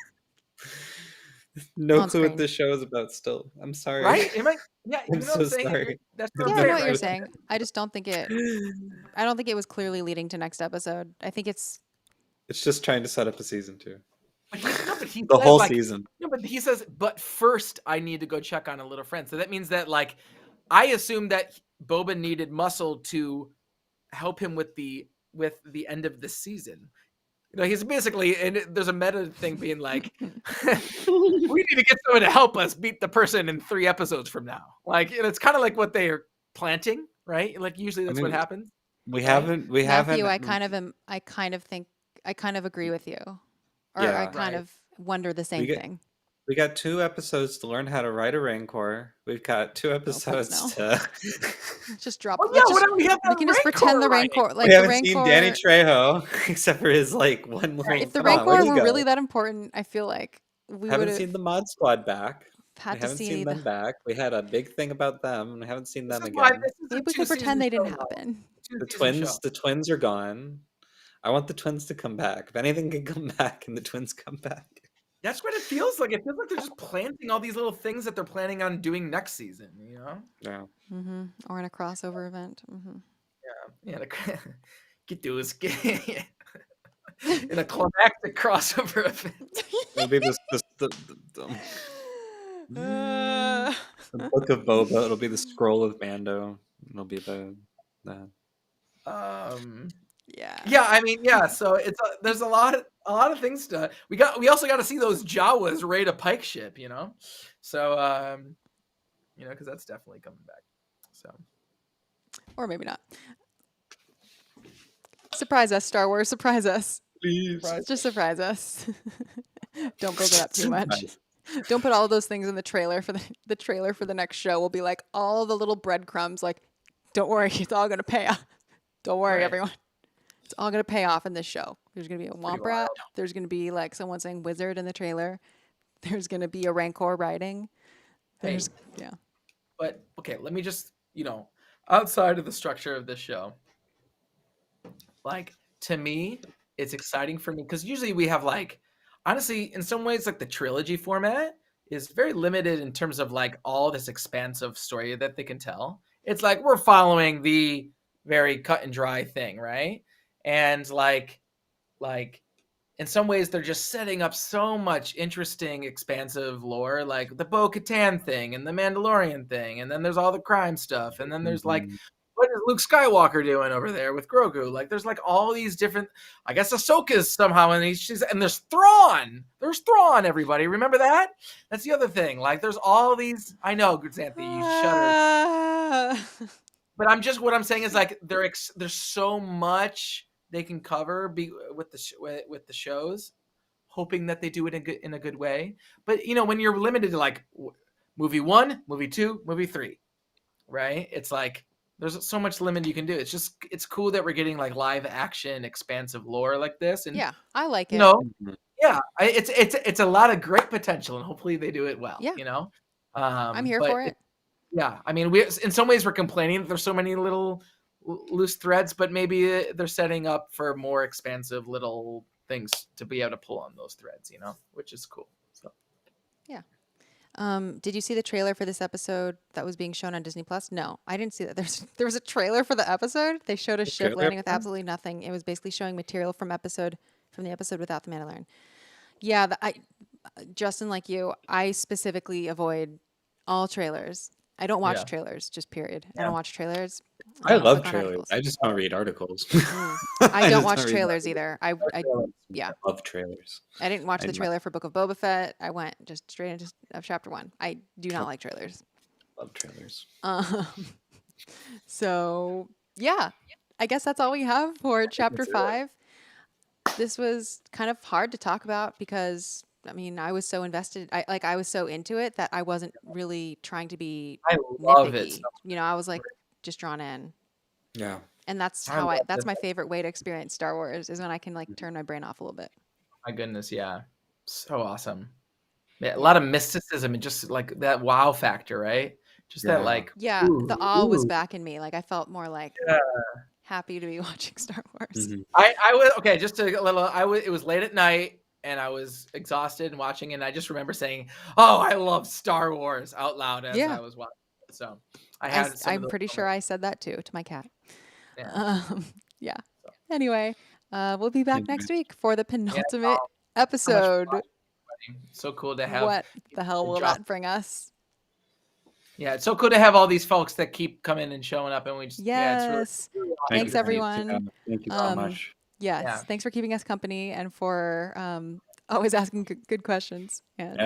No clue what this show is about still. I'm sorry. Right? Yeah, I'm so sorry. I know what you're saying. I just don't think it was clearly leading to next episode. I think it's just trying to set up a season 2. The whole season. No, but he says, but first I need to go check on a little friend. So that means that like I assume that Boba needed muscle to help him with the end of the season. He's basically, and there's a meta thing being like, we need to get someone to help us beat the person in 3 episodes from now. Like, it's kind of like what they are planting, right? Like usually that's what happens. We haven't. Matthew, I kind of agree with you, or I kind of wonder the same thing. We got 2 episodes to learn how to ride a Rancor. We've got 2 episodes to just drop. We can just pretend the Rancor. Like we haven't seen Danny Trejo except for his like one line. If the Rancor were really that important, I feel like we haven't seen the Mod Squad back. Had we to haven't see seen them back. We had a big thing about them, and we haven't seen them again. Maybe we could pretend they didn't happen. The twins are gone. I want the twins to come back. If anything can come back, and the twins come back. That's what it feels like. It feels like they're just planting all these little things that they're planning on doing next season, Yeah. Mm-hmm. Or in a crossover event. Mm-hmm. Yeah. Get those in a climactic crossover event. It'll be the Book of Boba. It'll be the Scroll of Mando. It'll be the. Yeah, I mean, so it's there's a lot of things to we also got to see those Jawas raid a Pike ship, so because that's definitely coming back, so or maybe not. Surprise us, Star Wars, surprise us, please, just surprise us. Don't build it up too much. Don't put all of those things in the trailer for the trailer for the next show. Will be like all the little breadcrumbs, like, don't worry, it's all gonna pay off. Don't worry, everyone. It's all going to pay off in this show. There's going to be a Womp Rat. There's going to be like someone saying wizard in the trailer. There's going to be a Rancor riding. But okay, let me just, outside of the structure of this show, like to me, it's exciting for me because usually we have like, honestly, in some ways, like the trilogy format is very limited in terms of like all this expansive story that they can tell. It's like we're following the very cut and dry thing, right? And like in some ways they're just setting up so much interesting, expansive lore, like the Bo-Katan thing and the Mandalorian thing, and then there's all the crime stuff, and then there's like what is Luke Skywalker doing over there with Grogu? Like, there's like all these different. I guess Ahsoka's somehow, and there's Thrawn. There's Thrawn. Everybody, remember that? That's the other thing. Like, there's all these. I know, Xanthe, you shudder. But what I'm saying is like there's so much they can cover with the shows, hoping that they do it in a good way. But when you're limited to like movie 1, movie 2, movie 3, right? It's like there's so much limit you can do. It's cool that we're getting like live action, expansive lore like this, and yeah, I like it. Yeah, it's a lot of great potential, and hopefully they do it well. Yeah. I'm here for it. Yeah, I mean, in some ways we're complaining that there's so many little loose threads, but maybe they're setting up for more expansive little things to be able to pull on those threads, which is cool. So, yeah. Did you see the trailer for this episode that was being shown on Disney Plus? No, I didn't see that. There was a trailer for the episode. They showed a ship landing with absolutely nothing. It was basically showing material from the episode without the Mandalorian. Yeah, Justin, like you, I specifically avoid all trailers. I don't watch trailers, just period. I don't watch trailers. I love trailers. I just don't read articles. I don't watch trailers either. I love trailers. I didn't watch the trailer for Book of Boba Fett. I went just straight into chapter 1. I do not like trailers. Love trailers. So yeah, I guess that's all we have for chapter 5. This was kind of hard to talk about because I mean, I was so invested. I was so into it that I wasn't really trying to be love nitpicky. it. I was like just drawn in. Yeah. And that's that's my favorite way to experience Star Wars is when I can like turn my brain off a little bit. My goodness, yeah. So awesome. Yeah, a lot of mysticism and just like that wow factor, right? Just that like the awe was back in me. Like I felt more like happy to be watching Star Wars. Mm-hmm. I was okay, just a little it was late at night and I was exhausted and watching and I just remember saying, "Oh, I love Star Wars" out loud as I was watching it. So I'm pretty sure I said that too to my cat. Yeah. Anyway, we'll be back next week for the penultimate episode. So cool to have. What the hell will that bring us? Yeah, it's so cool to have all these folks that keep coming and showing up, and we just it's really thanks everyone. Thank you so much. Yes, thanks for keeping us company and for always asking good questions. And,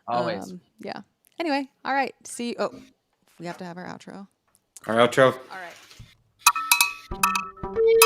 always. Anyway, all right. See. Oh, we have to have our outro. Our outro. All right.